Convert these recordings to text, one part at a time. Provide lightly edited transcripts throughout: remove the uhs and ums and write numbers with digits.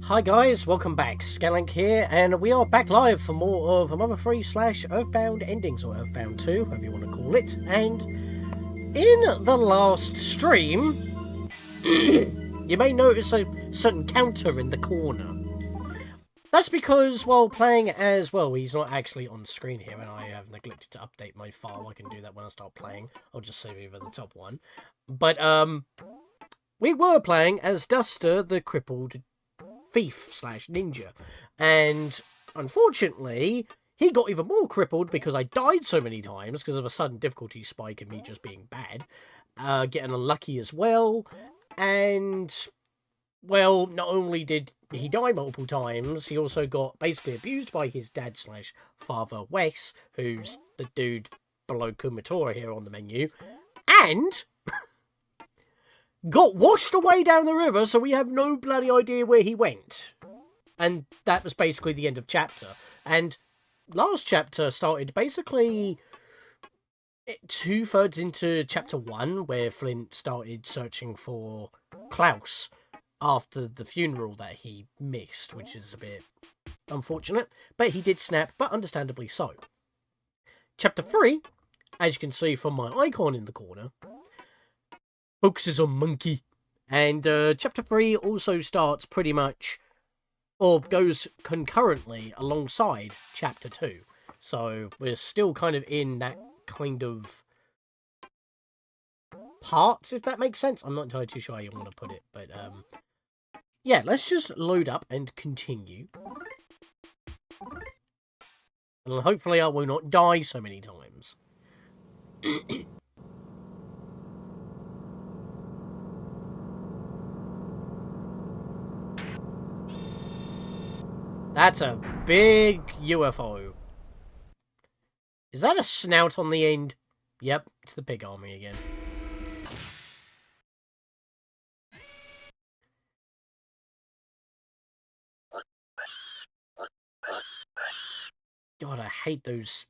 Hi guys, welcome back. Scatlink here, and we are back live for more of Mother 3 / EarthBound endings, or EarthBound 2, whatever you want to call it. And in the last stream, you may notice a certain counter in the corner. That's because while playing as, well, he's not actually on screen here, and I have neglected to update my file. I can do that when I start playing. I'll just save over the top one. But, we were playing as Duster, the crippled thief / ninja, and unfortunately he got even more crippled because I died so many times because of a sudden difficulty spike and me just being bad, getting unlucky as well, and well, not only did he die multiple times, he also got basically abused by his dad / father Wes, who's the dude below Kumatora here on the menu, and got washed away down the river, so we have no bloody idea where he went. And that was basically the end of chapter. And last chapter started basically 2/3 into chapter 1, where Flint started searching for Klaus after the funeral that he missed, which is a bit unfortunate. But he did snap, but understandably so. Chapter 3, as you can see from my icon in the corner, focuses on Monkey. And chapter 3 also starts pretty much, or goes concurrently alongside chapter 2. So we're still kind of in that kind of parts, if that makes sense. I'm not entirely too sure how you want to put it, but yeah, let's just load up and continue. And hopefully I will not die so many times. That's a big UFO. Is that a snout on the end? Yep, it's the pig army again. God, I hate those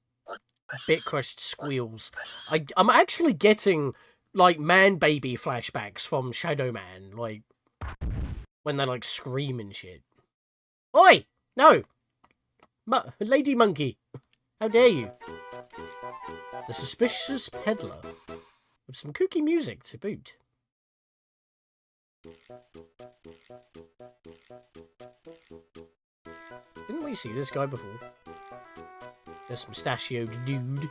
bit-crushed squeals. I'm actually getting, like, man-baby flashbacks from Shadow Man, like, when they, like, scream and shit. Oi! No! Lady Monkey! How dare you? The suspicious peddler. With some kooky music to boot. Didn't we see this guy before? This mustachioed dude.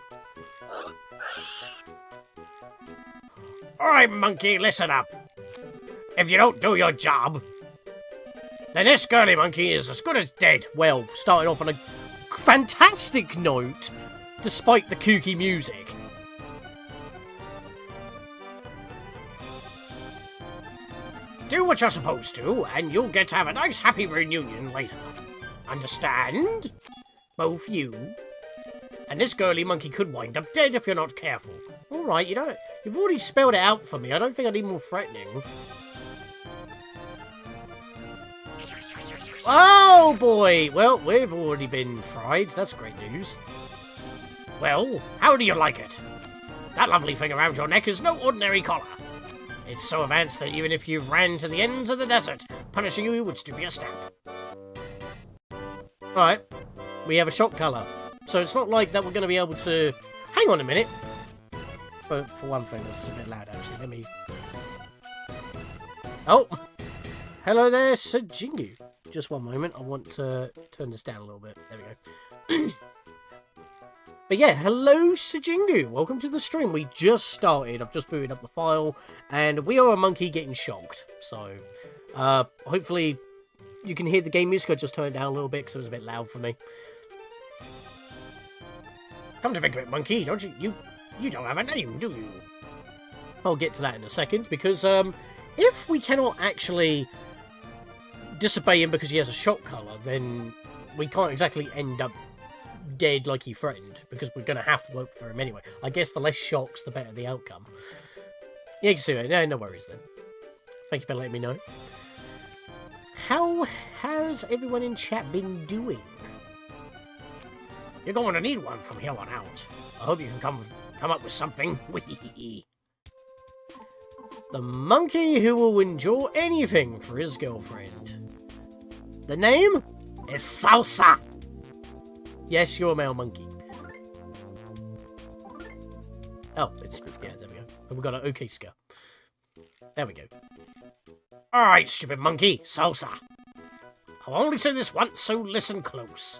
Alright, Monkey, listen up. If you don't do your job, then this girly monkey is as good as dead. Well, starting off on a fantastic note, despite the kooky music. Do what you're supposed to, and you'll get to have a nice happy reunion later. Understand? Both you. And this girly monkey could wind up dead if you're not careful. Alright, you've already spelled it out for me. I don't think I need more threatening. Oh, boy! Well, we've already been fried. That's great news. Well, how do you like it? That lovely thing around your neck is no ordinary collar. It's so advanced that even if you ran to the ends of the desert, punishing you would still be a stamp. Alright, we have a shock color. So it's not like that we're going to be able to... Hang on a minute. But for one thing, this is a bit loud, actually. Let me... Oh! Hello there, Sajingu. Just one moment, I want to turn this down a little bit. There we go. But yeah, hello Sajingu, welcome to the stream. We just started, I've just booted up the file, and we are a monkey getting shocked. So, hopefully you can hear the game music. I just turned it down a little bit because it was a bit loud for me. Come to think of it, monkey, don't you don't have a name, do you? I'll get to that in a second, because if we cannot actually disobey him because he has a shock collar, then we can't exactly end up dead like he threatened, because we're going to have to work for him anyway. I guess the less shocks, the better the outcome. Yeah, you can see it. No worries then. Thank you for letting me know. How has everyone in chat been doing? You're going to need one from here on out. I hope you can come up with something. The monkey who will endure anything for his girlfriend. The name is Salsa. Yes, you're a male monkey. Oh, it's... Yeah, there we go. And we've got an OK score. There we go. Alright, stupid monkey. Salsa. I'll only say this once, so listen close.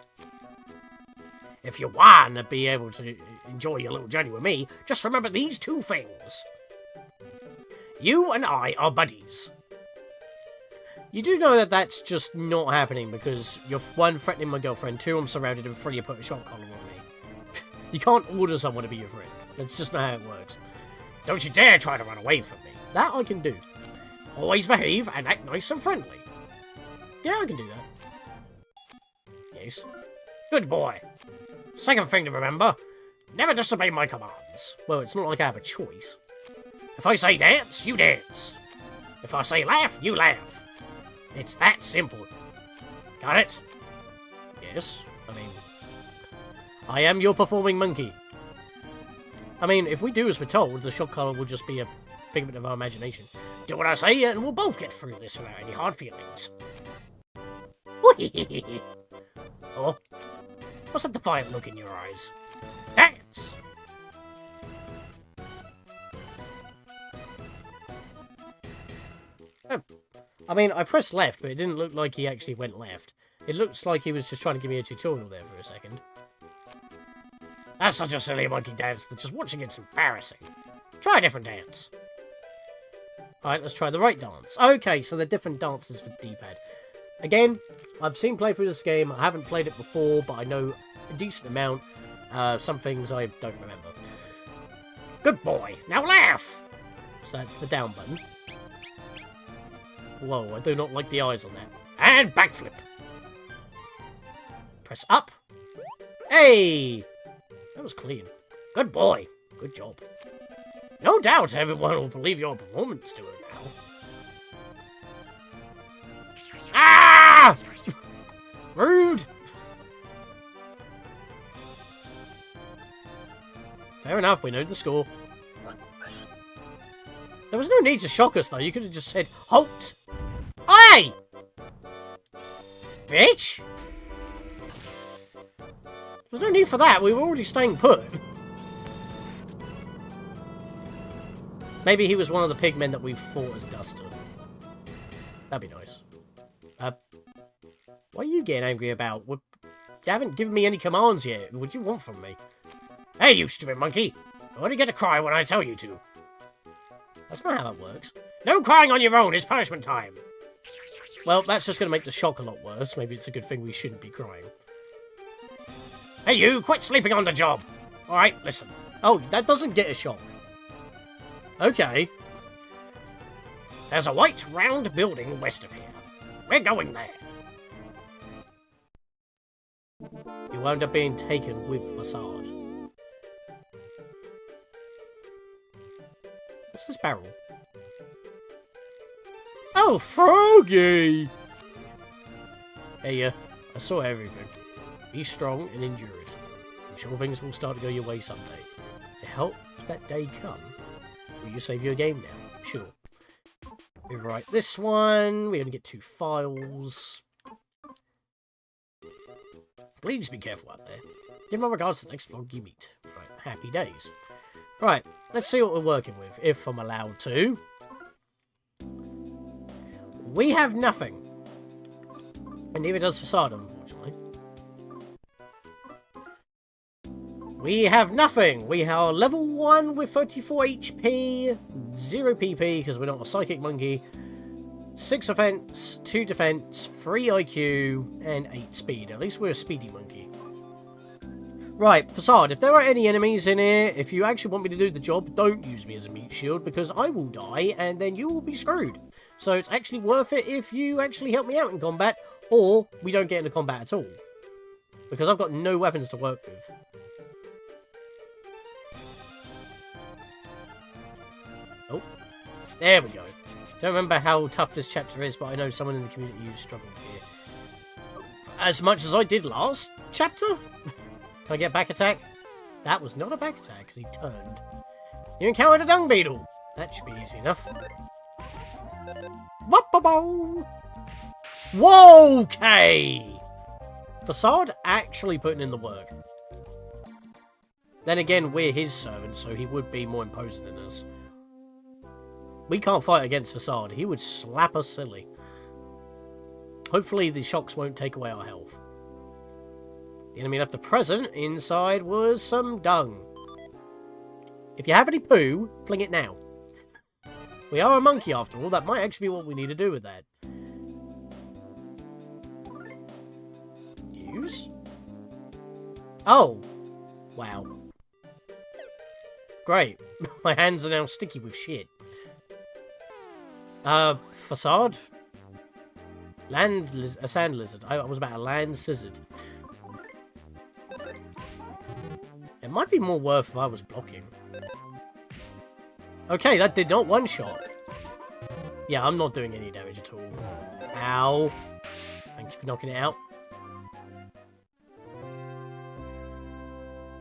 If you want to be able to enjoy your little journey with me, just remember these two things. You and I are buddies. You do know that that's just not happening because you're one, threatening my girlfriend, two, I'm surrounded, and three, you put a shot collar on me. You can't order someone to be your friend. That's just not how it works. Don't you dare try to run away from me. That I can do. Always behave and act nice and friendly. Yeah, I can do that. Yes. Good boy. Second thing to remember, never disobey my commands. Well, it's not like I have a choice. If I say dance, you dance. If I say laugh, you laugh. It's that simple. Got it? Yes. I mean, I am your performing monkey. I mean, if we do as we're told, the shock collar will just be a figment of our imagination. Do what I say, and we'll both get through this without any hard feelings. Oh, what's that defiant look in your eyes? Dance! Oh. I mean, I pressed left, but it didn't look like he actually went left. It looks like he was just trying to give me a tutorial there for a second. That's such a silly monkey dance that just watching it's embarrassing. Try a different dance. Alright, let's try the right dance. Okay, so they're different dances for D-pad. Again, I've seen play through this game. I haven't played it before, but I know a decent amount. Some things I don't remember. Good boy. Now laugh! So that's the down button. Whoa, I do not like the eyes on that. And backflip. Press up. Hey! That was clean. Good boy. Good job. No doubt everyone will believe your performance to it now. Ah! Rude! Fair enough, we know the score. There was no need to shock us, though. You could have just said, halt! Hey! Bitch! There's no need for that. We were already staying put. Maybe he was one of the pigmen that we fought as Duster. That'd be nice. What are you getting angry about? You haven't given me any commands yet. What do you want from me? Hey, you stupid monkey! I only get to cry when I tell you to. That's not how that works. No crying on your own, it's punishment time. Well, that's just going to make the shock a lot worse. Maybe it's a good thing we shouldn't be crying. Hey you, quit sleeping on the job! Alright, listen. Oh, that doesn't get a shock. Okay. There's a white, round building west of here. We're going there. You wound up being taken with Facade. What's this barrel? Oh, Froggy! Hey, I saw everything. Be strong and endure it. I'm sure things will start to go your way someday. To help that day come, will you save your game now? Sure. Overwrite this one. We only get 2 files. Please be careful out there. Give my regards to the next vlog you meet. Right, happy days. Right, let's see what we're working with, if I'm allowed to. We have nothing. And neither does Facade, unfortunately. We have nothing. We are level 1 with 34 HP, 0 PP, because we're not a psychic monkey, 6 offense, 2 defense, 3 IQ, and 8 speed. At least we're a speedy monkey. Right, Facade, if there are any enemies in here, if you actually want me to do the job, don't use me as a meat shield, because I will die, and then you will be screwed. So it's actually worth it if you actually help me out in combat, or we don't get into combat at all. Because I've got no weapons to work with. Oh, there we go. Don't remember how tough this chapter is, but I know someone in the community who struggled here. As much as I did last chapter? Can I get back attack? That was not a back attack, because he turned. You encountered a dung beetle. That should be easy enough. Wop-a-bow! Whoa, okay! Facade actually putting in the work. Then again, we're his servants, so he would be more imposing than us. We can't fight against Facade. He would slap us silly. Hopefully the shocks won't take away our health. The enemy left the present. Inside was some dung. If you have any poo, fling it now. We are a monkey after all. That might actually be what we need to do with that. Use? Oh. Wow. Great. My hands are now sticky with shit. Facade? A sand lizard. I was about a land scissored. It might be more worth if I was blocking. Okay, that did not one-shot. Yeah, I'm not doing any damage at all. Ow. Thank you for knocking it out.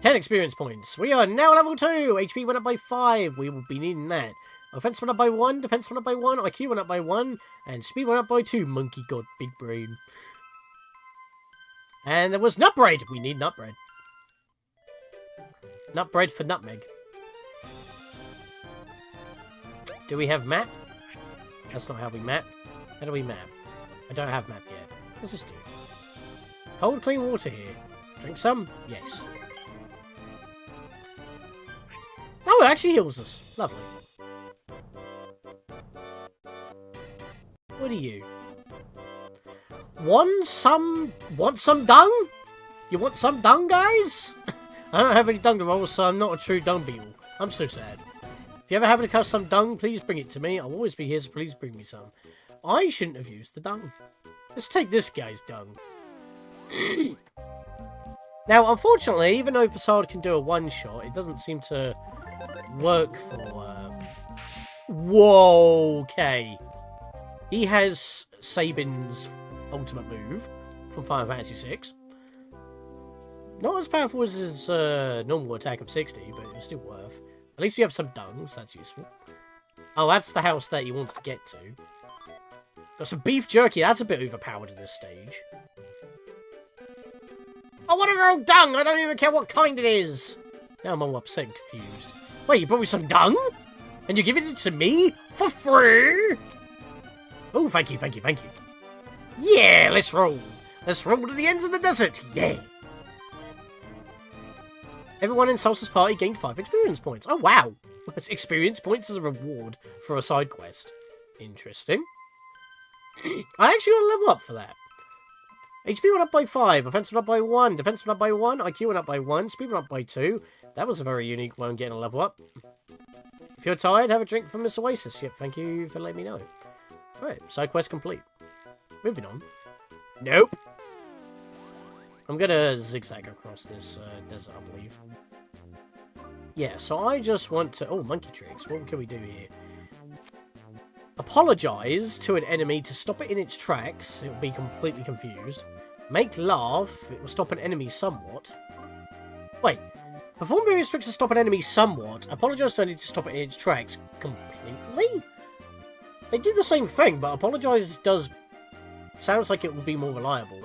10 experience points. We are now level 2. HP went up by 5. We will be needing that. Offense went up by 1. Defense went up by 1. IQ went up by 1. And speed went up by 2. Monkey god, big brain. And there was nut bread. We need nut bread. Nut bread for nutmeg. Do we have map? That's not how we map. How do we map? I don't have map yet. What's this do? Cold, clean water here. Drink some? Yes. Oh, it actually heals us. Lovely. What are you? Want some dung? You want some dung, guys? I don't have any dung to roll, so I'm not a true dung beetle. I'm so sad. If you ever happen to catch some dung, please bring it to me. I'll always be here, so please bring me some. I shouldn't have used the dung. Let's take this guy's dung. Now, unfortunately, even though Facade can do a one-shot, it doesn't seem to work for... Whoa, okay. He has Sabin's ultimate move from Final Fantasy VI. Not as powerful as his normal attack of 60, but it's still worth. At least we have some dung, so that's useful. Oh, that's the house that he wants to get to. Got some beef jerky. That's a bit overpowered at this stage. I want to roll dung. I don't even care what kind it is. Now I'm all upset and confused. Wait, you brought me some dung? And you're giving it to me? For free? Oh, thank you, thank you, thank you. Yeah, let's roll. Let's roll to the ends of the desert. Yeah. Everyone in Salsa's party gained 5 experience points. Oh, wow. That's experience points as a reward for a side quest. Interesting. I actually got a level up for that. HP went up by 5, offense went up by 1, defense went up by 1, IQ went up by 1, speed went up by 2. That was a very unique one getting a level up. If you're tired, have a drink from Miss Oasis. Yep, thank you for letting me know. Alright, side quest complete. Moving on. Nope. I'm gonna zigzag across this desert, I believe. Yeah, so I just want to... Oh, monkey tricks. What can we do here? Apologise to an enemy to stop it in its tracks. It will be completely confused. Make laugh. It will stop an enemy somewhat. Wait. Perform various tricks to stop an enemy somewhat. Apologise to an enemy to stop it in its tracks completely? They do the same thing, but apologise does... Sounds like it will be more reliable.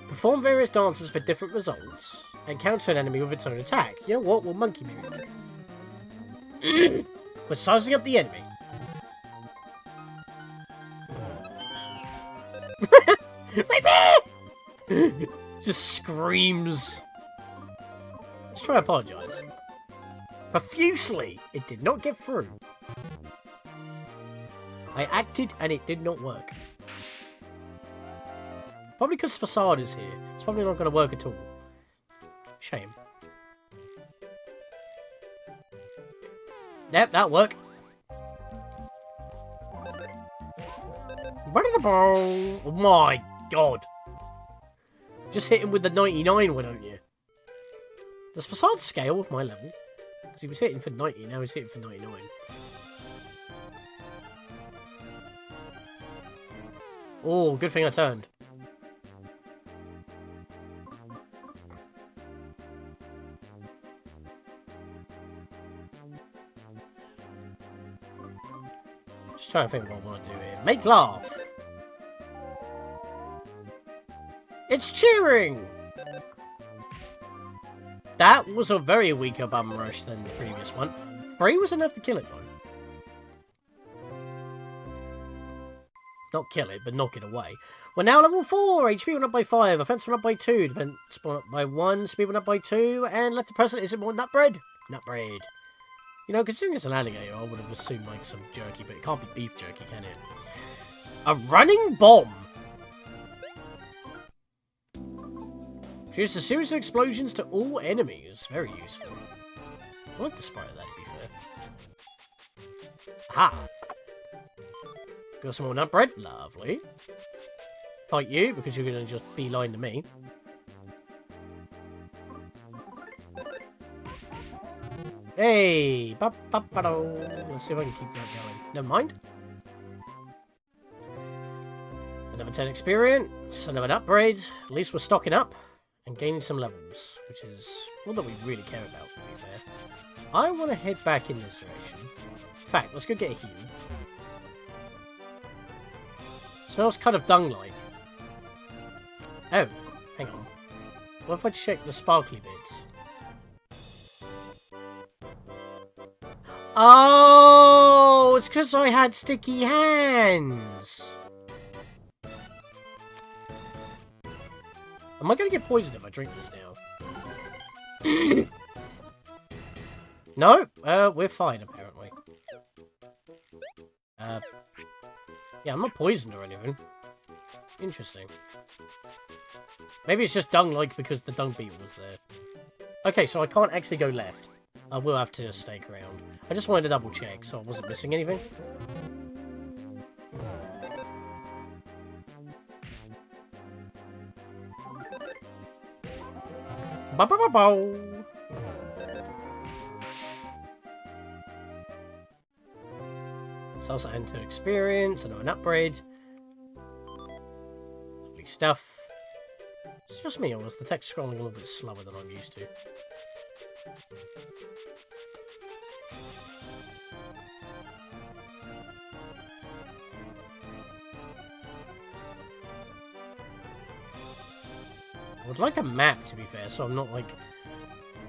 Perform various dances for different results. And counter an enemy with its own attack. You know what? We'll monkey mimic. We're sizing up the enemy. Just screams. Let's try and apologise. Profusely. It did not get through. I acted and it did not work. Probably because Facade is here. It's probably not going to work at all. Shame. Yep, that'll work. Oh my god. Just hit him with the 99, why don't you? Does Facade scale with my level? Because he was hitting for 90, now he's hitting for 99. Oh, good thing I turned. Just trying to think what I want to do here. Make laugh! It's cheering! That was a very weaker bum rush than the previous one. 3 was enough to kill it, though. Not kill it, but knock it away. We're now level 4. HP went up by 5. Offense went up by 2. Defense went up by 1. Speed went up by 2. And left to present, is it more nut bread? Nut bread. You know, considering it's an alligator, I would have assumed like some jerky, but it can't be beef jerky, can it? A running bomb! Shoots a series of explosions to all enemies. Very useful. I like the sprite of that, to be fair. Aha! Got some more nut bread. Lovely. Fight you, because you're going to just beeline to me. Hey! Let's see if I can keep that going. Never mind. Another 10 experience. Another upgrade. At least we're stocking up. And gaining some levels. Which is all that we really care about, to be fair. I want to head back in this direction. In fact, let's go get a heal. Smells kind of dung-like. Oh, hang on. What if I check the sparkly bits? Oh, it's because I had sticky hands. Am I going to get poisoned if I drink this now? No? We're fine, apparently. Yeah, I'm not poisoned or anything. Interesting. Maybe it's just dung-like because the dung beetle was there. Okay, so I can't actually go left. I will have to stake around. I just wanted to double check so I wasn't missing anything. Ba-ba-ba-bow! So also enter experience, another upgrade. Lovely stuff. It's just me, or was the text scrolling a little bit slower than I'm used to? I would like a map, to be fair, so I'm not, like,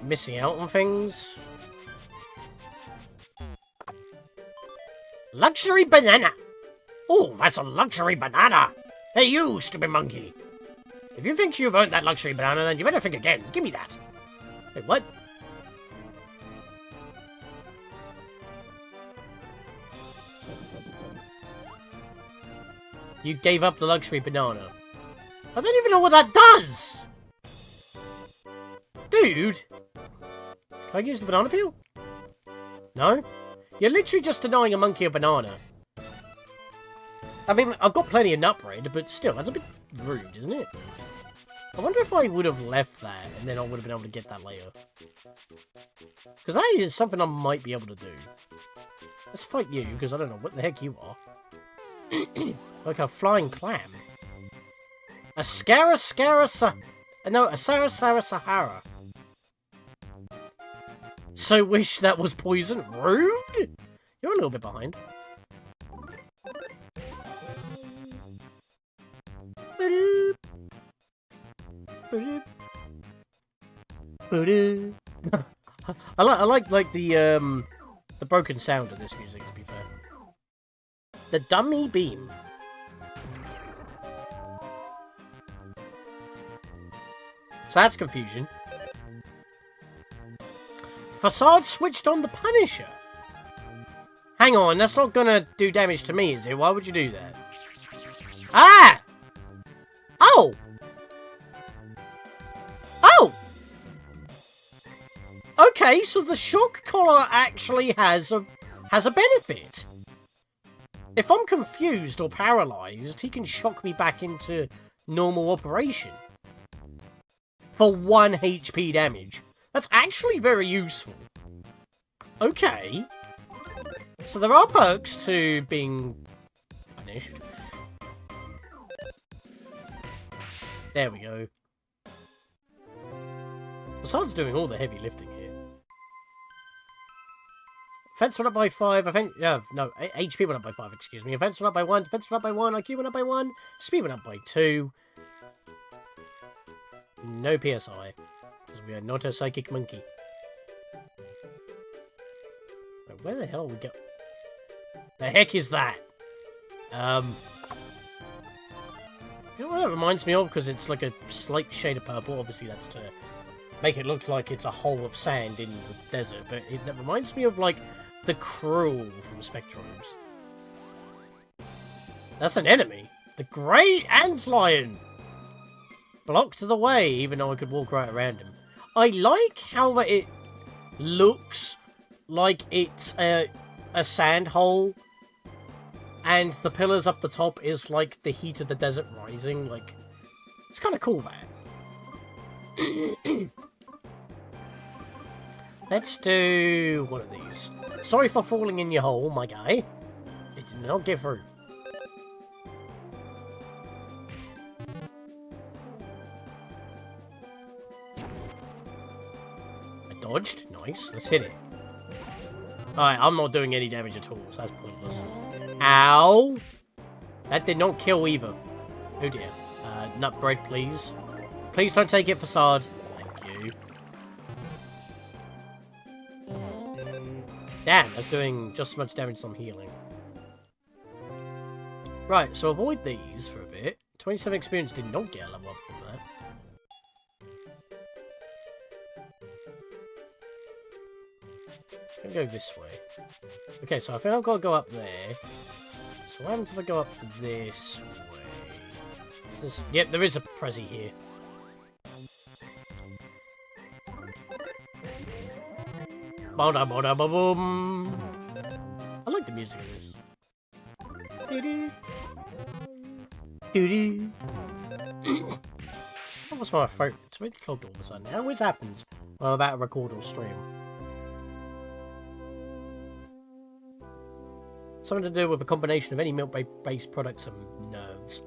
missing out on things. Luxury banana! Oh, that's a luxury banana! Hey, you, stupid monkey! If you think you've earned that luxury banana, then you better think again. Give me that! Wait, what? You gave up the luxury banana. I don't even know what that does! Dude! Can I use the banana peel? No? You're literally just denying a monkey a banana. I mean, I've got plenty of nut bread, but still, that's a bit rude, isn't it? I wonder if I would have left that, and then I would have been able to get that later. Because that is something I might be able to do. Let's fight you, because I don't know what the heck you are. Like a flying clam. A Sahara. So wish that was poison. Rude? You're a little bit behind. I like the broken sound of this music, to be fair. The dummy beam. So that's confusion. Facade switched on the Punisher. Hang on, that's not gonna do damage to me, is it? Why would you do that? Ah! Oh! Oh! Okay, so the shock collar actually has a benefit. If I'm confused or paralyzed, he can shock me back into normal operation. For 1 HP damage. That's actually very useful. Okay. So there are perks to being punished. There we go. Besides doing all the heavy lifting here. Defense went up by 5. HP went up by 5, excuse me. Offense went up by 1. Defense went up by 1. IQ went up by 1. Speed went up by 2. No PSI. Because we are not a psychic monkey. Where the hell we go? The heck is that? You know what that reminds me of? Because it's like a slight shade of purple. Obviously, that's to make it look like it's a hole of sand in the desert. But that reminds me of, like, the Cruel from Spectrobes. That's an enemy. The Great Antlion! Blocked the way, even though I could walk right around him. I like how it looks like it's a sand hole, and the pillars up the top is like the heat of the desert rising. Like, it's kind of cool, that. Let's do one of these. Sorry for falling in your hole, my guy. It did not get through. I dodged. Nice. Let's hit it. Alright, I'm not doing any damage at all, so that's pointless. Ow! That did not kill either. Oh dear. Nut bread, please. Please don't take it, Facade. Thank you. Damn, that's doing just as much damage as I'm healing. Right, so avoid these for a bit. 27 experience did not get a level up from that. I'm gonna go this way. Okay, so I think I've got to go up there. So what happens if I go up this way? Is this... Yep, there is a Prezi here. Ba-da-ba-da-ba-boom. I like the music of this. Doo-doo. Doo-doo. That was my throat. It's really clogged all of a sudden. It always happens when I'm about to record or stream. Something to do with a combination of any milk-based products and nerves.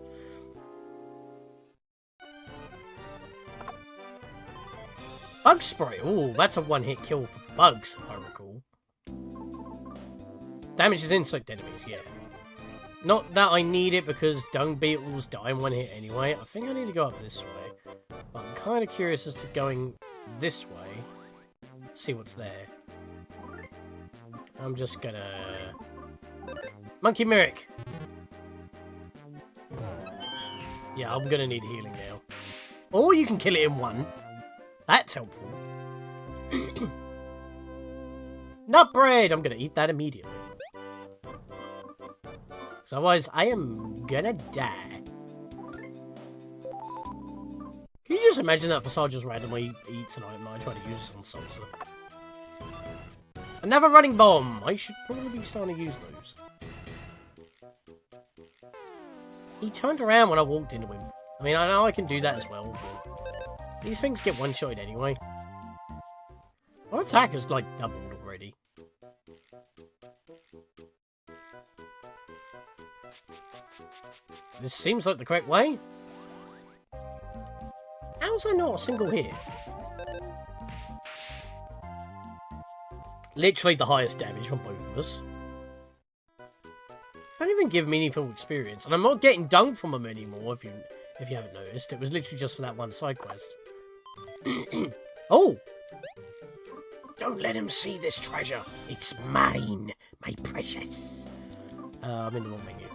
Bug spray. Ooh, that's a one-hit kill for bugs, if I recall. Damages insect enemies, yeah. Not that I need it because dung beetles die in one hit anyway. I think I need to go up this way. But I'm kind of curious as to going this way. See what's there. I'm just gonna... Monkey Merrick! Yeah, I'm gonna need healing now. Or you can kill it in one. That's helpful. Nut bread! I'm gonna eat that immediately. So otherwise, I am gonna die. Can you just imagine that Facade just randomly eats an item and I try to use it on Salsa? Another running bomb! I should probably be starting to use those. He turned around when I walked into him. I mean, I know I can do that as well, but these things get one-shotted anyway. My attack has, like, doubled already. This seems like the correct way. How is there not a single hit? Literally the highest damage from both of us. Don't even give meaningful experience, and I'm not getting dung from them anymore. If you haven't noticed, it was literally just for that one side quest. Oh! Don't let him see this treasure. It's mine, my precious. I'm in the wrong menu.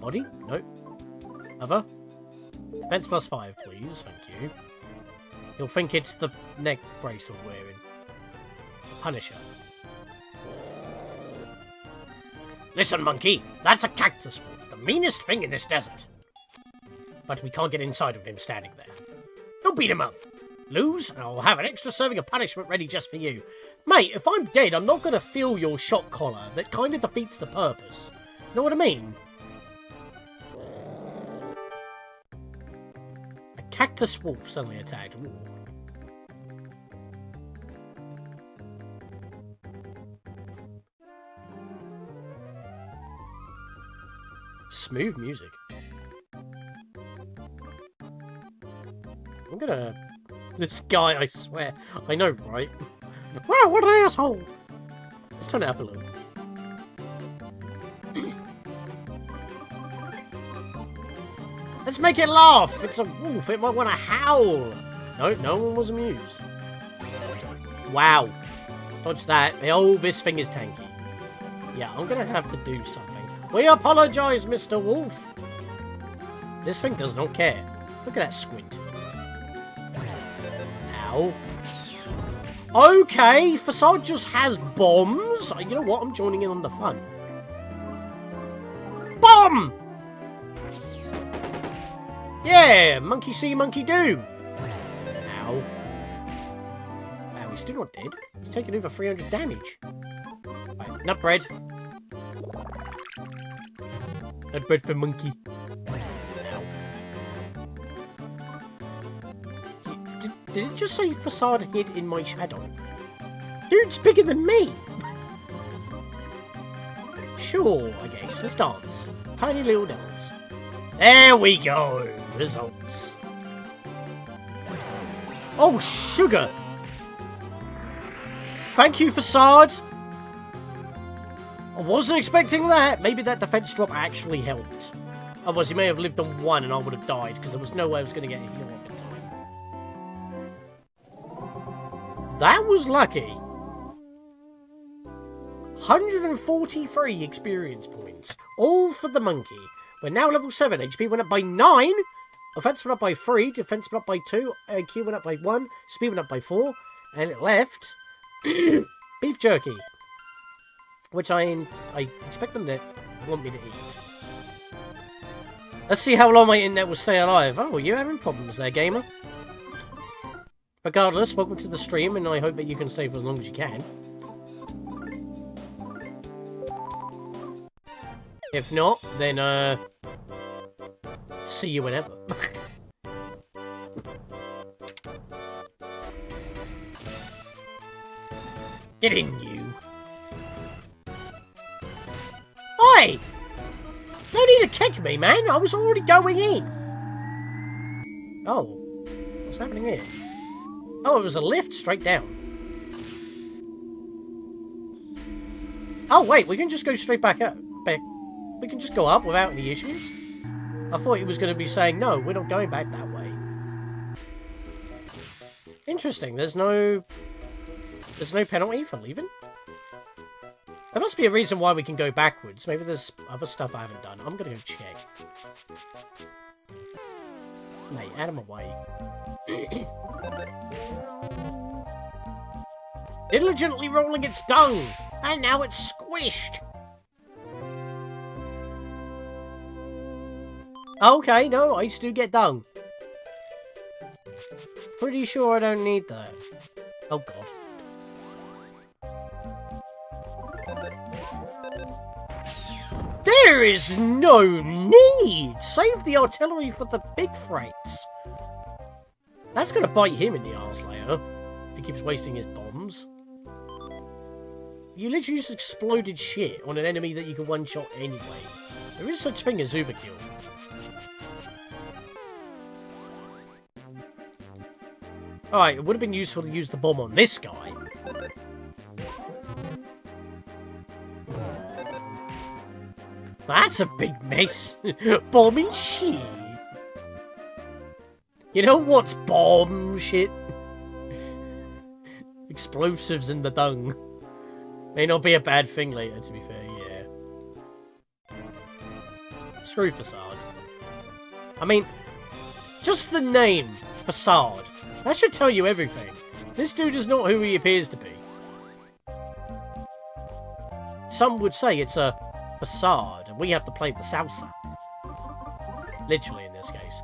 Body? Nope. Other? Defense +5, please. Thank you. He'll think it's the neck brace I'm wearing. Punisher. Listen, monkey. That's a cactus wolf. The meanest thing in this desert. But we can't get inside with him standing there. Don't beat him up. Lose, and I'll have an extra serving of punishment ready just for you. Mate, if I'm dead, I'm not going to feel your shock collar. That kind of defeats the purpose. You know what I mean? A cactus wolf suddenly attacked. Ooh. Smooth music. I'm gonna... This guy, I swear. I know, right? Wow, what an asshole! Let's turn it up a little. Let's make it laugh! It's a wolf, it might want to howl! No, no one was amused. Wow. Dodge that. Oh, this thing is tanky. Yeah, I'm gonna have to do something. We apologise, Mr. Wolf! This thing does not care. Look at that squint. Ow. Okay, Facade just has bombs. You know what? I'm joining in on the fun. Bomb! Yeah, monkey see, monkey do. Ow. Wow, he's still not dead. He's taking over 300 damage. Right, nut bread. Nut bread for monkey. Ow. Did it just say Facade hid in my shadow? Dude's bigger than me! Sure, I guess. Let's dance. Tiny little dance. There we go! Results. Oh, sugar! Thank you, Facade! I wasn't expecting that! Maybe that defense drop actually helped. Otherwise, he may have lived on one and I would have died, because there was no way I was going to get a heal off in time. That was lucky. 143 experience points. All for the monkey. We're now level 7. HP went up by 9. Offense went up by 3. Defense went up by 2. IQ went up by 1. Speed went up by 4. And it left beef jerky. Which I expect them to want me to eat. Let's see how long my internet will stay alive. Oh, you're having problems there, gamer. Regardless, welcome to the stream, and I hope that you can stay for as long as you can. If not, then, see you whenever. Get in, you. Oi! No need to kick me, man. I was already going in. Oh. What's happening here? Oh, it was a lift straight down. Oh, wait. We can just go straight back up. We can just go up without any issues. I thought he was going to be saying, no, we're not going back that way. Interesting. There's no penalty for leaving. There must be a reason why we can go backwards. Maybe there's other stuff I haven't done. I'm going to go check. Mate, out of my way. Diligently rolling its dung. And now it's squished. Okay, no, I used to get dung. Pretty sure I don't need that. Oh, God. There is no need! Save the artillery for the big freights. That's gonna bite him in the arse later, if he keeps wasting his bombs. You literally just exploded shit on an enemy that you can one-shot anyway. There is such thing as overkill. Alright, it would have been useful to use the bomb on this guy. That's a big mess. Bombing shit. You know what's bomb shit? Explosives in the dung. May not be a bad thing later, to be fair, yeah. Screw Facade. I mean, just the name, Facade. That should tell you everything. This dude is not who he appears to be. Some would say it's a facade, and we have to play the salsa. Literally, in this case.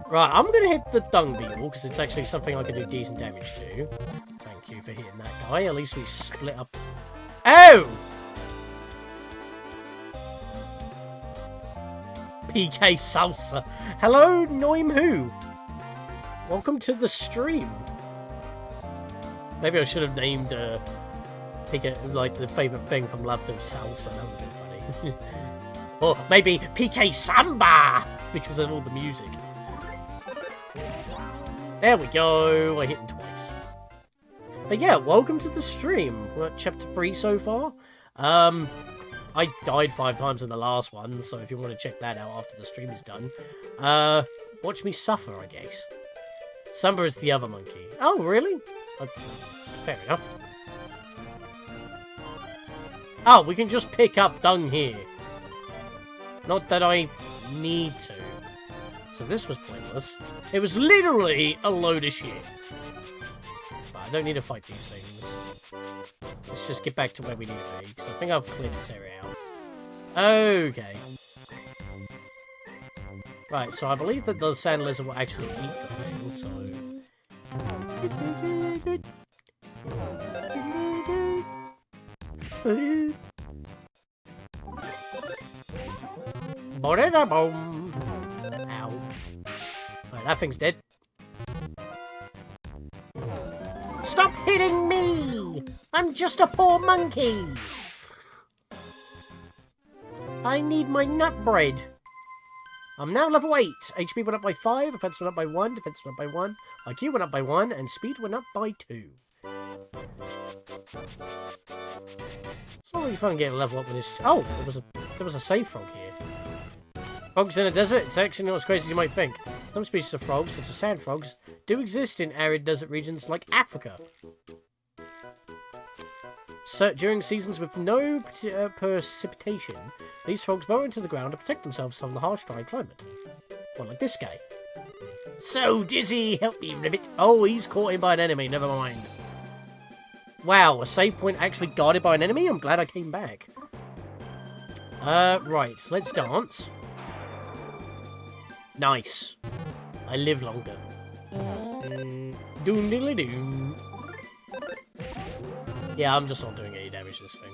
Right, I'm going to hit the dung beetle, because it's actually something I can do decent damage to. Thank you for hitting that guy. At least we split up. Oh! PK Salsa. Hello, Noim Who. Welcome to the stream. Maybe I should have named like the favourite thing from Love to Salsa. That would have been funny. Or maybe PK Samba because of all the music. There we go. I hit him twice. But yeah, welcome to the stream. We're at chapter 3 so far. I died 5 times in the last one, so if you want to check that out after the stream is done, watch me suffer, I guess. Summer is the other monkey. Oh, really? Fair enough. Oh, we can just pick up dung here. Not that I need to. So this was pointless. It was literally a load of shit. But I don't need to fight these things. Let's just get back to where we need to be, because I think I've cleared this area out. Okay. Right, so I believe that the sand lizard will actually eat the thing, so... Boom! Ow. Right, that thing's dead. Stop hitting me! I'm just a poor monkey! I need my nut bread. I'm now level 8. HP went up by 5, defense went up by 1, defense went up by 1, IQ went up by 1, and speed went up by 2. It's not really fun getting a level up when it's... Oh! There was a save frog here. Frogs in a desert? It's actually not as crazy as you might think. Some species of frogs, such as sand frogs, do exist in arid desert regions like Africa. So, during seasons with no precipitation, these frogs burrow into the ground to protect themselves from the harsh, dry climate. Well, like this guy. So dizzy, help me, Ribbit. Oh, he's caught in by an enemy, never mind. Wow, a save point actually guarded by an enemy? I'm glad I came back. Right, let's dance. Nice. I live longer. Doom diddly doom. Yeah, I'm just not doing any damage to this thing.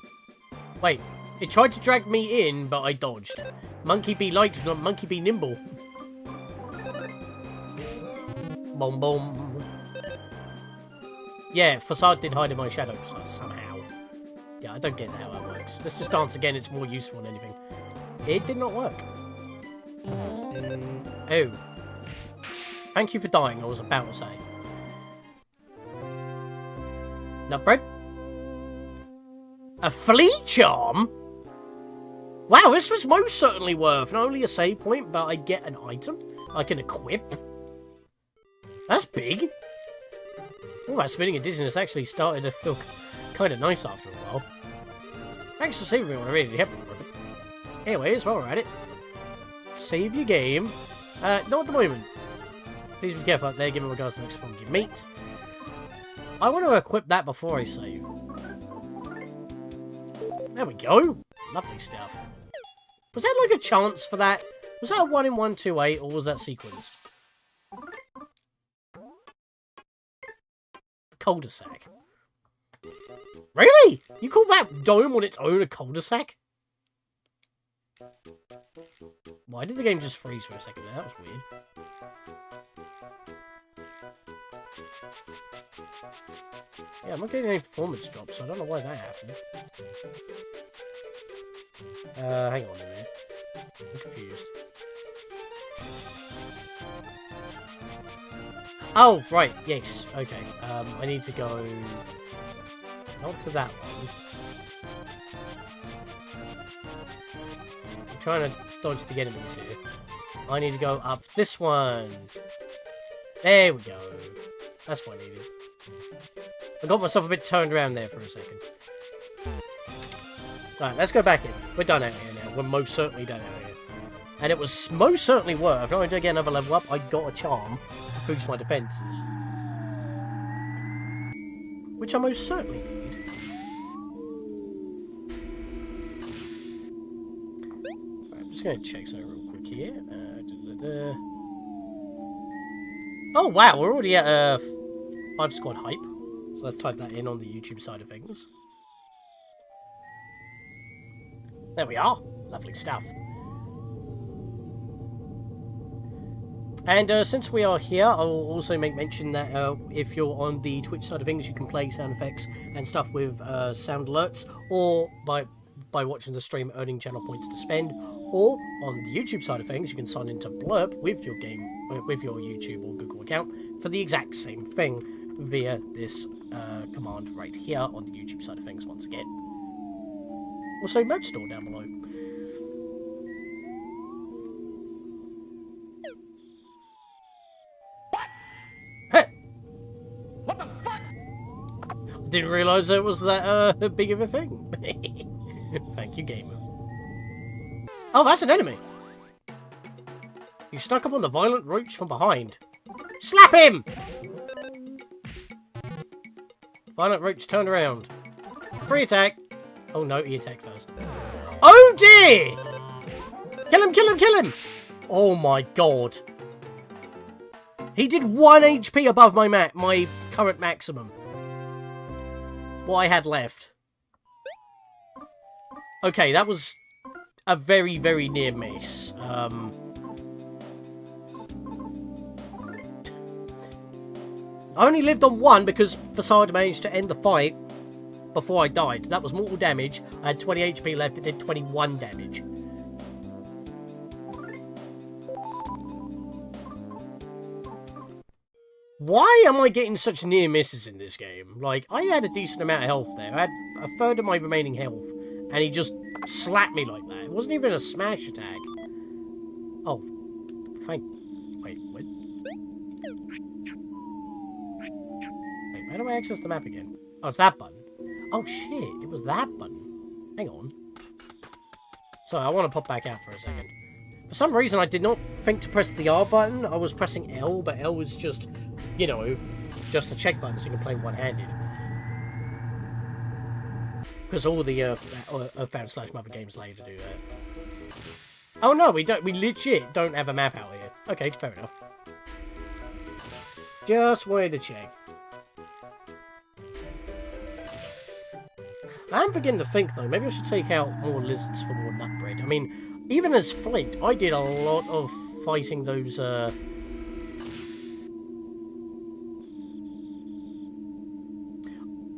Wait, it tried to drag me in, but I dodged. Monkey be light, not monkey be nimble. Boom, boom. Yeah, Facade did hide in my shadow somehow. Yeah, I don't get how that works. Let's just dance again, it's more useful than anything. It did not work. Oh. Thank you for dying, I was about to say. Nutbread? A flea charm? Wow, this was most certainly worth not only a save point, but I get an item I can equip. That's big. Oh, that spinning and dizziness actually started to feel kind of nice after a while. Thanks for saving me when I really helped. Anyways, while we're at it, save your game. Not at the moment. Please be careful out there, given regards to the next frog you meet. I want to equip that before I save. There we go. Lovely stuff. Was that like a chance for that? Was that a 1 in 128 or was that sequenced? The cul-de-sac. Really? You call that dome on its own a cul-de-sac? Why did the game just freeze for a second there? That was weird. Yeah, I'm not getting any performance drops, so I don't know why that happened. Hang on a minute. I'm confused. Oh, right, yes, okay. I need to go... not to that one. I'm trying to dodge the enemies here. I need to go up this one. There we go. That's what I needed. I got myself a bit turned around there for a second. Right, let's go back in. We're done out here now. We're most certainly done out here. And it was most certainly worth. Not only did I get another level up, I got a charm to boost my defences. Which I most certainly need. Right, I'm just going to check something real quick here. Oh wow, we're already at 5 squad hype. So let's type that in on the YouTube side of things. There we are. Lovely stuff. And since we are here, I will also make mention that if you're on the Twitch side of things, you can play sound effects and stuff with sound alerts, or by watching the stream, earning channel points to spend, or on the YouTube side of things, you can sign into Blurp with your with your YouTube or Google account for the exact same thing via this command right here on the YouTube side of things once again. Also, merch store down below. What? Hey! What the fuck? I didn't realise it was that big of a thing. Thank you, gamer. Oh, that's an enemy. You snuck up on the violent roach from behind. Slap him! Violent roach turned around. Free attack. Oh no, he attacked first. Oh dear! Kill him, kill him, kill him! Oh my god. He did 1 HP above my current maximum. What I had left. Okay, that was a very, very near miss. I only lived on 1 because Facade managed to end the fight before I died. That was mortal damage. I had 20 HP left. It did 21 damage. Why am I getting such near misses in this game? Like, I had a decent amount of health there. I had a third of my remaining health. And he just slapped me like that. It wasn't even a smash attack. Oh. Wait, what? Wait, how do I access the map again? Oh, it's that button. Oh, shit. It was that button. Hang on. Sorry, I want to pop back out for a second. For some reason, I did not think to press the R button. I was pressing L, but L was just, you know, just a check button so you can play one-handed. Because all the EarthBound / Mother games allow you to do that. Oh no, we legit don't have a map out here. Okay, fair enough. Just wanted to check. I am beginning to think though, maybe I should take out more lizards for more nut bread. I mean, even as Flint, I did a lot of fighting those,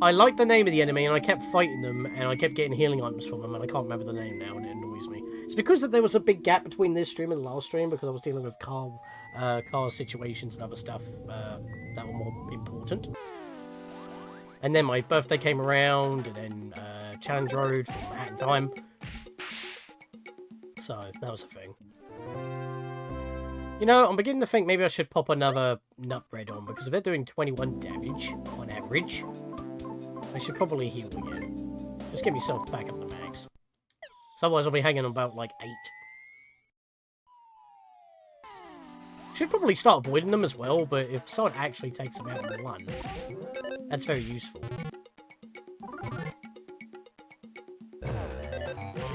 I liked the name of the enemy, and I kept fighting them, and I kept getting healing items from them, and I can't remember the name now, and it annoys me. It's because that there was a big gap between this stream and the last stream, because I was dealing with car situations and other stuff that were more important. And then my birthday came around, and then Challenge Road for Hat in Time. So, that was a thing. You know, I'm beginning to think maybe I should pop another nut bread on, because if they're doing 21 damage on average, I should probably heal again. Just get myself back up to max. So otherwise I'll be hanging on about like 8. Should probably start avoiding them as well, but if someone actually takes them out in 1, that's very useful.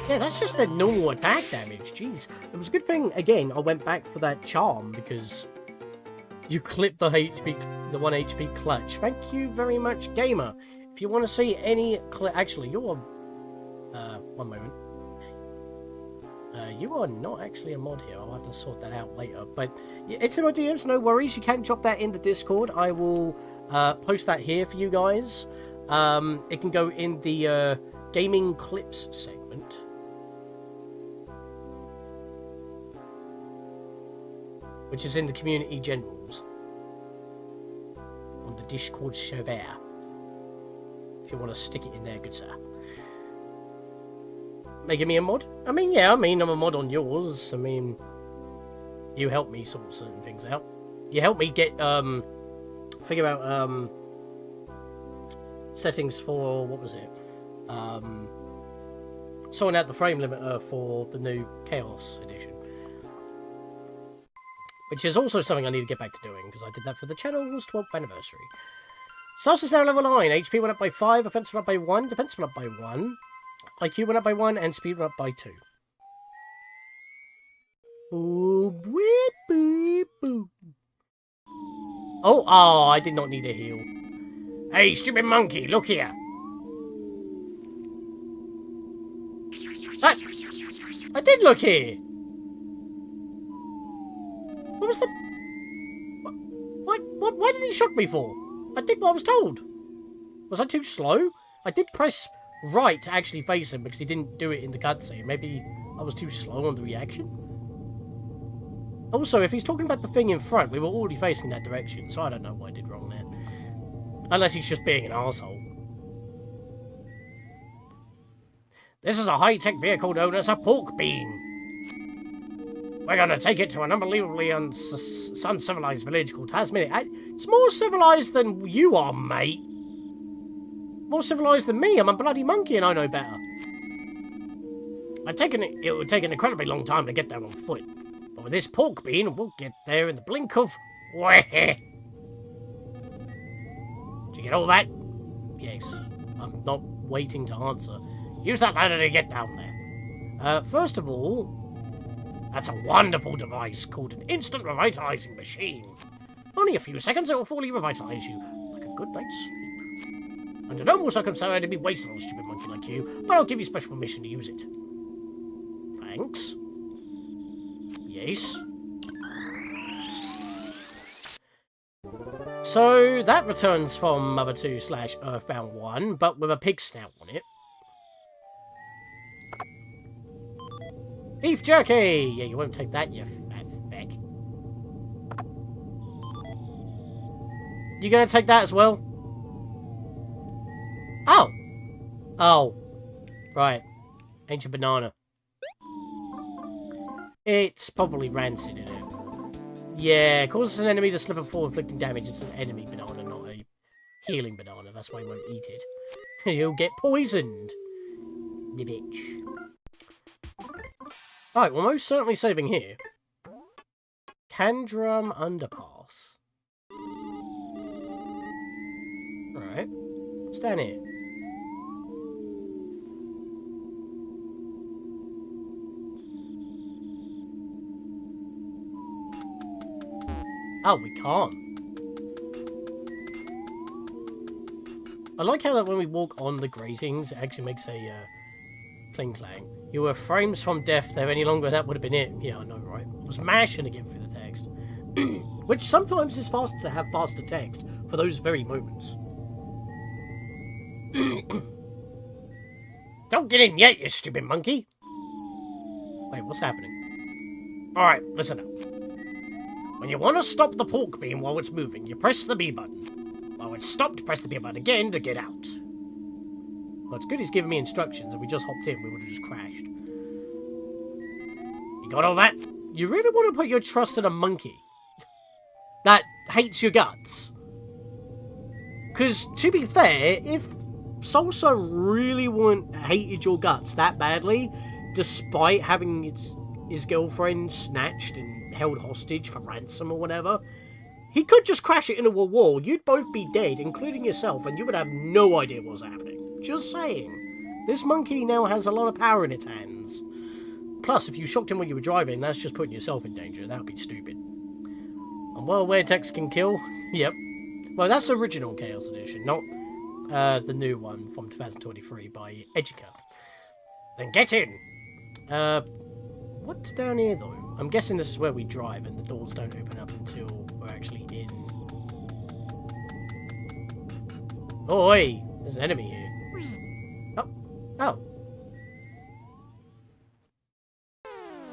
Yeah, that's just the normal attack damage. Jeez. It was a good thing, again, I went back for that charm, because you clipped the 1 HP clutch. Thank you very much, gamer. If you want to see any... Actually, you're... one moment. You are not actually a mod here. I'll have to sort that out later. But it's an idea, no worries. You can drop that in the Discord. I will post that here for you guys. It can go in the gaming clips segment. Which is in the community generals. On the Discord server. If you want to stick it in there, good sir. Making me a mod? I mean, yeah, I'm a mod on yours. I mean, you help me sort certain things out. You help me get, figure out, settings for, what was it? Sorting out the frame limiter for the new Chaos Edition. Which is also something I need to get back to doing, because I did that for the channel's 12th anniversary. Sauce is now level 9. HP went up by 5, offense went up by 1, defense went up by 1, IQ went up by 1, and speed went up by 2. Oh, I did not need a heal. Hey, stupid monkey, look here. I did look here. What was the... What? Why did he shock me for? I did what I was told. Was I too slow? I did press right to actually face him because he didn't do it in the cutscene. Maybe I was too slow on the reaction. Also, if he's talking about the thing in front, we were already facing that direction, so I don't know what I did wrong there. Unless he's just being an arsehole. This is a high-tech vehicle known as a pork bean. We're gonna take it to an unbelievably uncivilized village called Tazmily. It's more civilized than you are, mate. More civilized than me. I'm a bloody monkey and I know better. It would take an incredibly long time to get there on foot. But with this pork bean, we'll get there in the blink of... Did you get all that? Yes. I'm not waiting to answer. Use that ladder to get down there. First of all... That's a wonderful device called an instant revitalizing machine. Only a few seconds it will fully revitalize you, like a good night's sleep. Under normal circumstances, it'd be wasted on a stupid monkey like you, but I'll give you special permission to use it. Thanks. Yes. So, that returns from Mother 2 / EarthBound 1, but with a pig snout on it. Beef jerky! Yeah, you won't take that, you fat feck. You gonna take that as well? Oh! Oh. Right. Ancient banana. It's probably rancid, isn't it? Yeah, causes an enemy to slip and fall, inflicting damage. It's an enemy banana, not a healing banana. That's why you won't eat it. You'll get poisoned. The bitch. Right, we're most certainly saving here. Candrum Underpass. Alright. What's down here? Oh, we can't. I like how that when we walk on the gratings, it actually makes a cling clang. You were frames from death there any longer, that would have been it. Yeah, I know, right? I was mashing again through the text. Which sometimes is faster to have faster text for those very moments. Don't get in yet, you stupid monkey! Wait, what's happening? Alright, listen up. When you want to stop the pork beam while it's moving, you press the B button. While it's stopped, press the B button again to get out. Well, it's good he's giving me instructions, and we just hopped in, we would have just crashed. You got all that? You really want to put your trust in a monkey that hates your guts? Because, to be fair, if Salsa really hated your guts that badly, despite having his girlfriend snatched and held hostage for ransom or whatever, he could just crash it into a wall. You'd both be dead, including yourself, and you would have no idea what was happening. Just saying. This monkey now has a lot of power in its hands. Plus, if you shocked him when you were driving, that's just putting yourself in danger. That would be stupid. I'm well aware text can kill. Yep. Well, that's the original Chaos Edition, not the new one from 2023 by Educa. Then get in! What's down here, though? I'm guessing this is where we drive, and the doors don't open up until we're actually in. Oi! There's an enemy here. Oh. Oh.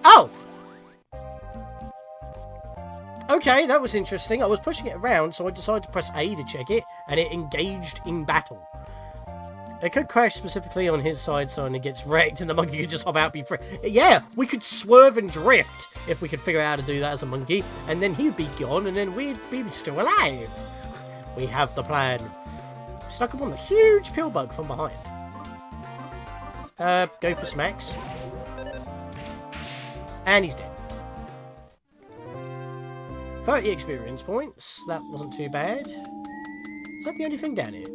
Oh! Okay, that was interesting. I was pushing it around, so I decided to press A to check it, and it engaged in battle. It could crash specifically on his side, so when it gets wrecked, and the monkey could just hop out and be free. Yeah, we could swerve and drift if we could figure out how to do that as a monkey, and then he'd be gone, and then we'd be still alive. We have the plan. Stuck up on the huge pill bug from behind. Go for smacks. And he's dead. 30 experience points. That wasn't too bad. Is that the only thing down here?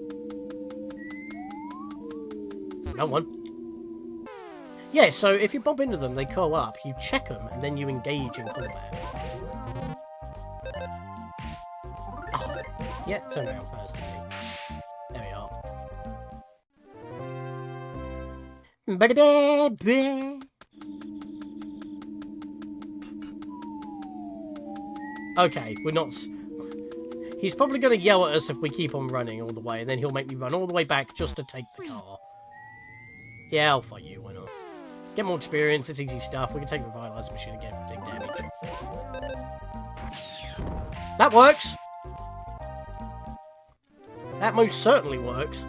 There's no one. Yeah, so if you bump into them, they go up, you check them, and then you engage in combat. Oh, yeah, turn around first. There we are. Okay, we're not... He's probably going to yell at us if we keep on running all the way, and then he'll make me run all the way back just to take the car. Yeah, I'll fight you, why not? Get more experience, it's easy stuff. We can take the Revitalizer Machine again if we take damage. That works! That most certainly works.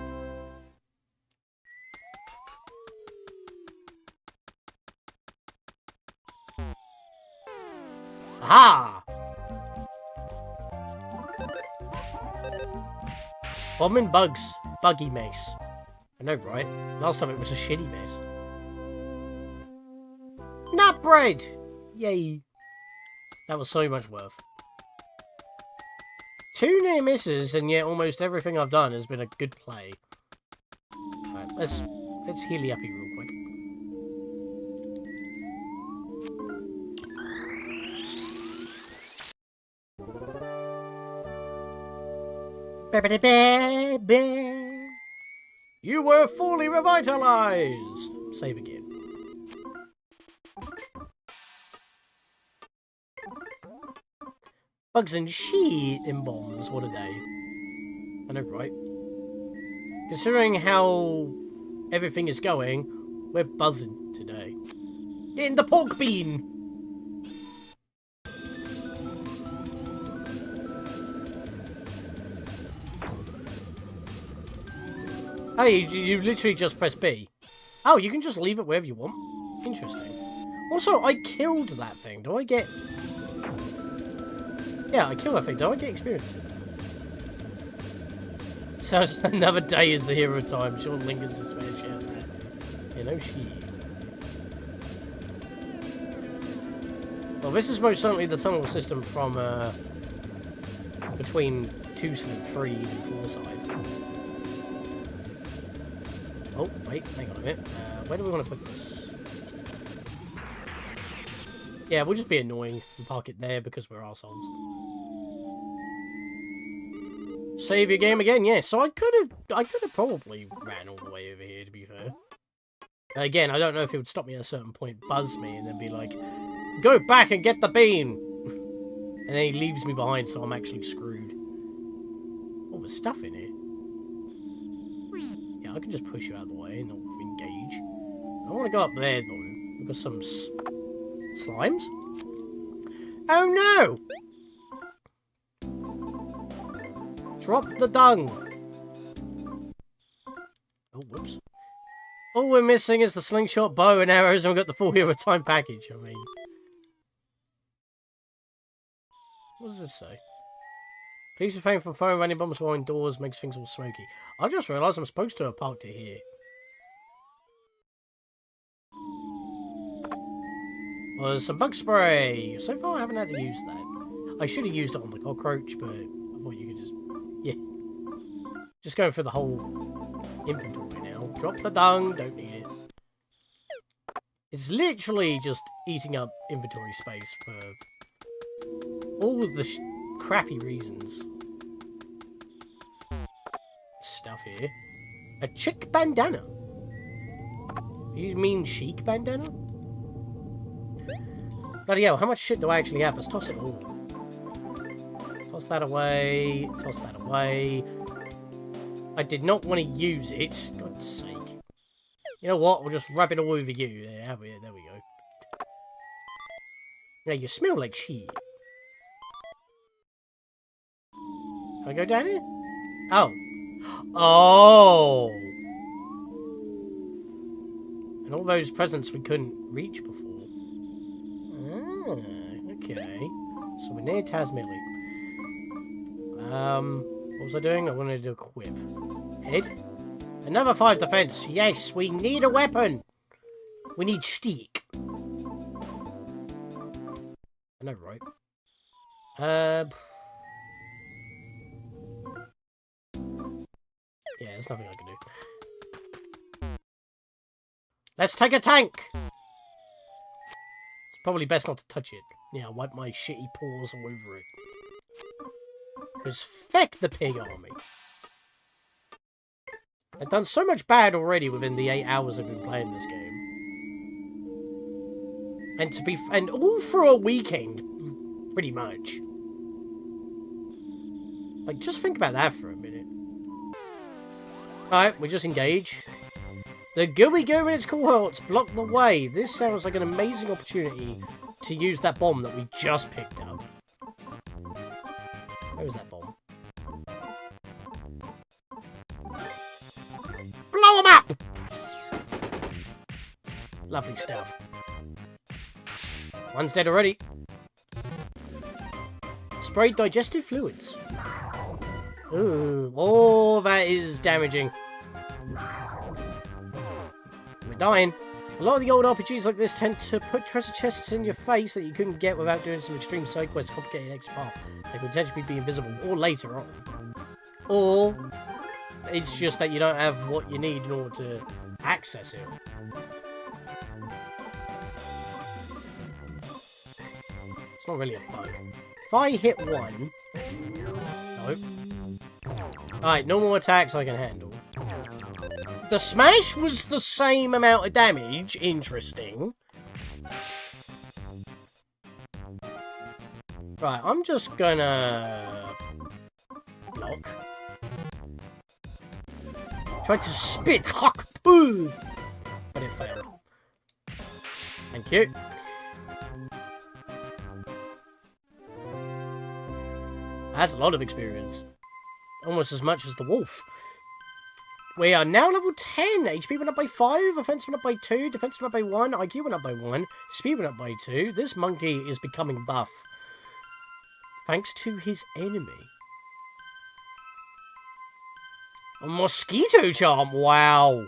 Aha! Bombing bugs. Buggy mace. I know, right? Last time it was a shitty mace. Nut bread! Yay. That was so much worth. 2 near misses, and yet almost everything I've done has been a good play. Right, let's healy uppy real quick. You were fully revitalized! Save again. Bugs and shit in bombs, what a day. I know, right? Considering how everything is going, we're buzzing today. Getting the pork bean! Hey, you literally just press B. Oh, you can just leave it wherever you want. Interesting. Also, I killed that thing. Do I get... Yeah, I killed that thing. Do I get experience for that? So it's another day is the hero time. Sean lingers his fair share of that. You know, Well, this is most certainly the tunnel system from, between 2 and 3 and 4 side. Oh, wait, hang on a minute. Where do we want to put this? Yeah, we'll just be annoying and park it there because we're arseholes. Save your game again, yeah. So I could have probably ran all the way over here, to be fair. Again, I don't know if it would stop me at a certain point, buzz me, and then be like, go back and get the bean! And then he leaves me behind, so I'm actually screwed. Oh, there's stuff in here. I can just push you out of the way and not engage. I want to go up there, though. We've got some slimes. Oh, no! Drop the dung. Oh, whoops. All we're missing is the slingshot, bow, and arrows, and we've got the full hero time package. I mean... What does this say? Please refrain from firing random bombs while indoors, makes things all smoky. I just realised I'm supposed to have parked it here. Well, there's some bug spray. So far I haven't had to use that. I should have used it on the cockroach, but I thought you could just... Yeah. Just going for the whole inventory now. Drop the dung, don't need it. It's literally just eating up inventory space for all the crappy reasons. Stuff here. A chick bandana. You mean chic bandana? Bloody hell, how much shit do I actually have? Let's toss it all. Toss that away. Toss that away. I did not want to use it. God's sake. You know what? We'll just rub it all over you. There we go. Yeah, you smell like shit. Can I go down here? Oh. Oh! And all those presents we couldn't reach before. Ah, okay. So we're near Tazmily. What was I doing? I wanted to equip. Head? Another 5 defense. Yes, we need a weapon. We need stick. I know, right? Yeah, there's nothing I can do. Let's take a tank! It's probably best not to touch it. Yeah, wipe my shitty paws all over it. Because feck the pig army. I've done so much bad already within the 8 hours I've been playing this game. And all for a weekend, pretty much. Like, just think about that for a minute. Alright, we just engage. The gooey goo and its cohorts block the way. This sounds like an amazing opportunity to use that bomb that we just picked up. Where was that bomb? Blow them up! Lovely stuff. One's dead already. sprayed digestive fluids. Ooh, oh, that is damaging. We're dying. A lot of the old RPGs like this tend to put treasure chests in your face that you couldn't get without doing some extreme side quests, complicated extra path. They could potentially be invisible, or later on. Or it's just that you don't have what you need in order to access it. It's not really a bug. If I hit one... Nope. Alright, no more attacks I can handle. The smash was the same amount of damage. Interesting. Right, I'm just gonna... block. Tried to spit. But it failed. Thank you. That's a lot of experience. Almost as much as the wolf. We are now level 10. HP went up by 5, offense went up by 2, defense went up by 1, IQ went up by 1, speed went up by 2. This monkey is becoming buff. Thanks to his enemy. A mosquito charm, wow.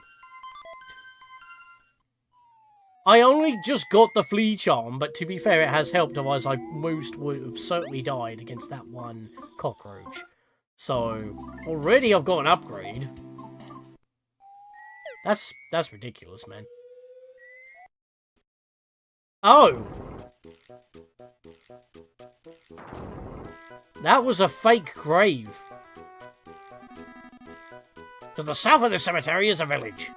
I only just got the flea charm, but to be fair, it has helped, otherwise I most would have certainly died against that one cockroach. So, already I've got an upgrade. That's ridiculous, man. Oh! That was a fake grave. To the south of the cemetery is a village.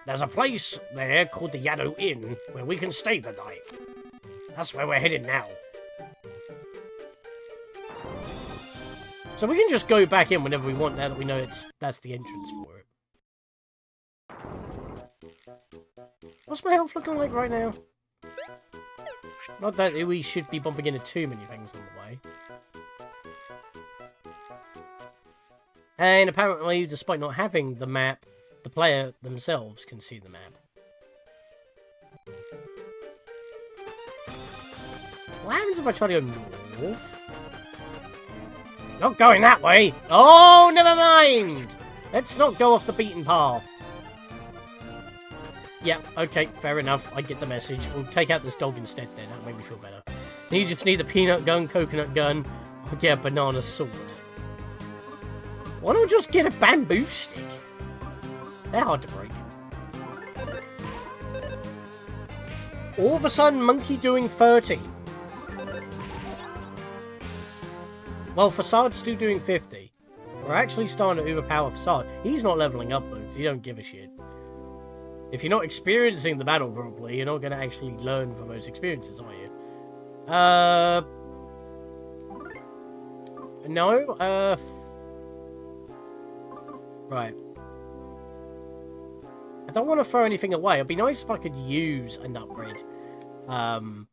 There's a place there called the Yado Inn where we can stay the night. That's where we're headed now. So we can just go back in whenever we want now that we know that's the entrance for it. What's my health looking like right now? Not that we should be bumping into too many things on the way. And apparently, despite not having the map, the player themselves can see the map. What happens if I try to go north? Not going that way! Oh, never mind! Let's not go off the beaten path. Yeah, okay, fair enough. I get the message. We'll take out this dog instead then. That'll make me feel better. You just need a peanut gun, coconut gun, or get a banana sword. Why don't we just get a bamboo stick? They're hard to break. All of a sudden, monkey doing 30. Well, Facade's still doing 50. We're actually starting to overpower Facade. He's not leveling up, though, because he don't give a shit. If you're not experiencing the battle properly, you're not going to actually learn from those experiences, are you? No, right. I don't want to throw anything away. It'd be nice if I could use an upgrade,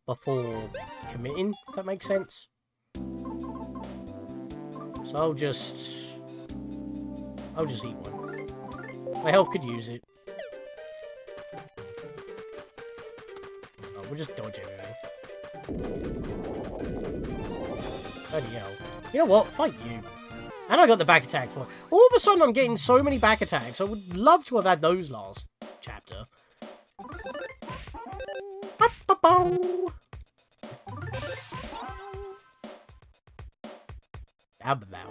before committing, if that makes sense. So I'll just eat one. My health could use it. Oh, we'll just dodge everything. Bloody hell. You know what? Fight you. And I got the back attack for it. All of a sudden I'm getting so many back attacks. I would love to have had those last chapter. Bow bow. Bow bow.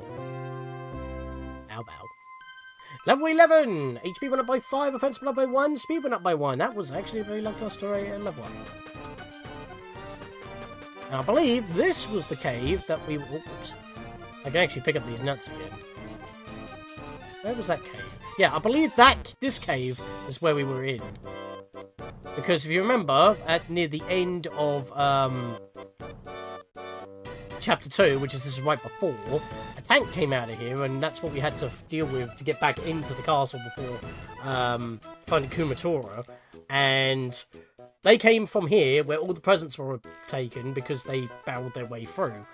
Level 11! HP went up by 5, offense went up by 1, speed went up by 1. That was actually a very lackluster level 1. And I believe this was the cave that we... Oops. I can actually pick up these nuts again. Where was that cave? Yeah, I believe this cave is where we were in. Because if you remember, near the end of Chapter 2, which is this right before, a tank came out of here, and that's what we had to deal with to get back into the castle before finding Kumatora. And they came from here, where all the presents were taken, because they barreled their way through.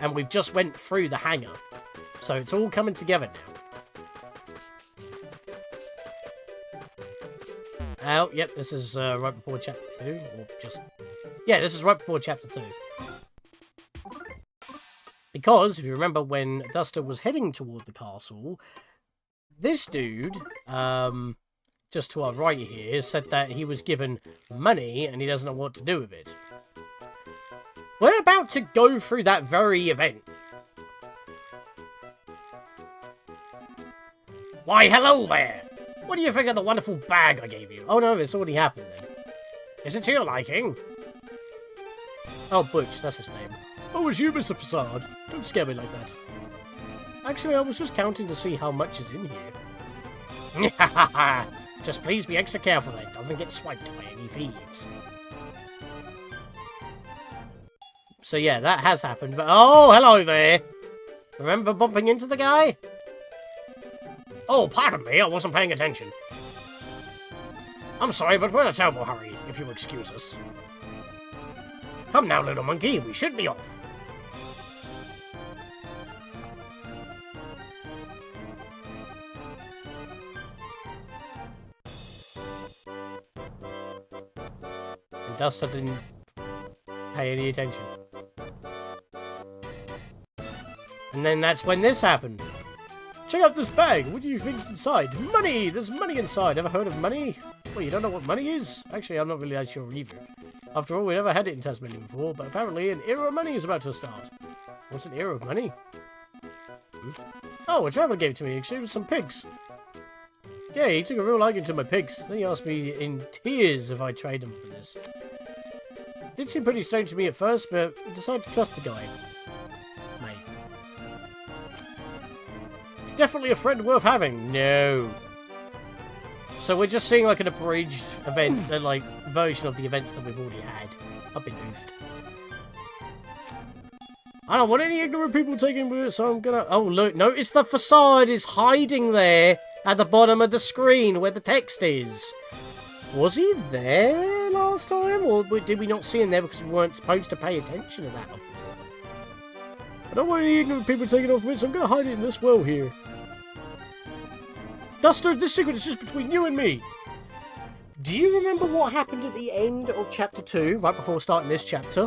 And we've just went through the hangar. So it's all coming together now. Oh, yep, this is right before Chapter 2. Or just... Yeah, this is right before Chapter 2. Because, if you remember, when Duster was heading toward the castle, this dude, just to our right here, said that he was given money and he doesn't know what to do with it. We're about to go through that very event. Why, hello there! What do you think of the wonderful bag I gave you? Oh no, it's already happened then. Is it to your liking? Oh, Butch, that's his name. Oh, it's you, Mr. Facade. Don't scare me like that. Actually, I was just counting to see how much is in here. Just please be extra careful that it doesn't get swiped by any thieves. So yeah, that has happened, but oh, hello there! Remember bumping into the guy? Oh, pardon me, I wasn't paying attention. I'm sorry, but we're in a terrible hurry, if you'll excuse us. Come now, little monkey, we should be off. And Duster didn't pay any attention. And then that's when this happened. Check out this bag. What do you think's inside? Money! There's money inside. Ever heard of money? Well, you don't know what money is? Actually, I'm not really that sure either. After all, we never had it in Tazmily before, but apparently an era of money is about to start. What's an era of money? Oh, a traveler gave it to me in exchange for some pigs. Yeah, he took a real liking to my pigs. Then he asked me in tears if I'd trade them for this. It did seem pretty strange to me at first, but I decided to trust the guy. Mate. He's definitely a friend worth having. No. So we're just seeing like an abridged event, like version of the events that we've already had. I've been oofed. I don't want any ignorant people taking it, so I'm gonna... Oh, look, notice the facade is hiding there at the bottom of the screen where the text is. Was he there last time, or did we not see him there because we weren't supposed to pay attention to that before? I don't want any ignorant people taking off it, so I'm gonna hide it in this well here. Duster, this secret is just between you and me. Do you remember what happened at the end of Chapter 2, right before starting this chapter?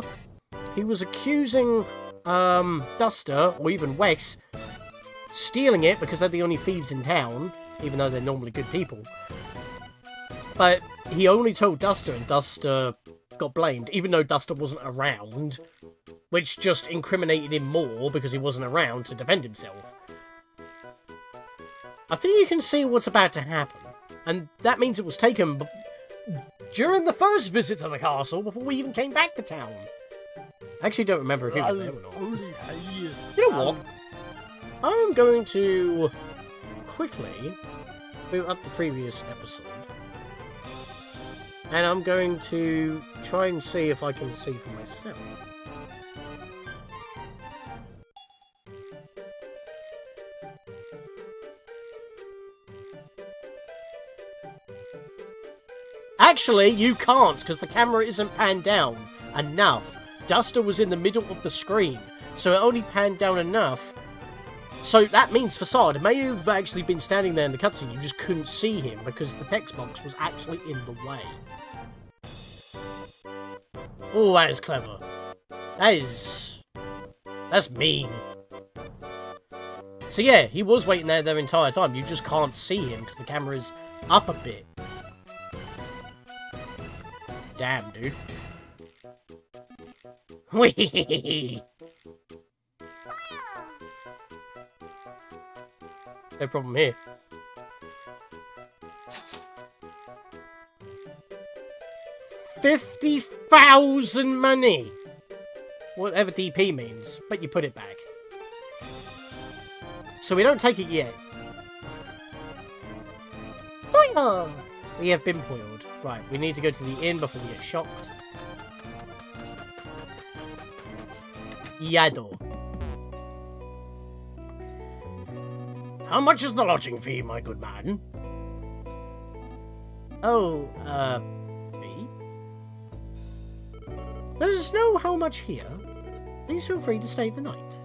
He was accusing Duster, or even Wes, stealing it because they're the only thieves in town, even though they're normally good people. But he only told Duster, and Duster got blamed, even though Duster wasn't around, which just incriminated him more because he wasn't around to defend himself. I think you can see what's about to happen, and that means it was taken during the first visit to the castle before we even came back to town. I actually don't remember if he was there or not. You know what? I'm going to quickly boot up the previous episode, and I'm going to try and see if I can see for myself. Actually, you can't, because the camera isn't panned down enough. Duster was in the middle of the screen, so it only panned down enough. So that means Facade may have actually been standing there in the cutscene, you just couldn't see him, because the text box was actually in the way. Oh, that is clever. That's mean. So yeah, he was waiting there their entire time, you just can't see him, because the camera's up a bit. Damn, dude. Whee! No problem here. $50,000 money! Whatever DP means, but you put it back. So we don't take it yet. Boing! We have been poiled. Right, we need to go to the inn before we get shocked. Yado. How much is the lodging fee, my good man? Oh, fee? There's no how much here. Please feel free to stay the night.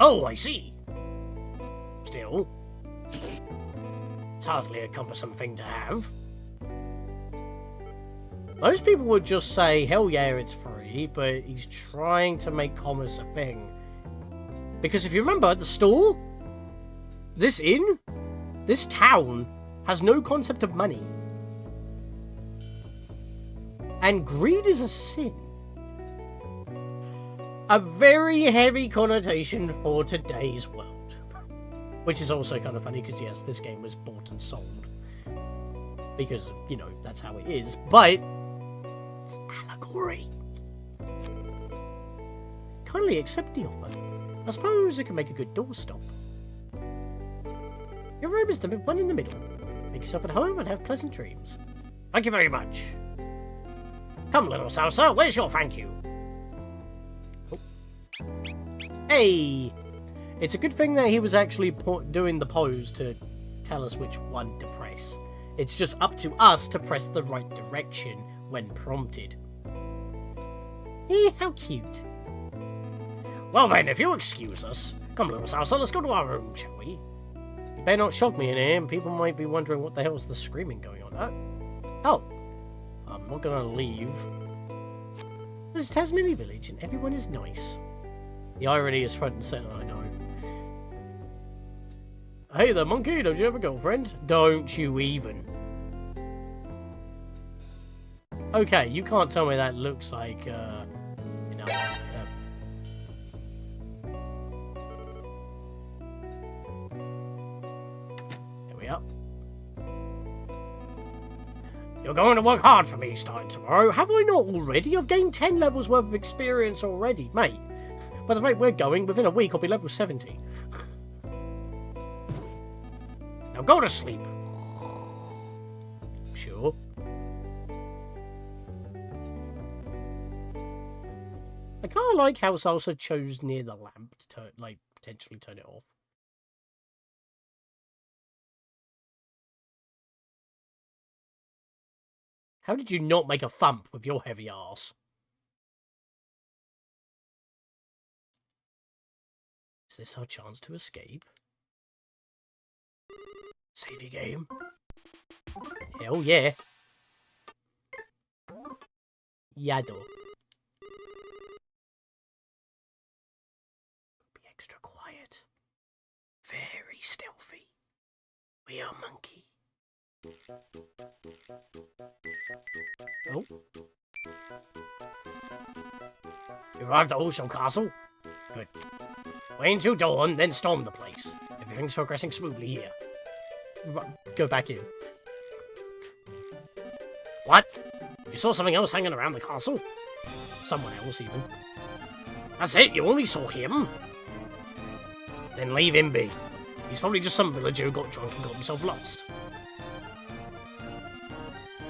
Oh, I see. Still, it's hardly a cumbersome thing to have. Most people would just say, hell yeah, it's free, but he's trying to make commerce a thing. Because if you remember, the store, this inn, this town has no concept of money. And greed is a sin. A very heavy connotation for today's world. Which is also kind of funny because, yes, this game was bought and sold. Because, you know, that's how it is. But it's allegory. Kindly accept the offer. I suppose it can make a good doorstop. Your room is the one in the middle. Make yourself at home and have pleasant dreams. Thank you very much. Come, little Salsa, where's your thank you? Oh. Hey! It's a good thing that he was actually doing the pose to tell us which one to press. It's just up to us to press the right direction when prompted. How cute. Well then, if you'll excuse us, come little Salsa, let's go to our room, shall we? You better not shock me in here, and people might be wondering what the hell's the screaming going on. Oh, I'm not gonna leave. This is Tazmily village, and everyone is nice. The irony is front and center, I know. Hey there, monkey, don't you have a girlfriend? Don't you even. Okay, you can't tell me that looks like, you know, here we are. You're going to work hard for me starting tomorrow. Have I not already? I've gained 10 levels worth of experience already, mate. By the rate we're going, within a week I'll be level 70. Now go to sleep. Sure. I kind of like how Salsa chose near the lamp to turn, like, potentially turn it off. How did you not make a thump with your heavy arse? Is this our chance to escape? Save your game. Hell yeah. Yado. Be extra quiet. Very stealthy. We are monkey. Oh. You arrived at Ocean Castle? Good. Wait until dawn, then storm the place. Everything's progressing smoothly here. Go back in. What? You saw something else hanging around the castle? Someone else, even. That's it, you only saw him? Then leave him be. He's probably just some villager who got drunk and got himself lost.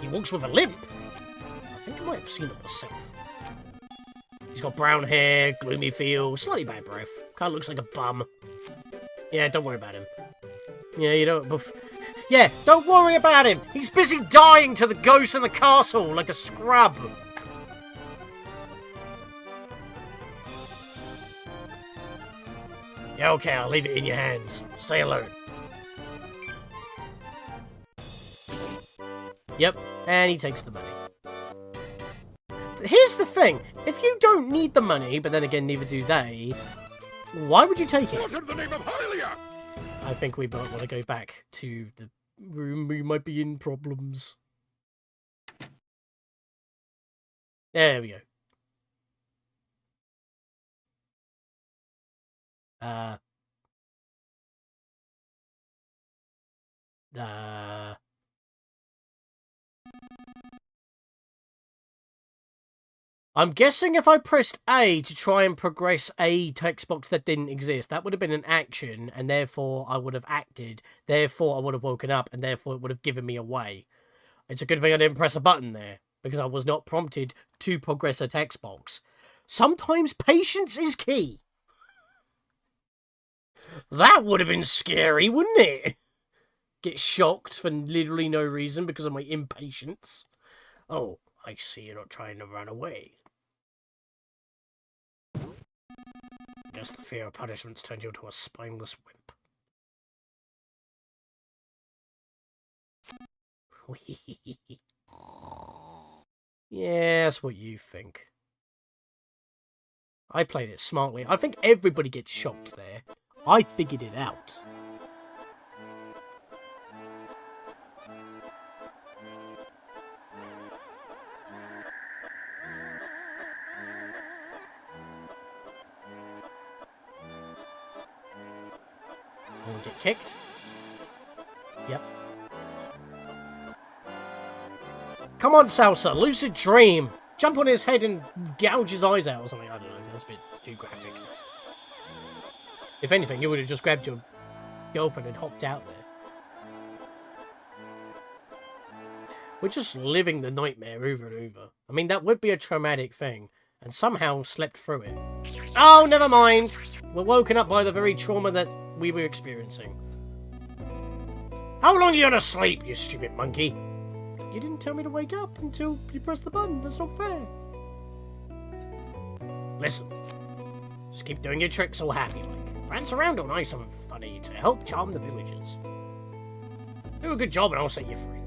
He walks with a limp. I think I might have seen him myself. He's got brown hair, gloomy feel, slightly bad breath. Kinda looks like a bum. Yeah, don't worry about him. Yeah, you don't... Yeah, don't worry about him! He's busy dying to the ghosts in the castle like a scrub! Yeah, okay, I'll leave it in your hands. Stay alone. Yep, and he takes the money. Here's the thing. If you don't need the money, but then again, neither do they, why would you take it? What in the name of Hylia? I think we might want to go back to the room. We might be in problems. There we go. I'm guessing if I pressed A to try and progress a text box that didn't exist, that would have been an action, and therefore I would have acted, therefore I would have woken up, and therefore it would have given me away. It's a good thing I didn't press a button there, because I was not prompted to progress a text box. Sometimes patience is key. That would have been scary, wouldn't it? Get shocked for literally no reason because of my impatience. Oh, I see you're not trying to run away. Guess the fear of punishment's turned you into a spineless wimp. Yeah, that's what you think. I played it smartly. I think everybody gets shocked there. I figured it out. We'll get kicked. Yep. Come on, Salsa, lucid dream. Jump on his head and gouge his eyes out or something. I don't know, that's a bit too graphic. If anything, you would have just grabbed your girlfriend and hopped out there. We're just living the nightmare over and over. I mean, that would be a traumatic thing, and somehow slept through it. Oh, never mind! We're woken up by the very trauma that we were experiencing. How long are you gonna sleep, you stupid monkey? You didn't tell me to wake up until you pressed the button. That's not fair. Listen. Just keep doing your tricks all happy-like. Prance around all nice and funny to help charm the villagers. Do a good job and I'll set you free.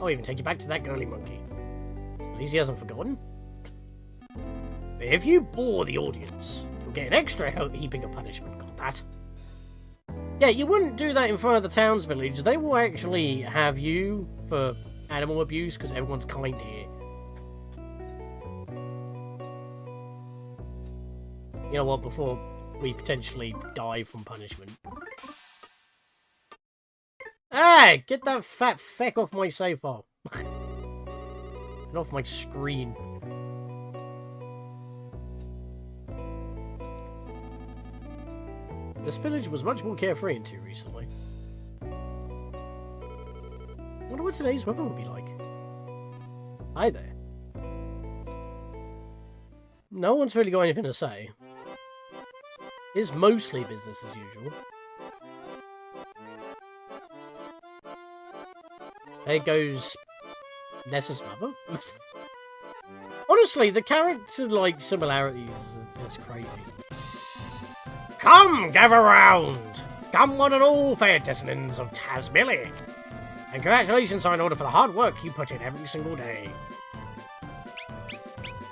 I'll even take you back to that girly monkey. At least he hasn't forgotten. But if you bore the audience, you'll get an extra heaping of punishment. Got that? Yeah, you wouldn't do that in front of the town's village. They will actually have you for animal abuse because everyone's kind here. You know what, before we potentially die from punishment. Hey, get that fat feck off my save file. And off my screen. This village was much more carefree until recently. I wonder what today's weather will be like. Hi there. No one's really got anything to say. It's mostly business as usual. There goes Nessa's mother. Honestly, the character similarities are just crazy. Come, gather round! Come one and all, fair descendants of Tazmily! And congratulations are in order for the hard work you put in every single day.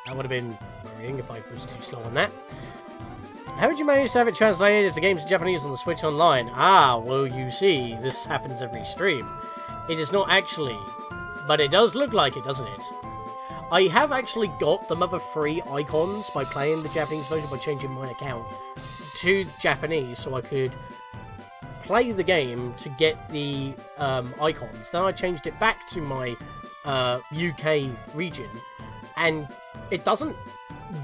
That would have been worrying if I was too slow on that. How did you manage to have it translated if the game's in Japanese on the Switch Online? Ah, well, you see, this happens every stream. It is not actually, but it does look like it, doesn't it? I have actually got the Mother 3 icons by playing the Japanese version by changing my account to Japanese so I could play the game to get the icons. Then I changed it back to my UK region, and it doesn't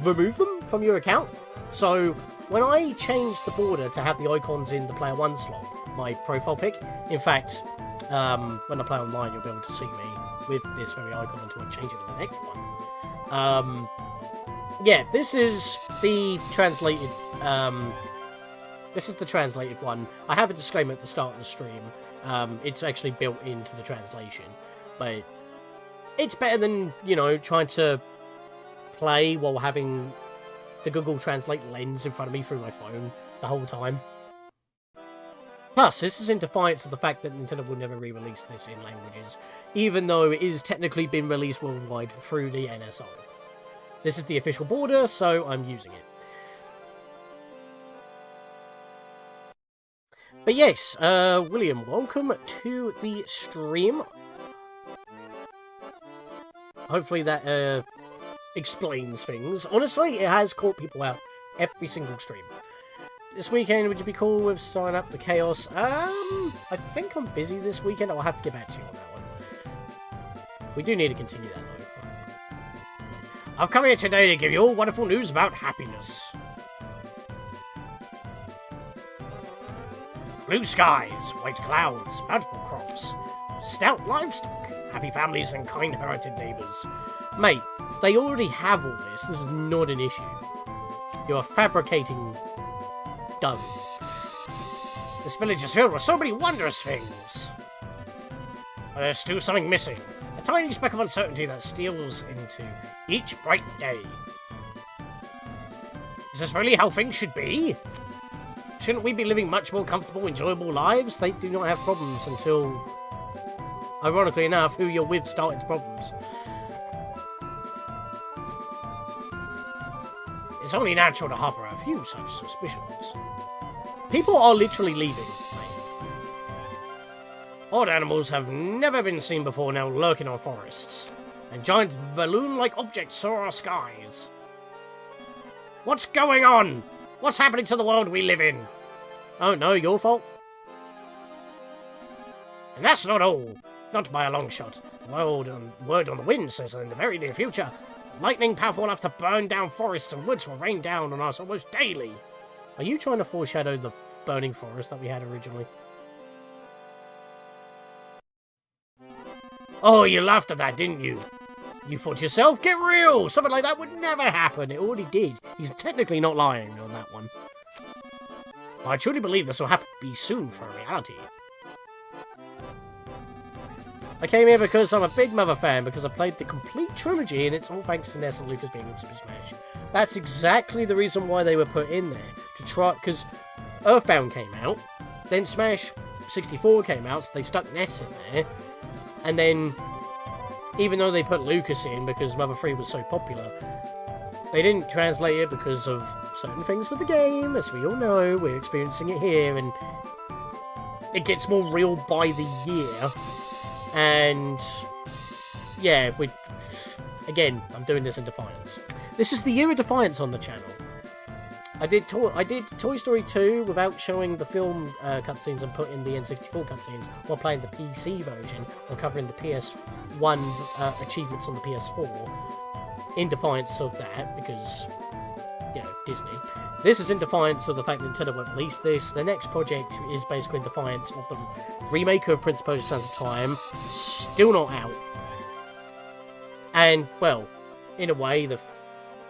remove them from your account. So when I changed the border to have the icons in the player 1 slot, my profile pic, in fact, when I play online you'll be able to see me with this very icon until I change it to the next one. Yeah, this is the translated one. I have a disclaimer at the start of the stream. It's actually built into the translation, but it's better than, you know, trying to play while having the Google Translate lens in front of me through my phone the whole time. Plus, this is in defiance of the fact that Nintendo will never re-release this in languages, even though it is technically been released worldwide through the NSO. This is the official border, so I'm using it. But yes, William, welcome to the stream. Hopefully that explains things. Honestly, it has caught people out every single stream. This weekend, would you be cool with starting up the Chaos? I think I'm busy this weekend. I'll have to get back to you on that one. We do need to continue that, though. I've come here today to give you all wonderful news about happiness. Blue skies, white clouds, bountiful crops, stout livestock, happy families and kind-hearted neighbours. Mate, they already have all this. This is not an issue. You are fabricating dung. This village is filled with so many wondrous things. But there's still something missing. A tiny speck of uncertainty that steals into each bright day. Is this really how things should be? Shouldn't we be living much more comfortable, enjoyable lives? They do not have problems until, ironically enough, who you're with started problems. It's only natural to harbor a few such suspicions. People are literally leaving. Odd animals have never been seen before now lurk in our forests, and giant balloon-like objects soar our skies. What's going on? What's happening to the world we live in? Oh no, your fault? And that's not all. Not by a long shot. The word on the wind says that in the very near future, lightning powerful enough to burn down forests and woods will rain down on us almost daily. Are you trying to foreshadow the burning forest that we had originally? Oh, you laughed at that, didn't you? You thought to yourself, get real! Something like that would never happen. It already did. He's technically not lying on that one. I truly believe this will be soon for reality. I came here because I'm a big Mother fan, because I played the complete trilogy, and it's all thanks to Ness and Lucas being in Super Smash. That's exactly the reason why they were put in there. To try, because EarthBound came out, then Smash 64 came out, so they stuck Ness in there. And then, even though they put Lucas in because Mother 3 was so popular, they didn't translate it because of certain things with the game, as we all know. We're experiencing it here, and it gets more real by the year. And, yeah, again, I'm doing this in Defiance. This is the year of Defiance on the channel. I did Toy Story 2 without showing the film cutscenes and putting the N64 cutscenes while playing the PC version or covering the PS1 achievements on the PS4 in defiance of that, because, you know, Disney. This is in defiance of the fact that Nintendo won't release this. The next project is basically in defiance of the remake of Prince of Persia: Sands of Time, still not out. And, well, in a way, the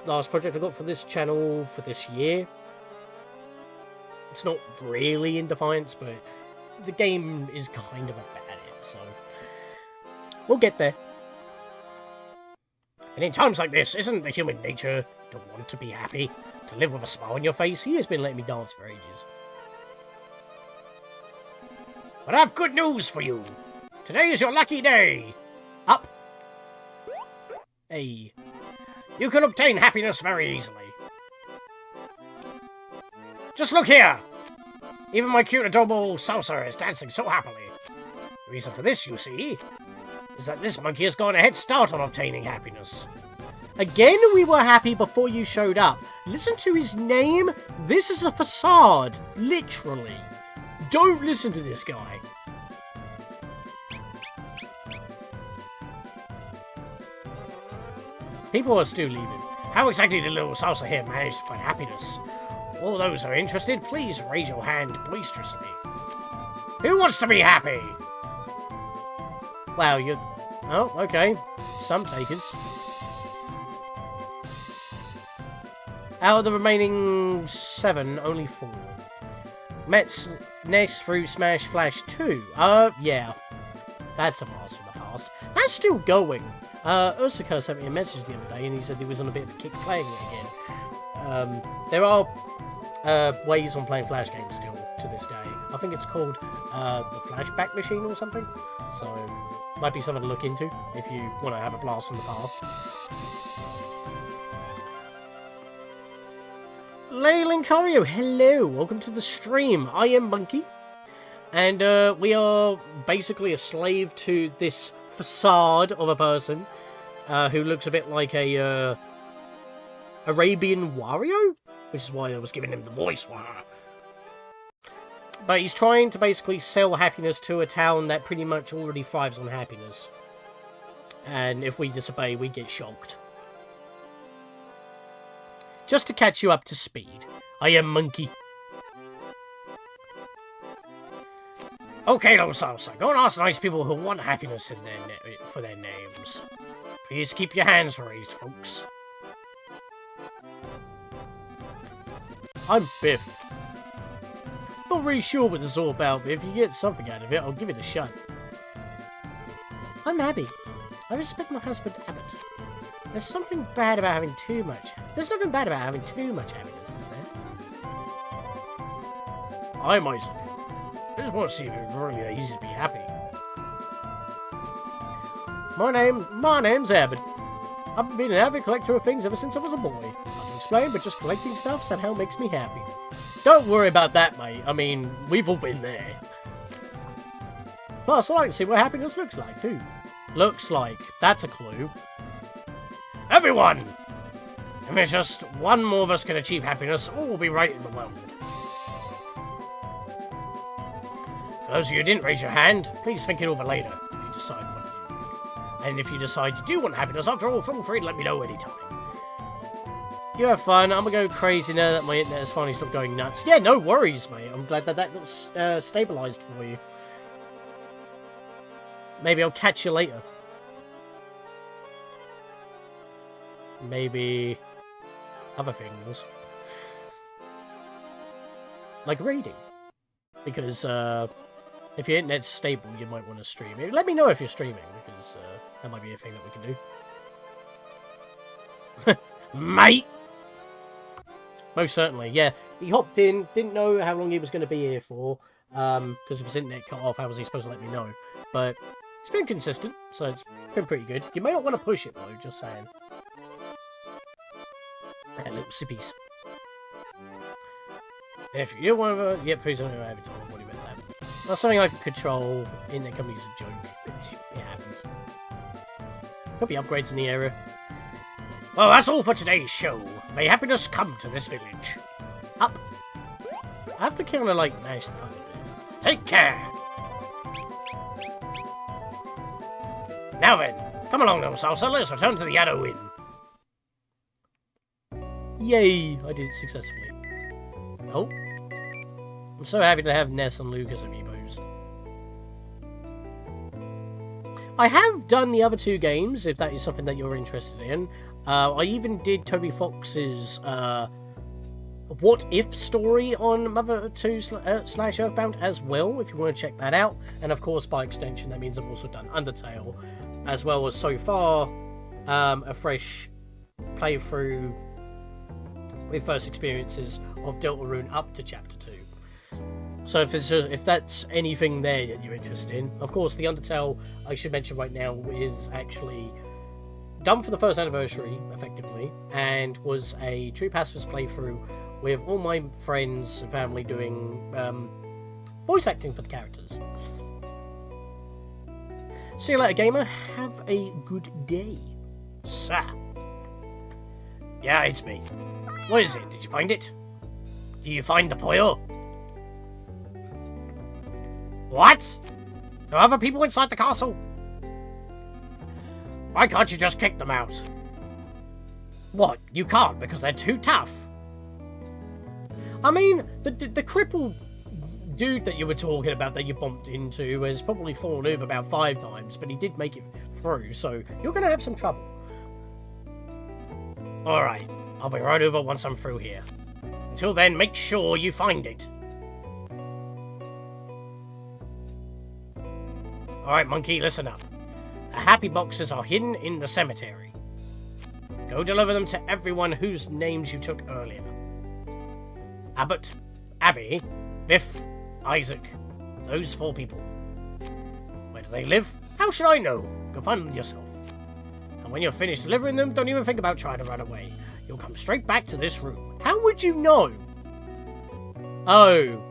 last project I got for this channel for this year, it's not really in defiance, but the game is kind of about it, so we'll get there. And in times like this, isn't the human nature to want to be happy, to live with a smile on your face? He has been letting me dance for ages. But I have good news for you. Today is your lucky day. Up. Hey. You can obtain happiness very easily. Just look here! Even my cute, adorable Salsa is dancing so happily. The reason for this, you see, is that this monkey has gone a head start on obtaining happiness. Again, we were happy before you showed up. Listen to his name. This is a facade. Literally. Don't listen to this guy. People are still leaving. How exactly did little Salsa here manage to find happiness? All those who are interested, please raise your hand boisterously. Who wants to be happy? Wow, you... Oh, okay. Some takers. Out of the remaining 7, only 4. Met's next through Smash Flash 2. Yeah. That's a blast from the past. That's still going. Ursaka sent me a message the other day, and he said he was on a bit of a kick playing it again. There are ways on playing Flash games still to this day. I think it's called the Flashback Machine or something. So, might be something to look into if you want to have a blast from the past. Leylincario, hello, welcome to the stream. I am Monkey, and we are basically a slave to this facade of a person who looks a bit like a Arabian Wario, which is why I was giving him the voice. But he's trying to basically sell happiness to a town that pretty much already thrives on happiness, and if we disobey, we get shocked. Just to catch you up to speed, I am Monkey. Okay, little Salsa, go and ask nice people who want happiness in for their names. Please keep your hands raised, folks. I'm Biff. Not really sure what this is all about, but if you get something out of it, I'll give it a shot. I'm Abby. I respect my husband, Abbott. There's something bad about having too much. There's nothing bad about having too much happiness, is there? I'm Isaac. I just want to see if it's really easy to be happy. My name's Abbott. I've been an avid collector of things ever since I was a boy. It's hard to explain, but just collecting stuff somehow makes me happy. Don't worry about that, mate. I mean, we've all been there. Plus, I like to see what happiness looks like, too. Looks like. That's a clue. Everyone! If there's just one more of us can achieve happiness, all will be right in the world. For those of you who didn't raise your hand, please think it over later if you decide what you do. And if you decide you do want happiness after all, feel free to let me know anytime. You have fun. I'm gonna go crazy now that my internet has finally stopped going nuts. Yeah, no worries, mate. I'm glad that got stabilised for you. Maybe I'll catch you later. Maybe other things. Like raiding. Because, if your internet's stable, you might want to stream. Let me know if you're streaming, because that might be a thing that we can do. Mate! Most certainly, yeah. He hopped in, didn't know how long he was going to be here for, because if his internet cut off, how was he supposed to let me know? But it's been consistent, so it's been pretty good. You may not want to push it, though, just saying. Little sippies. If you don't want to... Yeah, please don't know every time what about that. That's something I can control. Internet company's a joke. It happens. Could be upgrades in the area. Well, that's all for today's show. May happiness come to this village. Up. I have to kind of, like, mash the button a bit. Take care. Now then, come along, little salsa. Let's return to the Addo Inn. Yay! I did it successfully. Oh. I'm so happy to have Ness and Lucas amiibos. I have done the other two games, if that is something that you're interested in. I even did Toby Fox's What If story on Mother 2 slash EarthBound as well, if you want to check that out. And of course, by extension, that means I've also done Undertale, as well as so far a fresh playthrough with first experiences of Deltarune up to Chapter 2. So if that's anything there that you're interested in, of course the Undertale, I should mention right now, is actually done for the first anniversary, effectively, and was a true pacifist playthrough with all my friends and family doing voice acting for the characters. See you later, gamer. Have a good day. Sir. Yeah, it's me. What is it? Did you find it? Did you find the Poyo? What? There are other people inside the castle? Why can't you just kick them out? What? You can't because they're too tough? I mean, the crippled dude that you were talking about that you bumped into has probably fallen over about 5 times, but he did make it through, so you're going to have some trouble. Alright, I'll be right over once I'm through here. Until then, make sure you find it. Alright, monkey, listen up. The happy boxes are hidden in the cemetery. Go deliver them to everyone whose names you took earlier. Abbott, Abby, Biff, Isaac. Those 4 people. Where do they live? How should I know? Go find them yourself. And when you're finished delivering them, don't even think about trying to run away. You'll come straight back to this room. How would you know? Oh.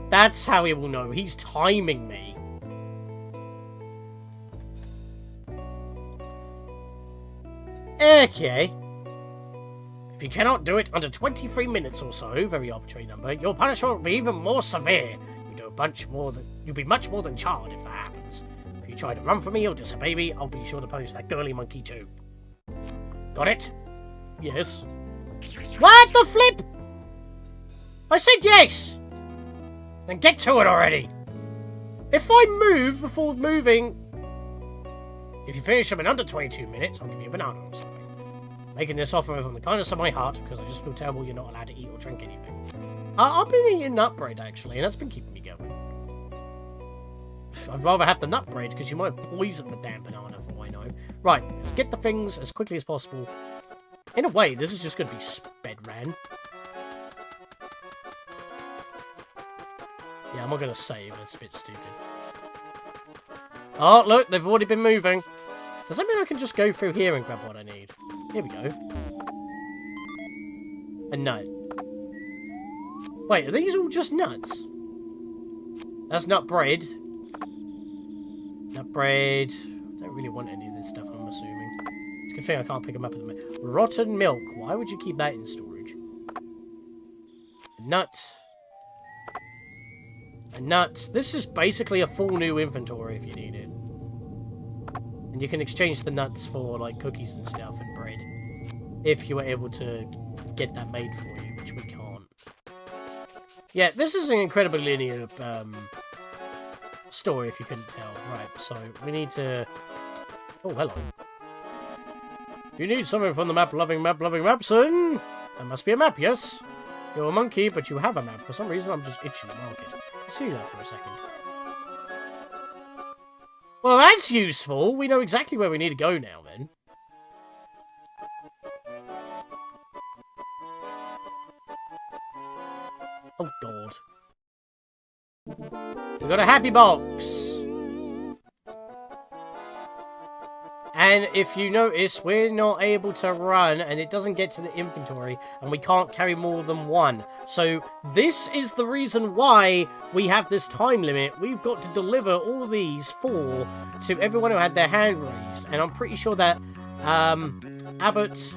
That's how he will know. He's timing me. Okay. If you cannot do it under 23 minutes or so, very arbitrary number, your punishment will be even more severe. You'll be much more than charred if that happens. If you try to run from me or disobey me, I'll be sure to punish that girly monkey too. Got it? Yes. What the flip? I said yes! Then get to it already! If I move before moving... If you finish them in under 22 minutes, I'll give you a banana or something. Making this offer from the kindness of my heart, because I just feel terrible you're not allowed to eat or drink anything. I've been eating nut bread, actually, and that's been keeping me going. I'd rather have the nut bread, because you might have poisoned the damn banana for all I know. Right, let's get the things as quickly as possible. In a way, this is just going to be sped ran. Yeah, I'm not going to save, that's a bit stupid. Oh, look, they've already been moving. Does that mean I can just go through here and grab what I need? Here we go. A nut. Wait, are these all just nuts? That's nut bread. Nut bread. I don't really want any of this stuff, I'm assuming. It's a good thing I can't pick them up at the minute. Rotten milk. Why would you keep that in storage? A nut. A nut. This is basically a full new inventory if you need it. And you can exchange the nuts for, like, cookies and stuff and bread. If you were able to get that made for you, which we can't. Yeah, this is an incredibly linear story, if you couldn't tell. Right, so we need to... Oh, hello. You need something from the map-loving Mapson? That must be a map, yes? You're a monkey, but you have a map. For some reason, I'm just itching to mark it. Let's see that for a second. Well, that's useful. We know exactly where we need to go now, then. Oh, God. We got a happy box. And if you notice, we're not able to run, and it doesn't get to the inventory, and we can't carry more than one. So this is the reason why we have this time limit. We've got to deliver all these 4 to everyone who had their hand raised. And I'm pretty sure that Abbott...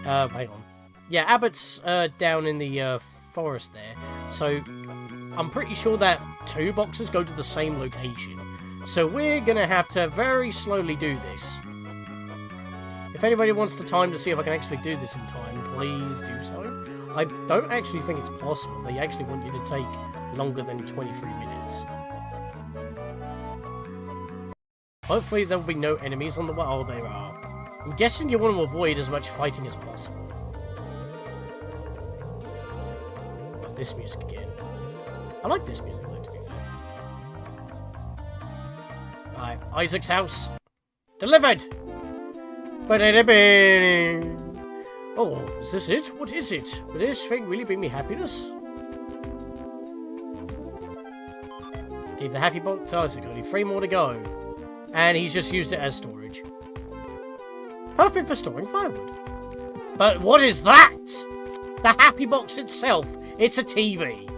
hang on. Yeah, Abbott's down in the forest there. So I'm pretty sure that 2 boxes go to the same location. So we're going to have to very slowly do this. If anybody wants the time to see if I can actually do this in time, please do so. I don't actually think it's possible. They actually want you to take longer than 23 minutes. Hopefully there will be no enemies on the way. Oh, there are. I'm guessing you want to avoid as much fighting as possible. Got this music again. I like this music, though, to be fair. Right, Isaac's house. Delivered! Oh, is this it? What is it? Will this thing really bring me happiness? Gave the happy box to Isaac. Only 3 more to go. And he's just used it as storage. Perfect for storing firewood. But what is that? The happy box itself. It's a TV.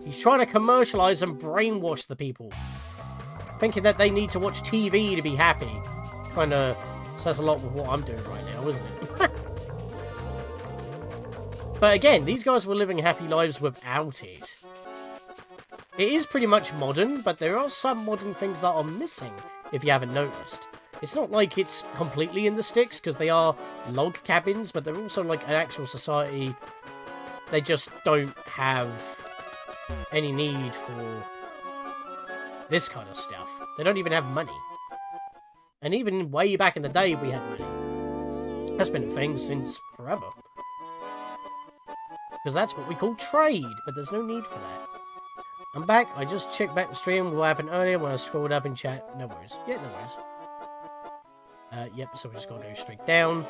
He's trying to commercialize and brainwash the people. Thinking that they need to watch TV to be happy. Kind of says a lot with what I'm doing right now, isn't it? But again, these guys were living happy lives without it. It is pretty much modern, but there are some modern things that are missing, if you haven't noticed. It's not like it's completely in the sticks, because they are log cabins, but they're also like an actual society. They just don't have any need for this kind of stuff. They don't even have money. And even way back in the day, we had money. That's been a thing since forever. Because that's what we call trade, but there's no need for that. I'm back. I just checked back the stream what happened earlier when I scrolled up in chat. No worries. Yeah, no worries. Yep, so we just gotta go straight down.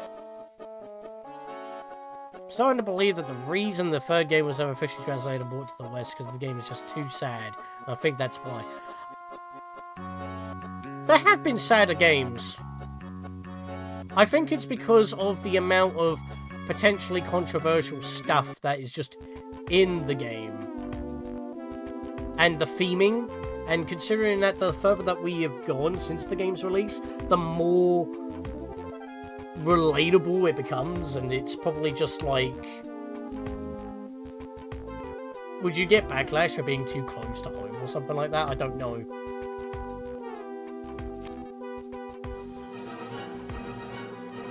I'm starting to believe that the reason the 3rd game was never officially translated and brought to the West because the game is just too sad. I think that's why. There have been sadder games. I think it's because of the amount of potentially controversial stuff that is just in the game. And the theming. And considering that the further that we have gone since the game's release, the more relatable it becomes. And it's probably just like... Would you get backlash for being too close to home or something like that? I don't know.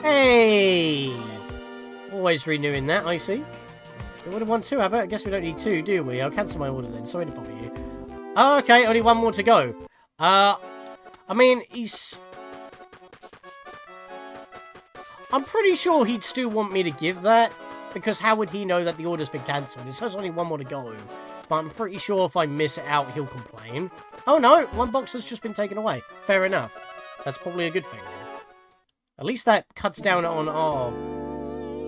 Hey! Always renewing that, I see. You would have won 2, Abbott. I guess we don't need 2, do we? I'll cancel my order then. Sorry to bother you. Oh, okay, only 1 more to go. I mean, he's... I'm pretty sure he'd still want me to give that. Because how would he know that the order's been cancelled? It says only 1 more to go. But I'm pretty sure if I miss it out, he'll complain. Oh no, 1 box has just been taken away. Fair enough. That's probably a good thing then. At least that cuts down on our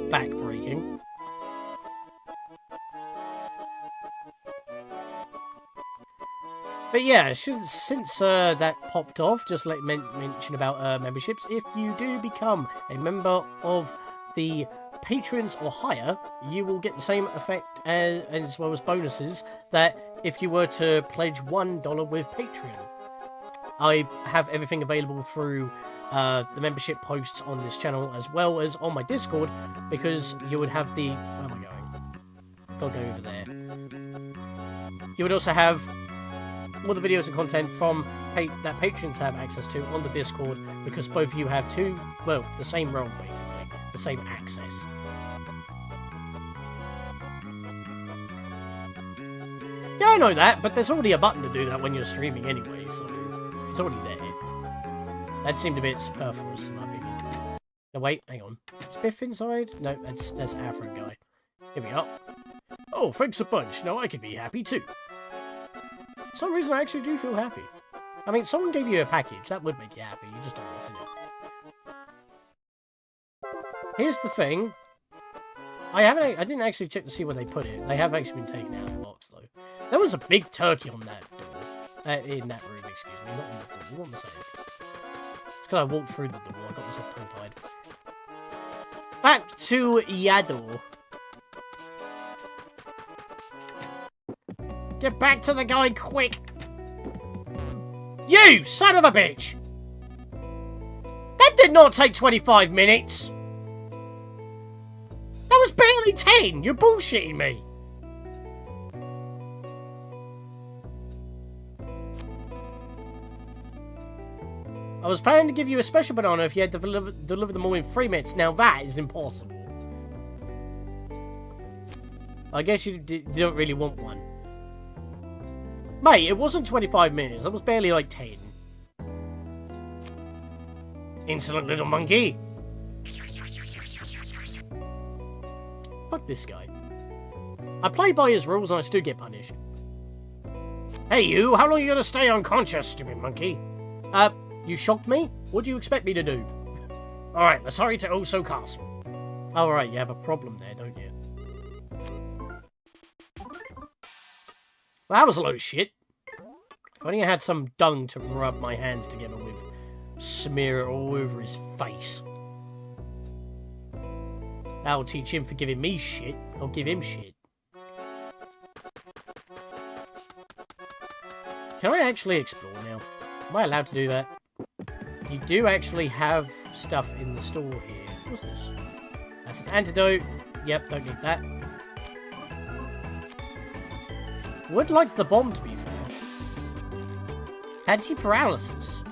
back breaking. But yeah, since that popped off, just like mention about memberships. If you do become a member of the patrons or higher, you will get the same effect as well as bonuses that if you were to pledge $1 with Patreon. I have everything available through the membership posts on this channel as well as on my Discord, because you would have the... Where am I going? Gotta go over there. You would also have all the videos and content from that patrons have access to on the Discord, because both of you have the same role basically, the same access. Yeah, I know that, but there's already a button to do that when you're streaming anyway, so it's already there. That seemed a bit superfluous in my opinion. No, wait, hang on. Is Biff inside? No, that's Afro guy. Here we are. Oh, thanks a bunch. Now I can be happy too. For some reason, I actually do feel happy. I mean, someone gave you a package. That would make you happy. You just don't want to see it. Here's the thing. I didn't actually check to see where they put it. They have actually been taken out of the box, though. There was a big turkey on that door. In that room, excuse me. Not on the door. What am I saying? It's because I walked through the door. I got myself tongue-tied. Back to Yador. Get back to the guy, quick! You son of a bitch! That did not take 25 minutes! That was barely 10! You're bullshitting me! I was planning to give you a special banana if you had to deliver them all in 3 minutes. Now that is impossible. I guess you don't really want one. Mate, it wasn't 25 minutes. That was barely like 10. Insolent little monkey. Fuck this guy. I play by his rules and I still get punished. Hey you, how long are you gonna stay unconscious, stupid monkey? You shocked me? What do you expect me to do? Alright, let's hurry to Oso Castle. Alright, you have a problem there, don't you? Well, that was a load of shit. If only I had some dung to rub my hands together with. Smear it all over his face. That'll teach him for giving me shit. I'll give him shit. Can I actually explore now? Am I allowed to do that? You do actually have stuff in the store here. What's this? That's an antidote. Yep, don't need that. Would like the bomb, to be fair. Anti-paralysis.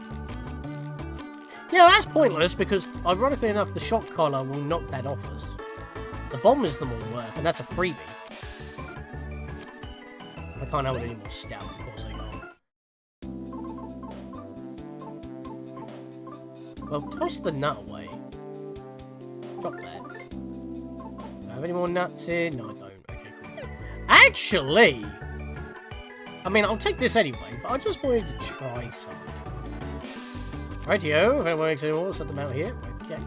Yeah, that's pointless because, ironically enough, the shock collar will knock that off us. The bomb is the more worth, and that's a freebie. I can't have it any more stout, of course I can't. Well, toss the nut away. Drop that. Do I have any more nuts here? No, I don't. Okay, cool. Actually... I mean, I'll take this anyway, but I just wanted to try something. Rightio, if anyone makes any more, set them out here. Okay.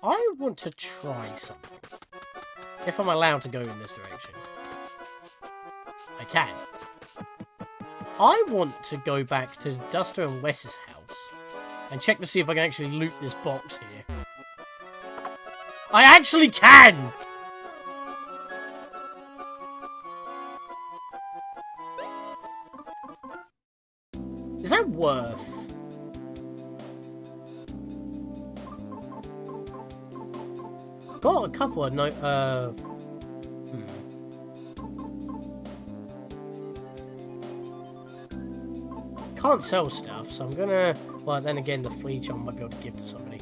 I want to try something. If I'm allowed to go in this direction. I can. I want to go back to Duster and Wes's house and check to see if I can actually loot this box here. I actually can! Is that worth? Got a couple of Can't sell stuff, so I'm gonna... Well, then again, the flea charm might be able to give to somebody.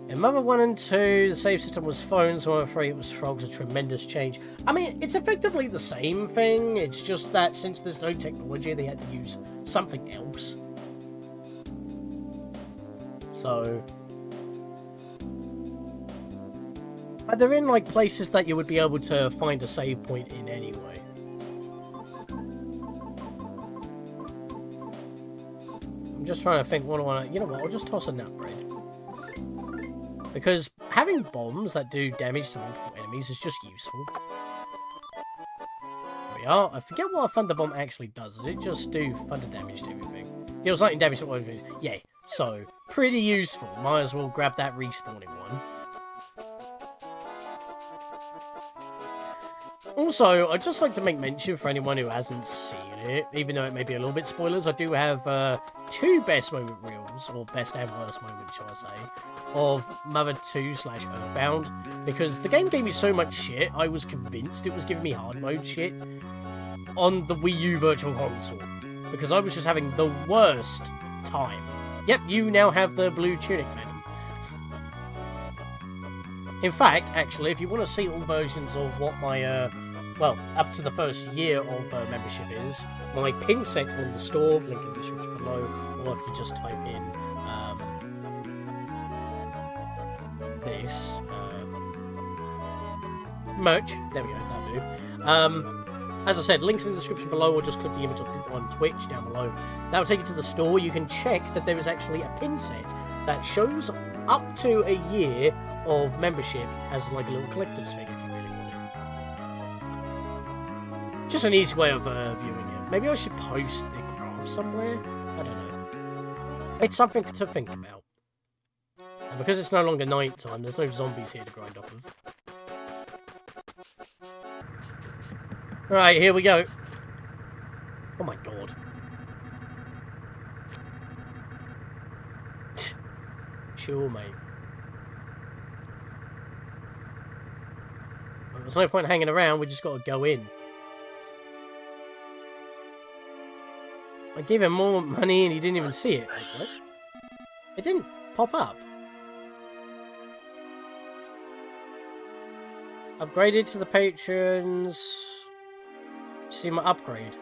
In Mother 1 and 2, the save system was phones, so I'm afraid it was frogs, a tremendous change. I mean, it's effectively the same thing, it's just that since there's no technology, they had to use something else. So... But they're in, like, places that you would be able to find a save point in anyway. I'm just trying to think, what do I... You know what, I'll just toss a nut bread. Because having bombs that do damage to multiple enemies is just useful. There we we are. I forget what a Thunder Bomb actually does. Does it just do thunder damage to everything? Deals lightning damage to all of it. Yeah, so pretty useful. Might as well grab that respawning one. Also, I'd just like to make mention for anyone who hasn't seen it, even though it may be a little bit spoilers, I do have 2 best moment reels, or best and worst moment, shall I say, of Mother 2/EarthBound, because the game gave me so much shit, I was convinced it was giving me hard mode shit on the Wii U Virtual Console, because I was just having the worst time. Yep, you now have the blue tunic, man. In fact, actually, if you want to see all versions of what my, well, up to the first year of membership is, my pin set on the store, link in the description below, or if you just type in this, merch, there we go, that'll do. As I said, links in the description below, or just click the image on Twitch down below. That'll take you to the store. You can check that there is actually a pin set that shows up to a year of membership as like a little collector's thing if you really want it. Just an easy way of viewing it. Maybe I should post the graph somewhere? I don't know. It's something to think about. And because it's no longer night time, there's no zombies here to grind off of. Alright, here we go. Oh my god. Sure, mate. Well, there's no point hanging around, we just got to go in. I gave him more money and he didn't even see it. Like, what? It didn't pop up. Upgraded to the patrons. See my upgrade.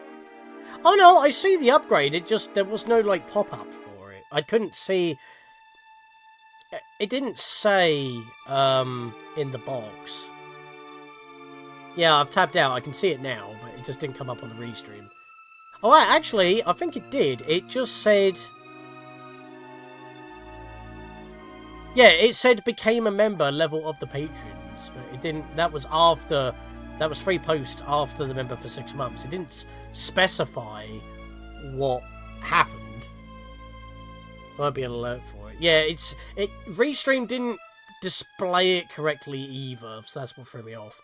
Oh no, I see the upgrade. It just, there was no like pop-up for it. I couldn't see. It didn't say in the box. Yeah, I've tapped out. I can see it now, but it just didn't come up on the restream. Oh, actually, I think it did. It just said. Yeah, it said became a member level of the patrons, but it didn't. That was after. That was 3 posts after the member for 6 months. It didn't specify what happened. There won't be an alert for it. Yeah, Restream didn't display it correctly either, so that's what threw me off.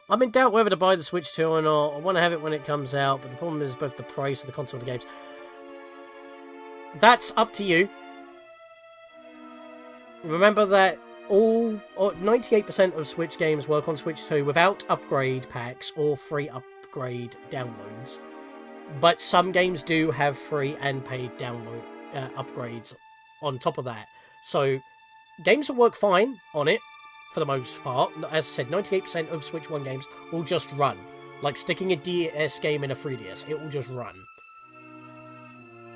I'm in doubt whether to buy the Switch 2 or not. I want to have it when it comes out, but the problem is both the price of the console and the games. That's up to you. Remember that all 98% of Switch games work on Switch 2 without upgrade packs or free upgrade downloads. But some games do have free and paid download upgrades on top of that. So games will work fine on it for the most part. As I said, 98% of Switch 1 games will just run. Like sticking a DS game in a 3DS, it will just run.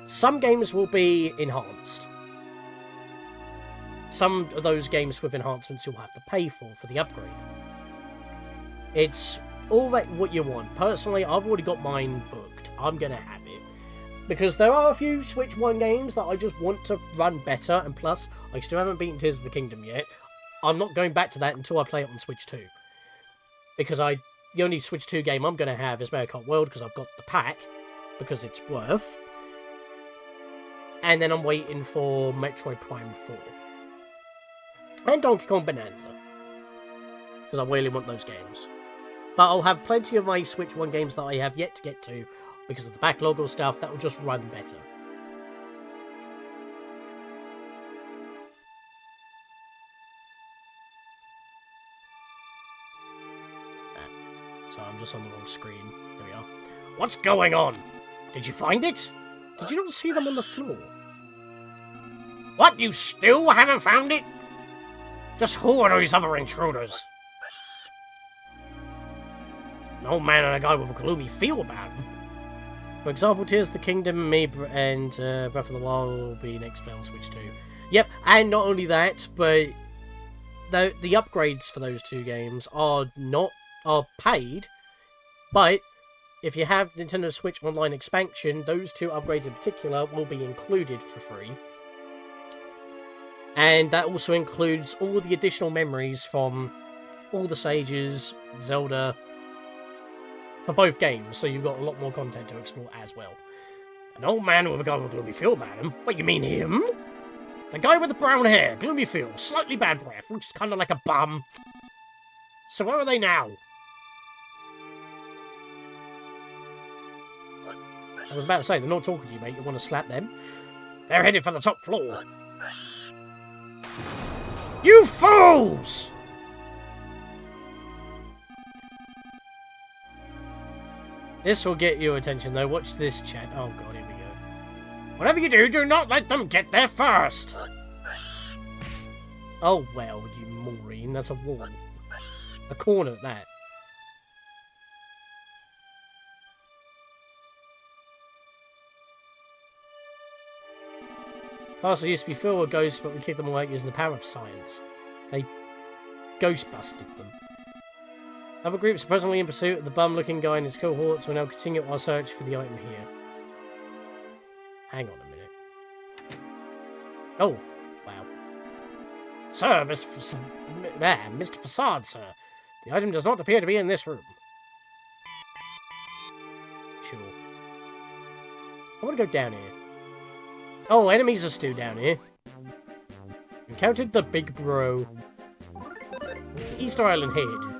Some games will be enhanced. Some of those games with enhancements you'll have to pay for the upgrade. It's all that what you want. Personally, I've already got mine booked. I'm going to have it. Because there are a few Switch 1 games that I just want to run better, and plus, I still haven't beaten Tears of the Kingdom yet. I'm not going back to that until I play it on Switch 2. Because the only Switch 2 game I'm going to have is Mario Kart World, because I've got the pack, because it's worth. And then I'm waiting for Metroid Prime 4. And Donkey Kong Bonanza. Because I really want those games. But I'll have plenty of my Switch 1 games that I have yet to get to, because of the backlog or stuff, that will just run better. So I'm just on the wrong screen. There we are. What's going on? Did you find it? Did you not see them on the floor? What, you still haven't found it? Just who are these other intruders? An old man and a guy with a gloomy feel about him. For example, Tears of the Kingdom, me and Breath of the Wild will be next play on Switch 2. Yep, and not only that, but the upgrades for those 2 games are paid, but if you have Nintendo Switch Online expansion, those 2 upgrades in particular will be included for free. And that also includes all the additional memories from all the Sages, Zelda, for both games, so you've got a lot more content to explore as well. An old man with a guy with gloomy feel about him? What, you mean him? The guy with the brown hair, gloomy feel, slightly bad breath, which is kind of like a bum. So where are they now? I was about to say, they're not talking to you, mate. You want to slap them? They're headed for the top floor. You fools! This will get your attention, though. Watch this, chat. Oh, God, here we go. Whatever you do, do not let them get there first. Oh, well, you Maureen. That's a wall. A corner at that. Castle used to be filled with ghosts, but we kicked them all out using the power of science. They ghost-busted them. Other groups are presently in pursuit of the bum-looking guy and his cohorts will now continue our search for the item here. Hang on a minute. Oh, wow. Sir, Mr. Facade, sir. The item does not appear to be in this room. Sure. I want to go down here. Oh, enemies are still down here. Encountered the big bro. Easter Island head.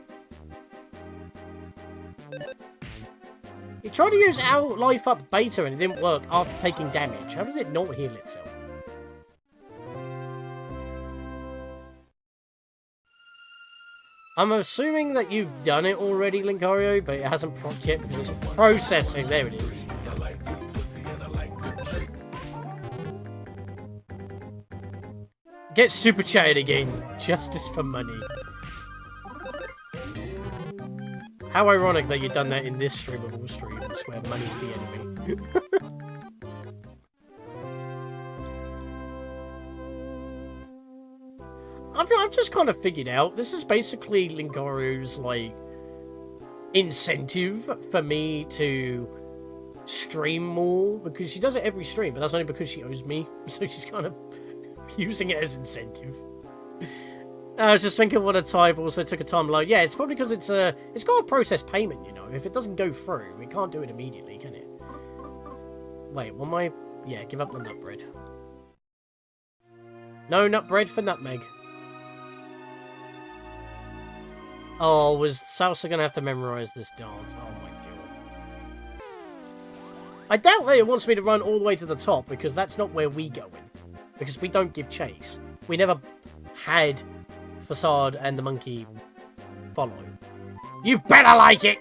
He tried to use our life up beta and it didn't work after taking damage. How did it not heal itself? I'm assuming that you've done it already, Linkario, but it hasn't propped yet because it's processing. There it is. Get super chatted again. Justice for money. How ironic that you've done that in this stream of all streams, where money's the enemy. I've just kind of figured out, this is basically Linkaru's, like, incentive for me to stream more, because she does it every stream, but that's only because she owes me, so she's kind of using it as incentive. I was just thinking what a type also took a time to load. Yeah, it's probably because it's got a process payment, you know. If it doesn't go through, we can't do it immediately, can it? Wait, what am I... Yeah, give up the nut bread. No nut bread for nutmeg. Oh, was Salsa going to have to memorize this dance? Oh my god. I doubt that it wants me to run all the way to the top, because that's not where we go in. Because we don't give chase. We never had Facade and the monkey follow. You better like it!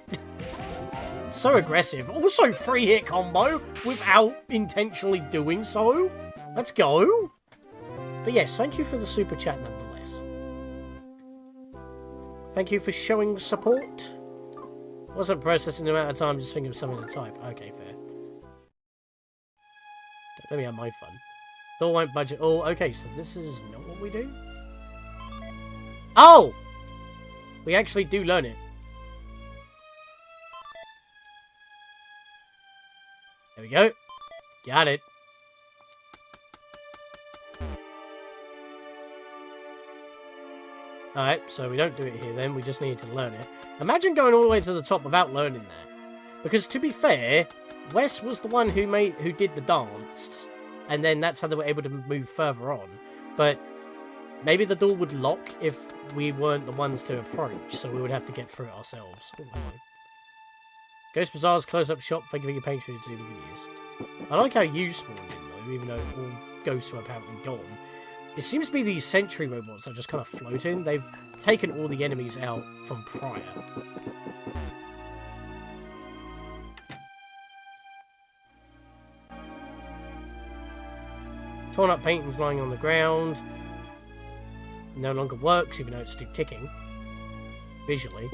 So aggressive. Also free hit combo without intentionally doing so. Let's go. But yes, thank you for the super chat nonetheless. Thank you for showing support. Wasn't processing the amount of time, just thinking of something to type. Okay, fair. Let me have my fun. Door won't budget all. Okay, so this is not what we do? Oh! We actually do learn it. There we go. Got it. Alright, so we don't do it here then. We just need to learn it. Imagine going all the way to the top without learning that. Because to be fair, Wes was the one who did the dance. And then that's how they were able to move further on. But maybe the door would lock if we weren't the ones to approach, so we would have to get through it ourselves. Oh, hello. Ghost Bazaar's close-up shop, thank you for your patronage over the years. I like how you spawned in, though, even though all ghosts are apparently gone. It seems to be these sentry robots that are just kind of floating. They've taken all the enemies out from prior. Torn up paintings lying on the ground. No longer works, even though it's still ticking. Visually.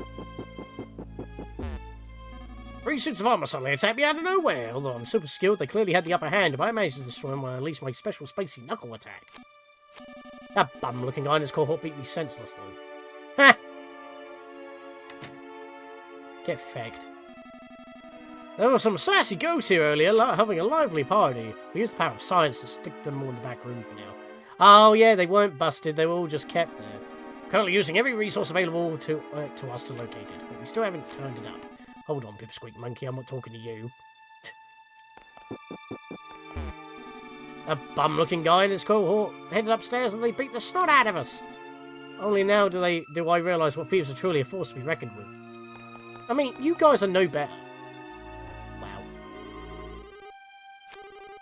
3 suits of armor suddenly attacked me out of nowhere. Although I'm super skilled, they clearly had the upper hand. If I managed to destroy them, I unleashed my special spacey knuckle attack. That bum-looking guy in his cohort beat me senseless, though. Ha! Get fegged. There were some sassy ghosts here earlier, having a lively party. We used the power of science to stick them all in the back room for now. Oh yeah, they weren't busted, they were all just kept there. Currently using every resource available to us to locate it, but we still haven't turned it up. Hold on, Pipsqueak Monkey, I'm not talking to you. A bum-looking guy and his cohort headed upstairs and they beat the snot out of us. Only now do I realise what thieves are truly a force to be reckoned with. I mean, you guys are no better. Wow.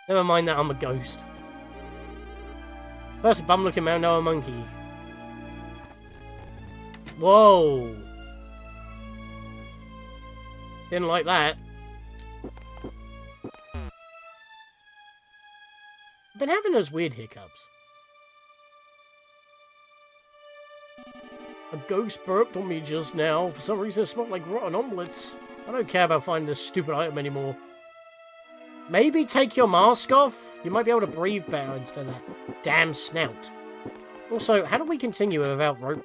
Never mind that I'm a ghost. First a bum-looking man, now a monkey. Whoa. Didn't like that. Been having those weird hiccups. A ghost burped on me just now. For some reason it smelled like rotten omelets. I don't care about finding this stupid item anymore. Maybe take your mask off? You might be able to breathe better instead of that damn snout. Also, how do we continue without rope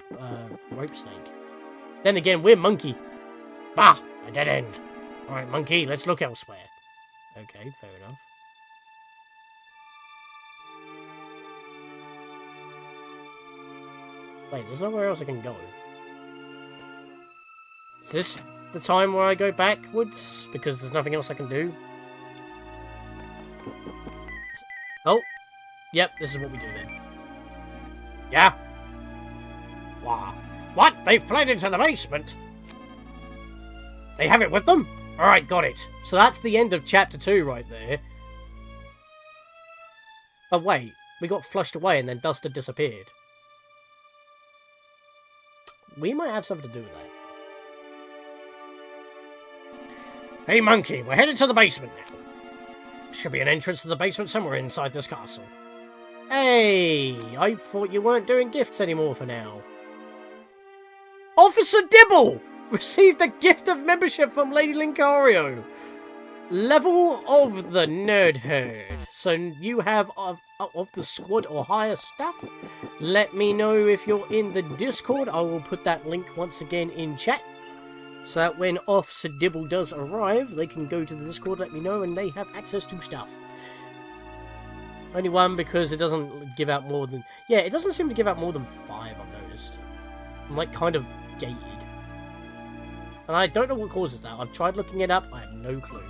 snake? Then again, we're monkey. Bah! A dead end. Alright, monkey, let's look elsewhere. Okay, fair enough. Wait, there's nowhere else I can go. Is this the time where I go backwards? Because there's nothing else I can do? Oh! Yep, this is what we do then. Yeah? What? They fled into the basement? They have it with them? Alright, got it. So that's the end of chapter 2 right there. Oh wait, we got flushed away and then Dust had disappeared. We might have something to do with that. Hey monkey, we're headed to the basement now. Should be an entrance to the basement somewhere inside this castle. Hey, I thought you weren't doing gifts anymore for now. Officer Dibble! Received a gift of membership from Lady Lincario. Level of the Nerd Herd. So you have of the squad or higher staff. Let me know if you're in the Discord. I will put that link once again in chat. So that when Officer Dibble does arrive, they can go to the Discord, let me know, and they have access to stuff. Only one because it doesn't give out more than... Yeah, it doesn't seem to give out more than 5, I've noticed. I'm like kind of gated. And I don't know what causes that. I've tried looking it up, I have no clue.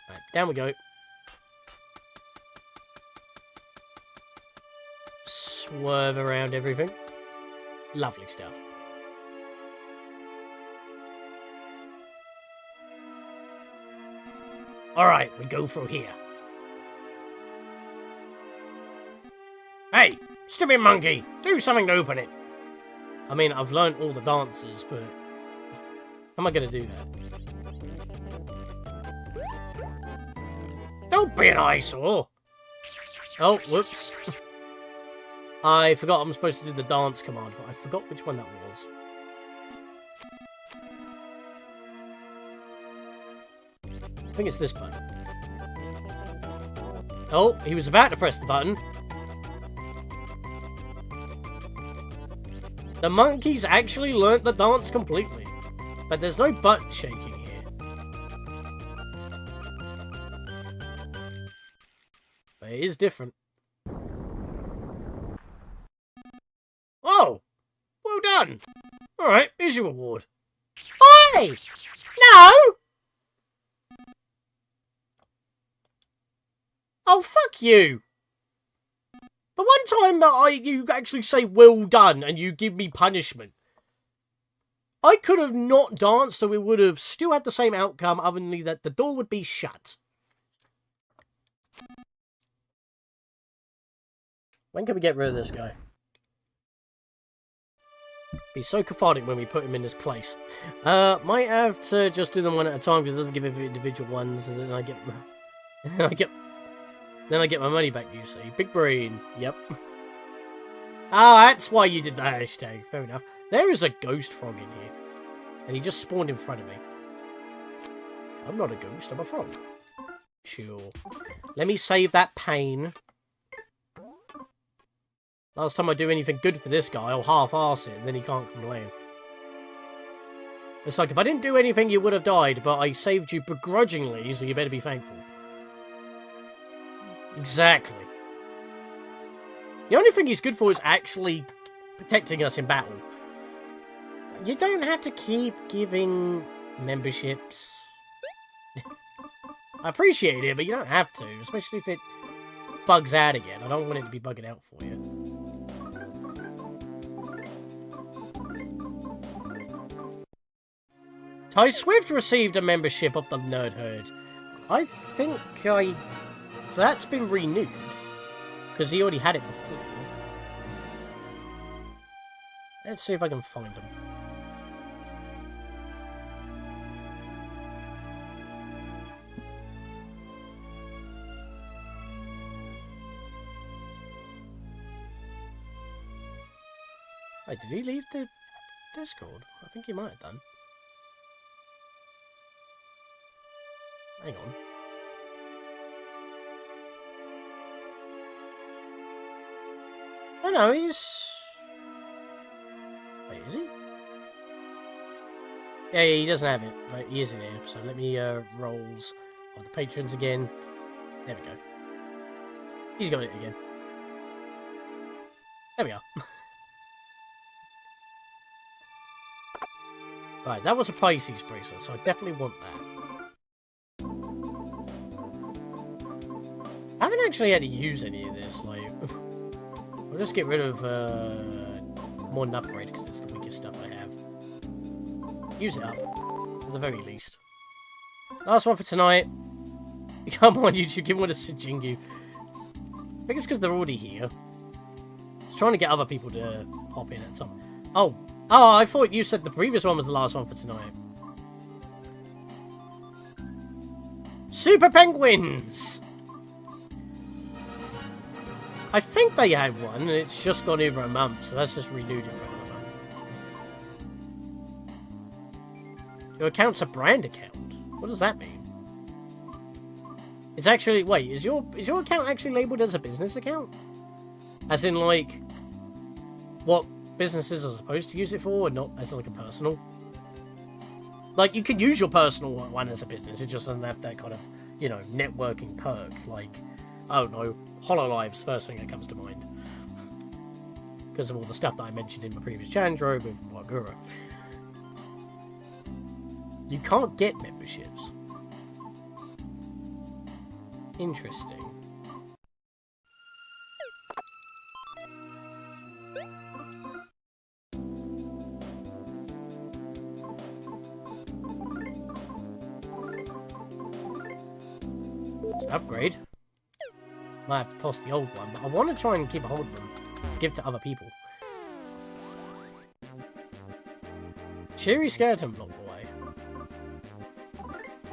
Right, down we go. Swerve around everything. Lovely stuff. Alright, we go through here. Hey, stupid monkey, do something to open it. I mean, I've learned all the dances, but how am I going to do that? Don't be an eyesore. Oh, whoops. I forgot I'm supposed to do the dance command, but I forgot which one that was. I think it's this button. Oh, he was about to press the button. The monkey's actually learnt the dance completely. But there's no butt shaking here. But it is different. Oh! Well done! Alright, here's your reward. Oi! No! Oh, fuck you! The one time that you actually say well done and you give me punishment. I could have not danced so we would have still had the same outcome other than that the door would be shut. When can we get rid of this guy? Be so cathartic when we put him in his place. Might have to just do them one at a time because it doesn't give individual ones, and then I get then I get my money back, you see. Big brain. Yep. Ah, that's why you did the hashtag. Fair enough. There is a ghost frog in here. And he just spawned in front of me. I'm not a ghost, I'm a frog. Sure. Let me save that pain. Last time I do anything good for this guy, I'll half-arse it, and then he can't complain. It's like, if I didn't do anything, you would have died, but I saved you begrudgingly, so you better be thankful. Exactly. The only thing he's good for is actually protecting us in battle. You don't have to keep giving memberships. I appreciate it, but you don't have to, especially if it bugs out again. I don't want it to be bugging out for you. Ty Swift received a membership of the Nerd Herd. I think I... So that's been renewed. Because he already had it before. Let's see if I can find him. Wait, did he leave the Discord? I think he might have done. Hang on. Oh no, he's... Wait, is he? Yeah, he doesn't have it, but he is in here. So let me, roles of the patrons again. There we go. He's got it again. There we are. Right, that was a Pisces bracelet, so I definitely want that. I haven't actually had to use any of this, like... I'll just get rid of, more than upgrade, because it's the weakest stuff I have. Use it up, at the very least. Last one for tonight. Come on, YouTube, give one to Sijingu. I think it's because they're already here. It's trying to get other people to hop in at some... Oh, I thought you said the previous one was the last one for tonight. Super Penguins! I think they had one, and it's just gone over a month, so that's just renewed it for another month. Your account's a brand account. What does that mean? It's actually... Wait, is your account actually labelled as a business account? As in, like... What businesses are supposed to use it for, and not as, like, a personal? Like, you could use your personal one as a business, it just doesn't have that kind of, you know, networking perk, like... I don't know, HoloLive's first thing that comes to mind. Because of all the stuff that I mentioned in my previous challenge road with Wagura. You can't get memberships. Interesting. It's an upgrade. Might have to toss the old one, but I want to try and keep a hold of them to give to other people. Cheery skeleton block away.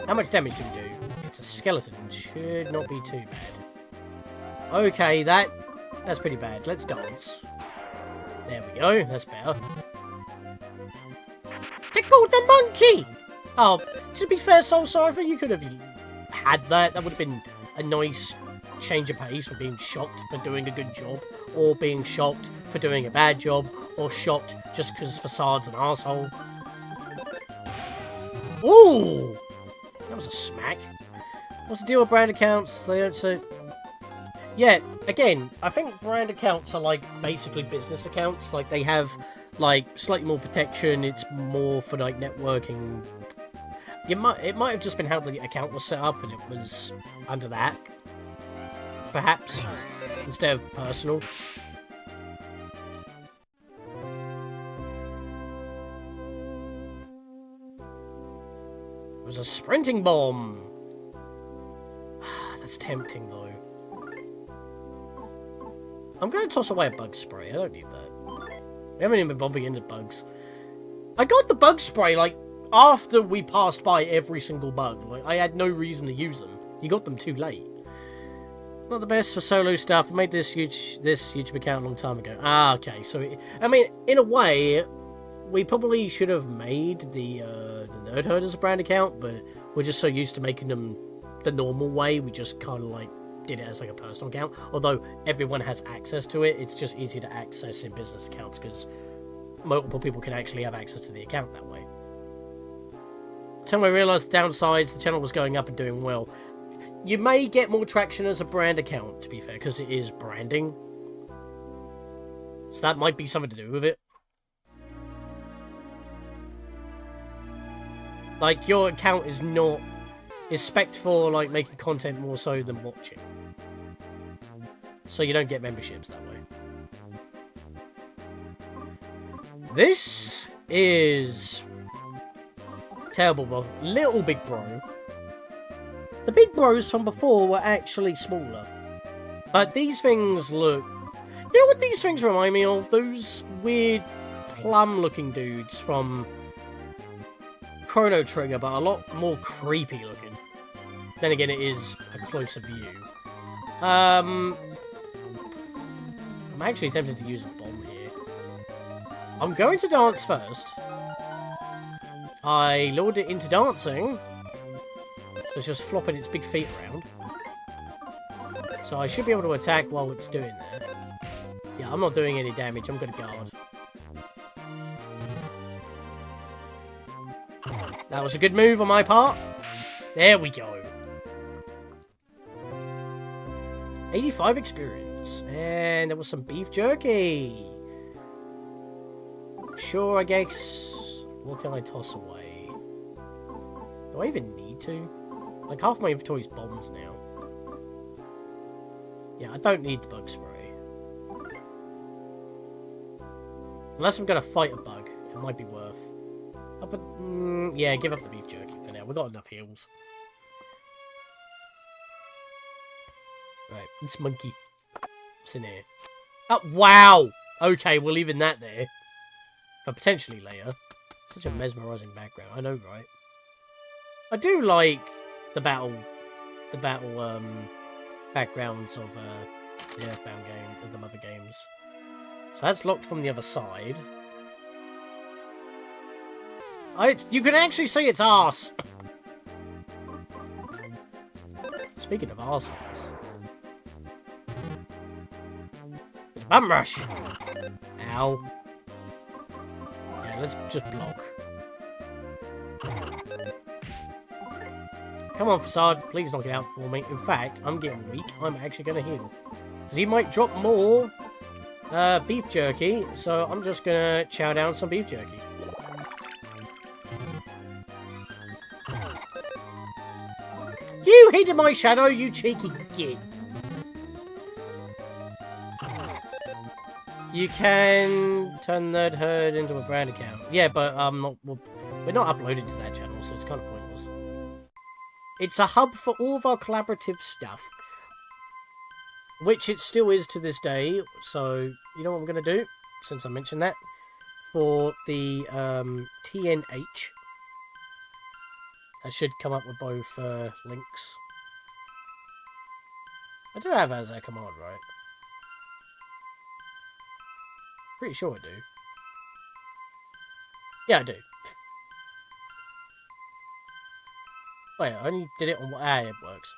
How much damage do we do? It's a skeleton. Should not be too bad. Okay, that's pretty bad. Let's dance. There we go. That's better. Tickle the monkey! Oh, to be fair, Soul Cypher, you could have had that. That would have been a nice change of pace, for being shocked for doing a good job, or being shocked for doing a bad job, or shocked just because Facade's an arsehole. Ooh! That was a smack. What's the deal with brand accounts? They don't say... Yeah, again, I think brand accounts are like basically business accounts. Like they have like slightly more protection, it's more for like networking. It might have just been how the account was set up and it was under that. Perhaps, instead of personal. It was a sprinting bomb! That's tempting, though. I'm going to toss away a bug spray, I don't need that. We haven't even been bumping into bugs. I got the bug spray, like, after we passed by every single bug. Like, I had no reason to use them. You got them too late. Not the best for solo stuff. I made this YouTube account a long time ago. Ah, okay. So, I mean, in a way, we probably should have made the Nerd Herd as a brand account, but we're just so used to making them the normal way, we just kind of like did it as like a personal account. Although everyone has access to it, it's just easier to access in business accounts because multiple people can actually have access to the account that way. Until I realised the downsides, the channel was going up and doing well. You may get more traction as a brand account, to be fair, because it is branding. So that might be something to do with it. Like, your account is not... is spec'd for, like, making content more so than watching. So you don't get memberships that way. This is... terrible, bro. Little Big Bro. The Big Bros from before were actually smaller. But these things look... You know what these things remind me of? Those weird plum-looking dudes from Chrono Trigger, but a lot more creepy looking. Then again, it is a closer view. I'm actually tempted to use a bomb here. I'm going to dance first. I lured it into dancing. So it's just flopping its big feet around. So I should be able to attack while it's doing that. Yeah, I'm not doing any damage. I'm going to guard. That was a good move on my part. There we go. 85 experience. And there was some beef jerky. Sure, I guess. What can I toss away? Do I even need to? Like, half my inventory is bombs now. Yeah, I don't need the bug spray. Unless I'm going to fight a bug. It might be worth. But, yeah, give up the beef jerky for now. We've got enough heals. Right, it's monkey. What's in here? Oh, wow! Okay, we're leaving that there. But potentially later. Such a mesmerising background. I know, right? I do like the battle backgrounds of the EarthBound game and the other games. So that's locked from the other side. You can actually see its arse. Speaking of arseholes. Bum rush! Ow. Yeah, let's just block. Come on, Facade. Please knock it out for me. In fact, I'm getting weak. I'm actually going to heal. Because he might drop more beef jerky. So I'm just going to chow down some beef jerky. You hid in my shadow, you cheeky git. You can turn that herd into a brand account. Yeah, but we're not uploaded to that channel, so it's kind of pointless. It's a hub for all of our collaborative stuff. Which it still is to this day. So, you know what I'm going to do? Since I mentioned that. For the TNH. That should come up with both links. I do have as a command, right? Pretty sure I do. Yeah, I do. Wait, I only did it on... Ah, it works.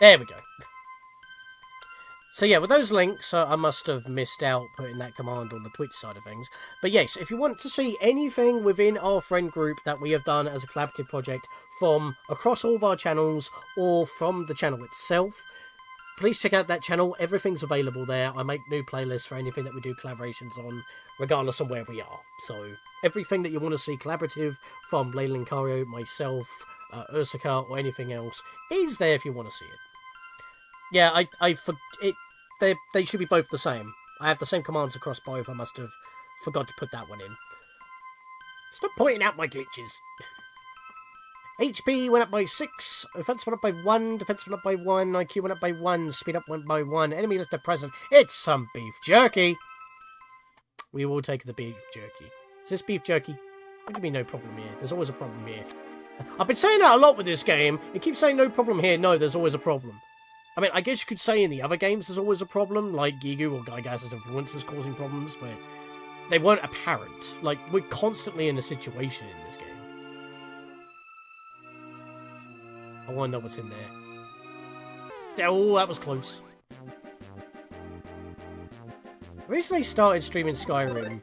There we go. So yeah, with those links, I must have missed out putting that command on the Twitch side of things. But yes, if you want to see anything within our friend group that we have done as a collaborative project from across all of our channels or from the channel itself, please check out that channel. Everything's available there. I make new playlists for anything that we do collaborations on, regardless of where we are. So everything that you want to see collaborative from Layla Cario, myself, Ursica, or anything else is there if you want to see it. Yeah, they should be both the same. I have the same commands across both. I must have forgot to put that one in. Stop pointing out my glitches. HP went up by 6. Offense went up by 1. Defense went up by 1. IQ went up by 1. Speed up went by 1. Enemy left at present. It's some beef jerky. We will take the beef jerky. Is this beef jerky? What do you mean no problem here? There's always a problem here. I've been saying that a lot with this game. It keeps saying no problem here. No, there's always a problem. I mean, I guess you could say in the other games there's always a problem, like Gigu or Gygas's influences causing problems, but they weren't apparent. Like, we're constantly in a situation in this game. I want to know what's in there. Oh, that was close. I recently started streaming Skyrim.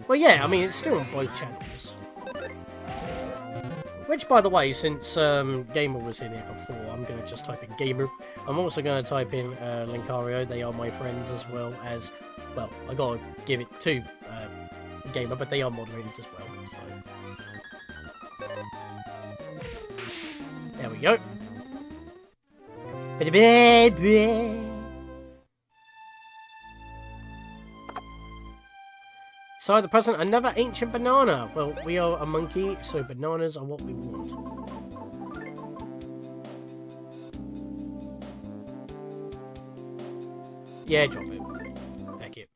Well, yeah, I mean, it's still on both channels. Which, by the way, since Gamer was in here before, I'm going to just type in Gamer. I'm also going to type in Linkario. They are my friends as well as... Well, I got to give it to Gamer, but they are moderators as well, so... There we go. So the present, another ancient banana. Well, we are a monkey, so bananas are what we want. Yeah, drop it. Thank you.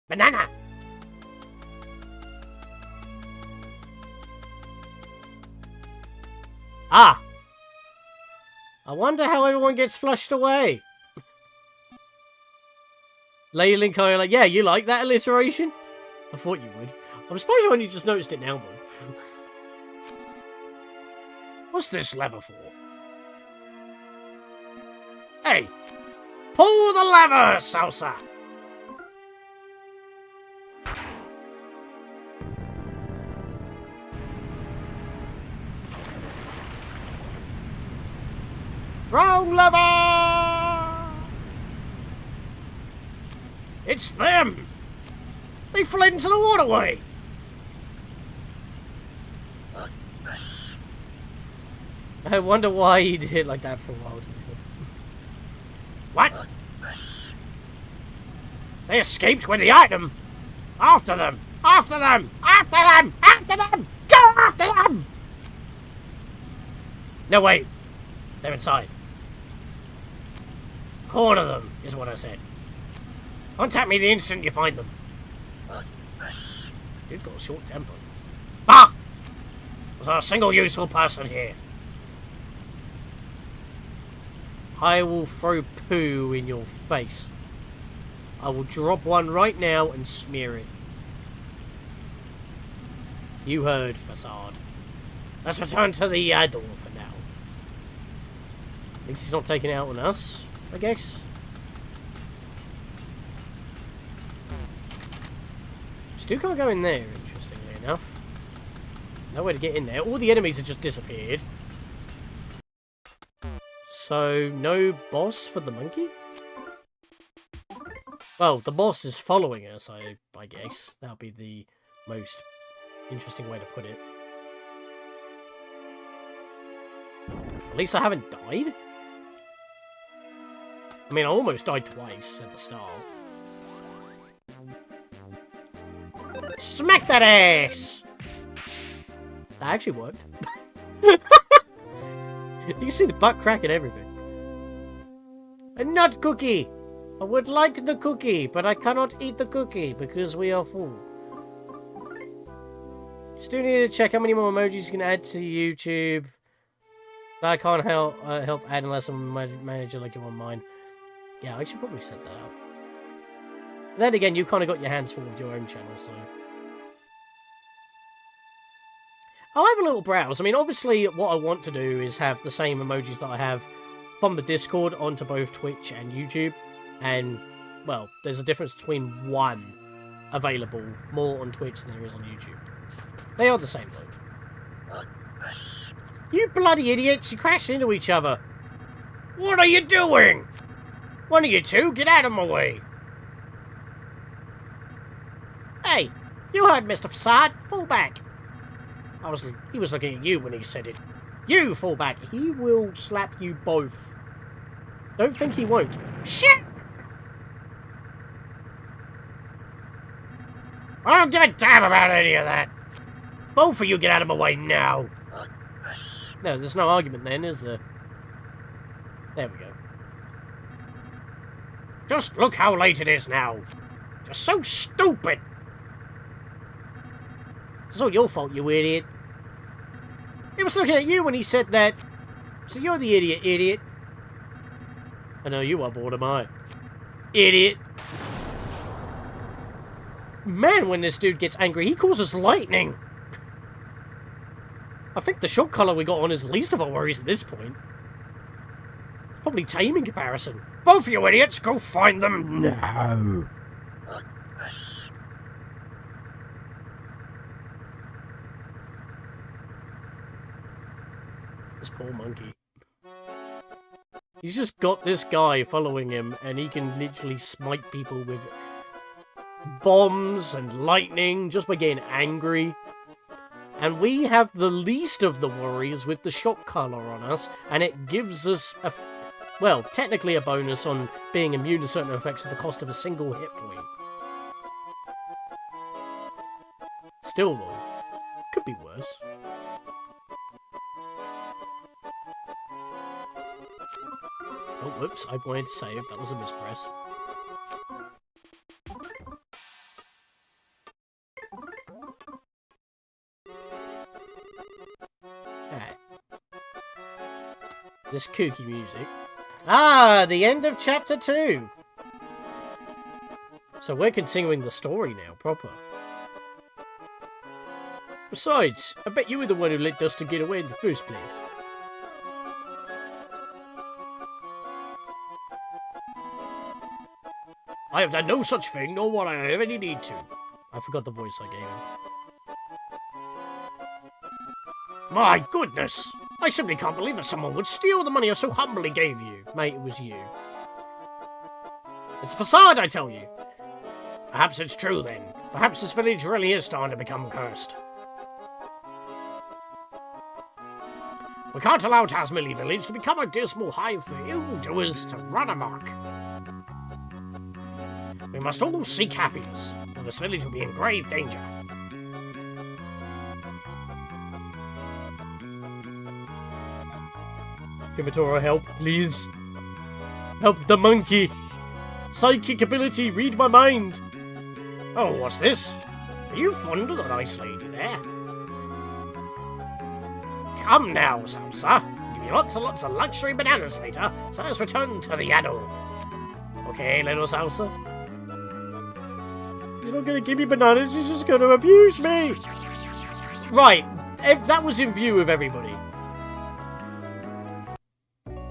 Banana! Ah! I wonder how everyone gets flushed away. Link, are like, yeah, you like that alliteration? I thought you would. I'm surprised you only just noticed it now, though. What's this lever for? Hey! Pull the lever, Salsa! Wrong lever! It's them! They fled into the waterway! I wonder why he did it like that for a while. What? They escaped with the item! After them! After them! After them! After them! Go after them! No, wait. They're inside. Corner them, is what I said. Contact me the instant you find them. Dude's got a short temper. Bah! Was there a single useful person here? I will throw poo in your face. I will drop one right now and smear it. You heard, Facade. Let's return to the door for now. Thinks he's not taking it out on us, I guess. Still can't go in there, interestingly enough. No way to get in there. All the enemies have just disappeared. So, no boss for the monkey? Well, the boss is following us, I guess. That would be the most interesting way to put it. At least I haven't died? I mean, I almost died twice at the start. Smack that ass! That actually worked. You can see the butt crack and everything. A nut cookie! I would like the cookie, but I cannot eat the cookie because we are full. Still need to check how many more emojis you can add to YouTube. But I can't help add unless I'm a manager like you on mine. Yeah, I should probably set that up. Then again, you kind of got your hands full with your own channel, so... I'll have a little browse. I mean, obviously, what I want to do is have the same emojis that I have from the Discord onto both Twitch and YouTube. And, well, there's a difference between one available more on Twitch than there is on YouTube. They are the same, though. You bloody idiots! You crashed into each other! What are you doing? One of you two, get out of my way! Hey, you heard Mr. Facade. Fall back. He was looking at you when he said it. You fall back. He will slap you both. Don't think he won't. Shit! I don't give a damn about any of that. Both of you get out of my way now. No, there's no argument then, is there? There we go. Just look how late it is now. You're so stupid. It's all your fault, you idiot. He was looking at you when he said that. So you're the idiot. I know you are bored, am I? Idiot. Man, when this dude gets angry, he causes lightning. I think the shot color we got on is the least of our worries at this point. It's probably tame in comparison. Both of you idiots, go find them now. This poor monkey. He's just got this guy following him, and he can literally smite people with bombs and lightning just by getting angry. And we have the least of the worries with the shock collar on us, and it gives us a, well, technically a bonus on being immune to certain effects at the cost of a single hit point. Still though, could be worse. Oh, whoops, I wanted to save, that was a mispress. This kooky music. Ah, the end of chapter 2! So we're continuing the story now, proper. Besides, I bet you were the one who let Dustin get away in the first place. I have done no such thing, nor will I have any need to. I forgot the voice I gave him. My goodness! I simply can't believe that someone would steal the money I so humbly gave you. Mate, it was you. It's a facade, I tell you. Perhaps it's true, then. Perhaps this village really is starting to become cursed. We can't allow Tazmily village to become a dismal hive for evildoers to run amok. We must all seek happiness, or this village will be in grave danger. Kumatora, help, please. Help the monkey. Psychic ability, read my mind. Oh, what's this? Are you fond of the nice lady there? Come now, Salsa. I'll give you lots and lots of luxury bananas later, so let's return to the adult. Okay, little Salsa? He's not gonna give me bananas, he's just gonna abuse me. Right, if that was in view of everybody.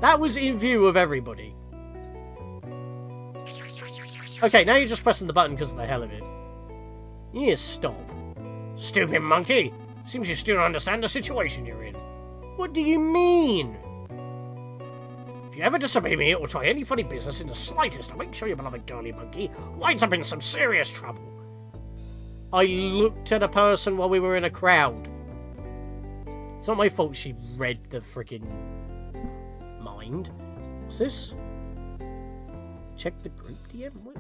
That was in view of everybody. Okay, now you're just pressing the button because of the hell of it. Yes, stop. Stupid monkey! Seems you still don't understand the situation you're in. What do you mean? If you ever disobey me or try any funny business in the slightest, I'll make sure your beloved girly monkey winds up in some serious trouble. I looked at a person while we were in a crowd. It's not my fault she read the freaking mind. What's this? Check the group DM? What?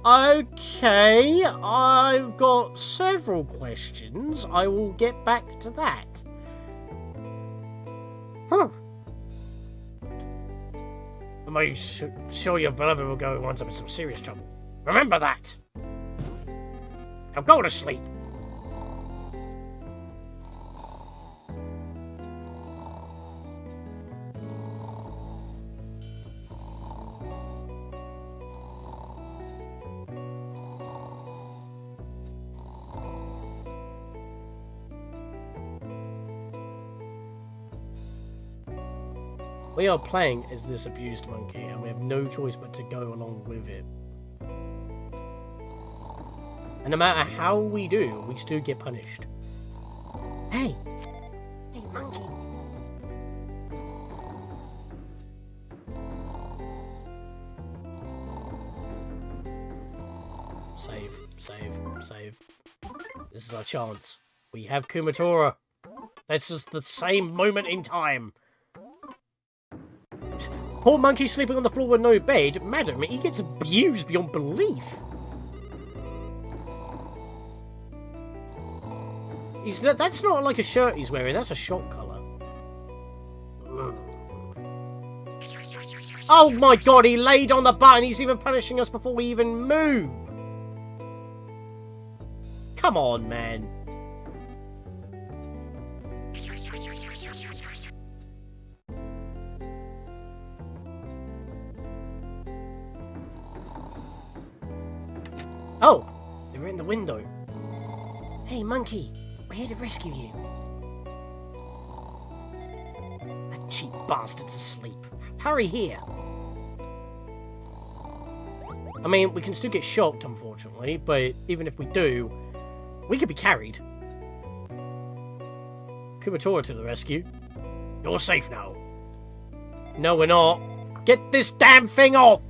Okay, I've got several questions. I will get back to that. Am I sure your beloved will go and winds up in some serious trouble? Remember that! Now go to sleep! We are playing as this abused monkey, and we have no choice but to go along with it. And no matter how we do, we still get punished. Hey! Hey, monkey! Save, save, save. This is our chance. We have Kumatora. This is the same moment in time. Poor monkey sleeping on the floor with no bed. Madam, he gets abused beyond belief. That's not like a shirt he's wearing, that's a shock collar. Oh my god, he laid on the button, he's even punishing us before we even move. Come on, man. Oh, they were in the window. Hey, monkey, We're here to rescue you. That cheap bastard's asleep. Hurry here. I mean, we can still get shocked, unfortunately, but even if we do, we could be carried. Kumatora to the rescue. You're safe now. No, we're not. Get this damn thing off!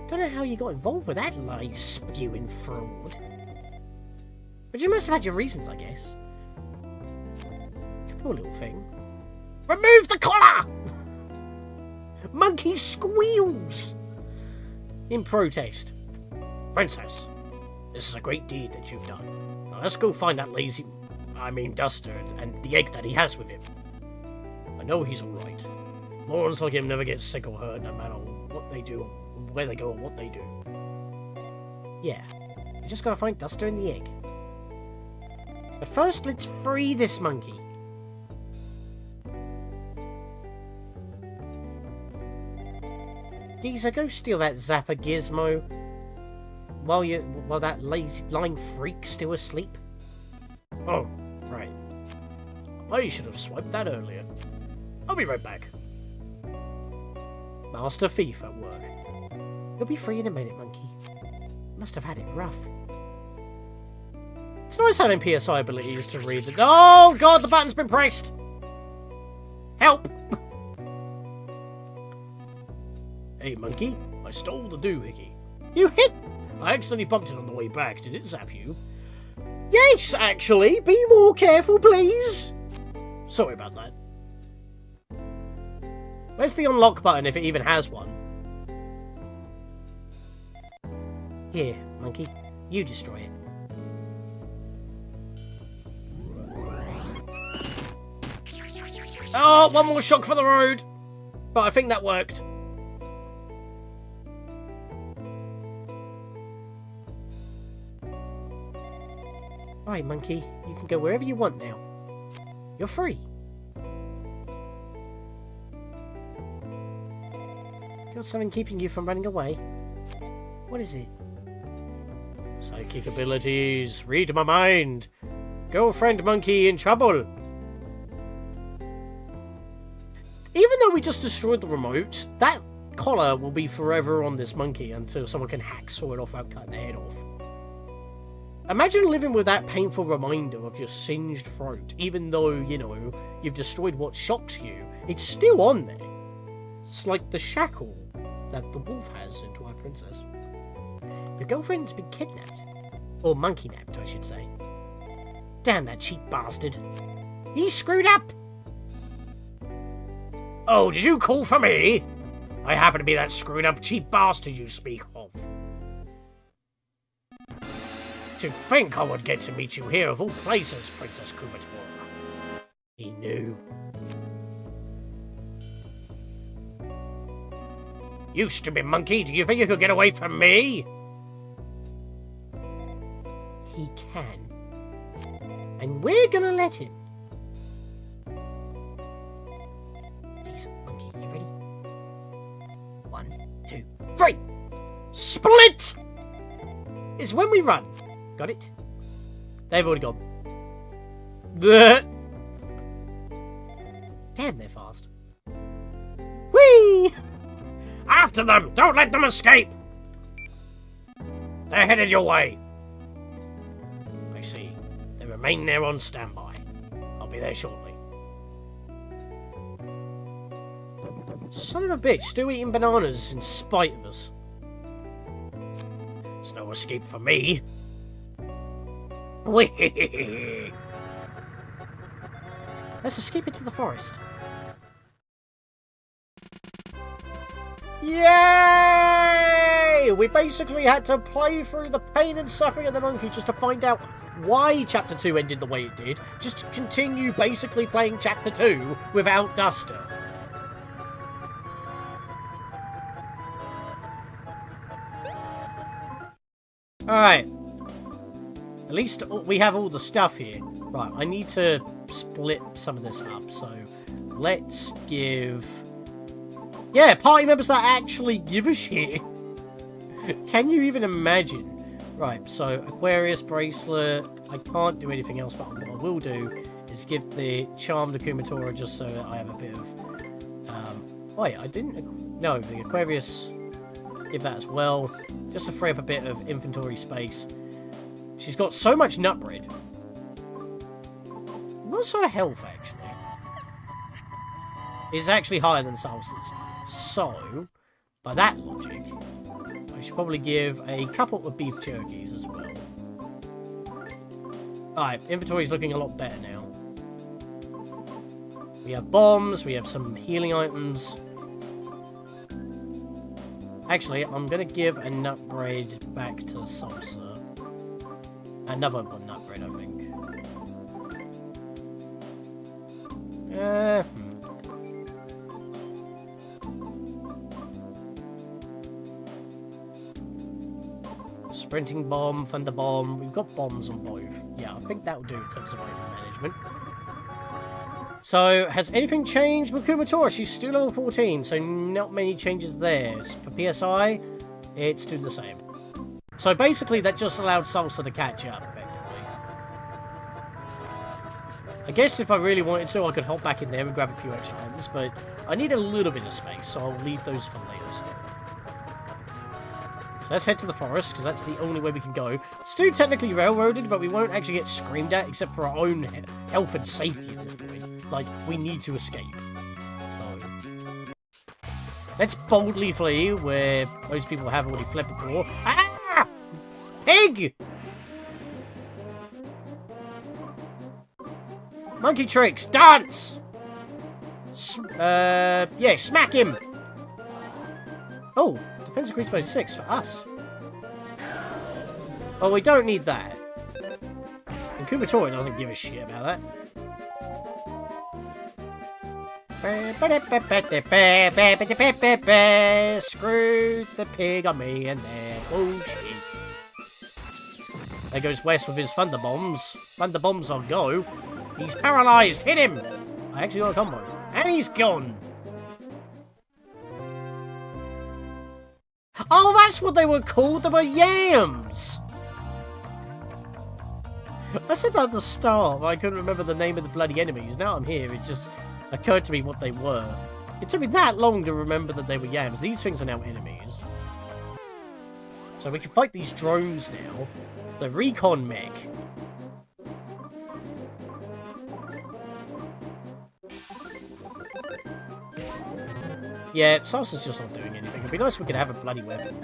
Don't know how you got involved with that lie-spewing fraud. But you must have had your reasons, I guess. Poor little thing. Remove the collar! Monkey squeals! In protest. Princess, this is a great deed that you've done. Now let's go find that Duster, and the egg that he has with him. I know he's alright. Morons like him never get sick or hurt, no matter what they do, where they go, or what they do. Yeah, we just gotta find Duster and the egg. But first, let's free this monkey. Geezer, go steal that Zapper gizmo while that lazy lying freak's still asleep. Oh, right. I should have swiped that earlier. I'll be right back. Master Thief at work. You'll be free in a minute, monkey. Must have had it rough. It's nice having PSI abilities to read the— Oh god, the button's been pressed! Help! Hey, monkey, I stole the doohickey. You hit— I accidentally bumped it on the way back. Did it zap you? Yes, actually. Be more careful, please. Sorry about that. Where's the unlock button, if it even has one? Here, monkey. You destroy it. Oh, one more shock for the road. But I think that worked. Alright, monkey. You can go wherever you want now. You're free. Got something keeping you from running away? What is it? Psychic abilities. Read my mind. Girlfriend monkey in trouble. Even though we just destroyed the remote, that collar will be forever on this monkey until someone can hacksaw it off without cutting the head off. Imagine living with that painful reminder of your singed throat, even though, you know, you've destroyed what shocks you. It's still on there. It's like the shackle that the wolf has into our princess. Your girlfriend's been kidnapped. Or monkey-napped, I should say. Damn that cheap bastard. He's screwed up! Oh, did you call for me? I happen to be that screwed up cheap bastard you speak of. To think I would get to meet you here of all places, Princess Kumatora. He knew. You stupid monkey, do you think you could get away from me? He can. And we're gonna let him. Please, monkey, you ready? 1, 2, 3! Split! Is when we run. Got it? They've already gone. Damn, they're fast. Whee! After them! Don't let them escape! They're headed your way. I see. They remain there on standby. I'll be there shortly. Son of a bitch, still eating bananas in spite of us. There's no escape for me. Whee! Let's escape into the forest. Yay! We basically had to play through the pain and suffering of the monkey just to find out why Chapter 2 ended the way it did, just to continue basically playing Chapter 2 without Duster. Alright. At least we have all the stuff here. Right, I need to split some of this up, so let's give... Yeah, party members that actually give a shit. Can you even imagine Right, so Aquarius bracelet. I can't do anything else, but what I will do is give the charm to Kumatora just so that I have a bit of... wait, I didn't... No, the Aquarius... Give that as well. Just to free up a bit of inventory space. She's got so much nut bread. What's her health, actually? It's actually higher than Salsa's. So, by that logic, I should probably give a couple of beef jerkies as well. Alright, inventory's looking a lot better now. We have bombs, we have some healing items. Actually, I'm going to give a nut bread back to Salsa. Another one nut bread, I think. Sprinting bomb, thunder bomb. We've got bombs on both. Yeah, I think that'll do in terms of item management. So, has anything changed with Kumatora? She's still level 14, so not many changes there. For PSI, it's still the same. So basically, that just allowed Salsa to catch up, effectively. I guess if I really wanted to, I could hop back in there and grab a few extra items, but I need a little bit of space, so I'll leave those for later still. So let's head to the forest, because that's the only way we can go. It's still technically railroaded, but we won't actually get screamed at, except for our own health and safety at this point. Like, we need to escape. So, let's boldly flee, where most people have already fled before. Ah! Pig! Monkey tricks! Dance! Yeah, smack him! Oh, defense increased by 6 for us. Oh, we don't need that. And Kumatora doesn't give a shit about that. Screw the pig on me and their bullshit. There goes West with his thunder bombs. Thunder bombs on go. He's paralyzed. Hit him. I actually got a combo. And he's gone. Oh, that's what they were called. They were yams. I said that at the start, but I couldn't remember the name of the bloody enemies. Now I'm here. It just occurred to me what they were. It took me that long to remember that they were yams. These things are now enemies. So we can fight these drones now. The recon mech. Yeah, Salsa's just not doing anything. It'd be nice if we could have a bloody weapon.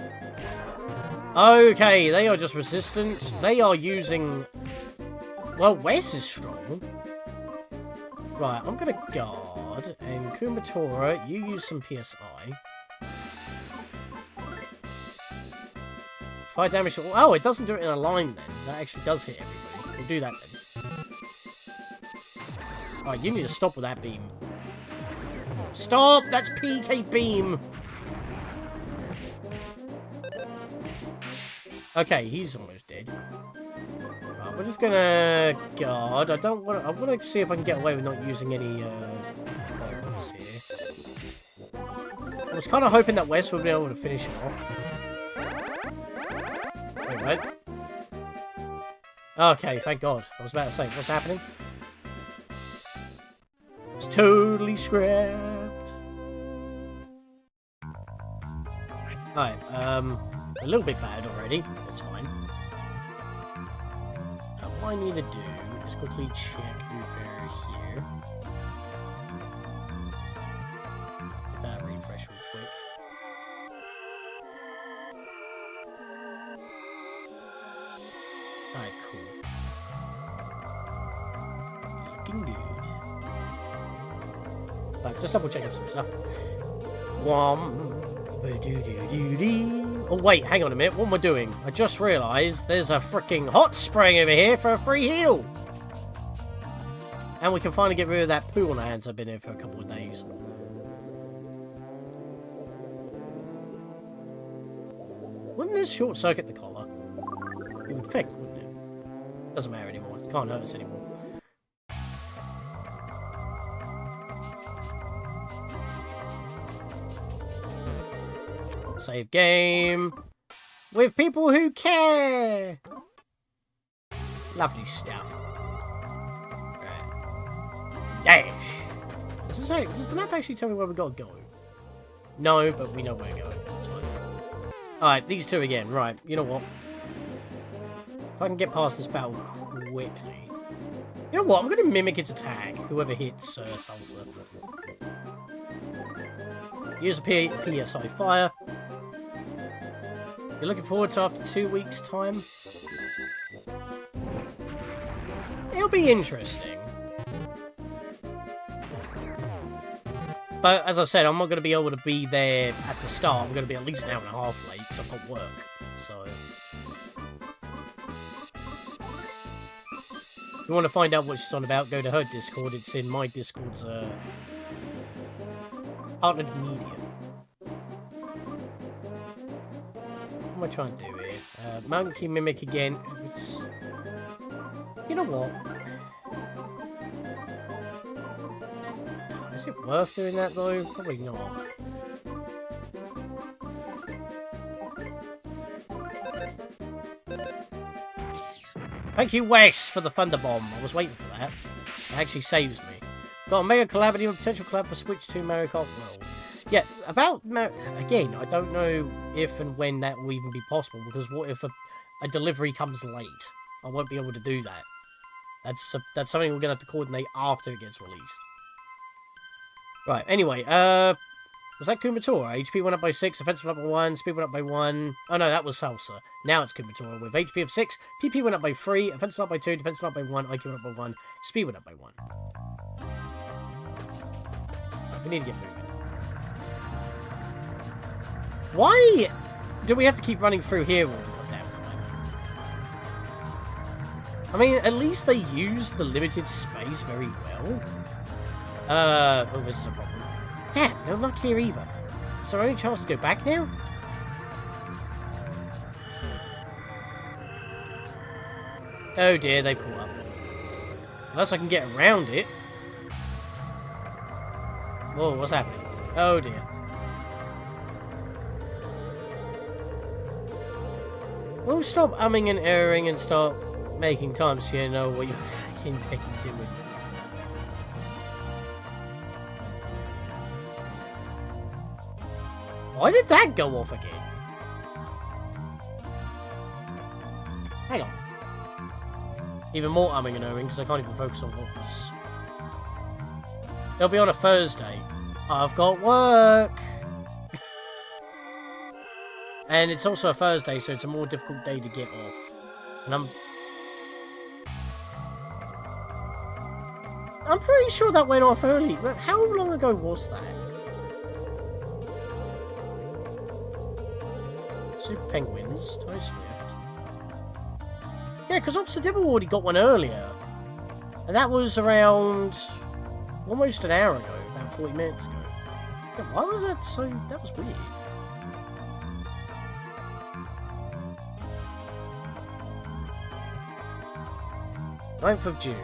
Okay, they are just resistant. They are using... Well, Wes is strong. Right, I'm gonna guard, and Kumatora, you use some PSI. 5 damage to... Oh, it doesn't do it in a line then. That actually does hit everybody. We'll do that then. Alright, you need to stop with that beam. Stop! That's PK beam! Okay, he's almost dead. Right, we're just gonna guard. I want to see if I can get away with not using any weapons here. I was kind of hoping that Wes would be able to finish it off. Wait. Okay, thank God. I was about to say, what's happening? It's totally scrapped. Alright, a little bit bad already. That's fine. Now, what I need to do is quickly check over here. Get that refresh real quick. Alright, cool. Looking good. Right, just double checking some stuff. Oh wait, hang on a minute, what am I doing? I just realised there's a freaking hot spring over here for a free heal! And we can finally get rid of that poo on our hands. I've been here for a couple of days. Wouldn't this short circuit the collar? You would think, wouldn't it? Doesn't matter anymore, it can't hurt us anymore. Save game. with people who care. Lovely stuff. Right. Dash. Does the map actually tell me where we gotta go? No, but we know where we're going. That's fine. Alright, these two again. Right, you know what? If I can get past this battle quickly. You know what? I'm going to mimic its attack. Whoever hits Salsa. Use a PSI fire. You're looking forward to after 2 weeks' time? It'll be interesting. But, as I said, I'm not going to be able to be there at the start. I'm going to be at least an hour and a half late, because I've got work. So... if you want to find out what she's on about, go to her Discord. It's in my Discord's, partnered media. What am I trying to do here? Monkey Mimic again. It's... you know what? Is it worth doing that, though? Probably not. Thank you, Wes, for the Thunder Bomb. I was waiting for that. It actually saves me. Got a mega collab and even a potential collab for Switch 2 Mario Kart World. Yeah, about... again, I don't know if and when that will even be possible, because what if a delivery comes late? I won't be able to do that. That's something we're going to have to coordinate after it gets released. Right, anyway, was that Kumatora? HP went up by 6, offensive went up by 1, speed went up by 1. Oh no, that was Salsa. Now it's Kumatora with HP of 6, PP went up by 3, offensive went up by 2, defensive went up by 1, IQ went up by 1, speed went up by 1. Right, we need to get moving. Why do we have to keep running through here all the goddamn time? I mean, at least they use the limited space very well. Oh, this is a problem. Damn, no luck here either. Is there any chance to go back now? Oh dear, they've caught up. Unless I can get around it. Whoa, what's happening? Oh dear. Well, stop umming and erring and start making time so you know what you're fucking doing. Why did that go off again? Hang on. Even more umming and erring because I can't even focus on what was... It'll be on a Thursday. I've got work! And it's also a Thursday, so it's a more difficult day to get off. And I'm pretty sure that went off early. But how long ago was that? Super Penguins, Ty Swift. Yeah, because Officer Dibble already got one earlier. And that was around almost an hour ago, about 40 minutes ago. Yeah, why was that so... that was weird. June 9th.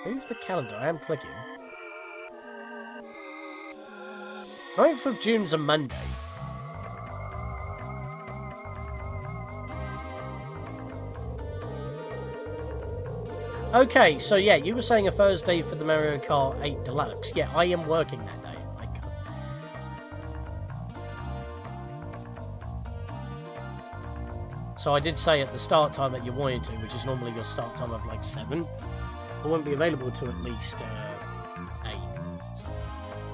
Move the calendar, I am clicking. 9th of June's a Monday. Okay, so yeah, you were saying a Thursday for the Mario Kart 8 Deluxe. Yeah, I am working that day. So I did say at the start time that you wanted to, which is normally your start time of like 7. I won't be available to at least 8.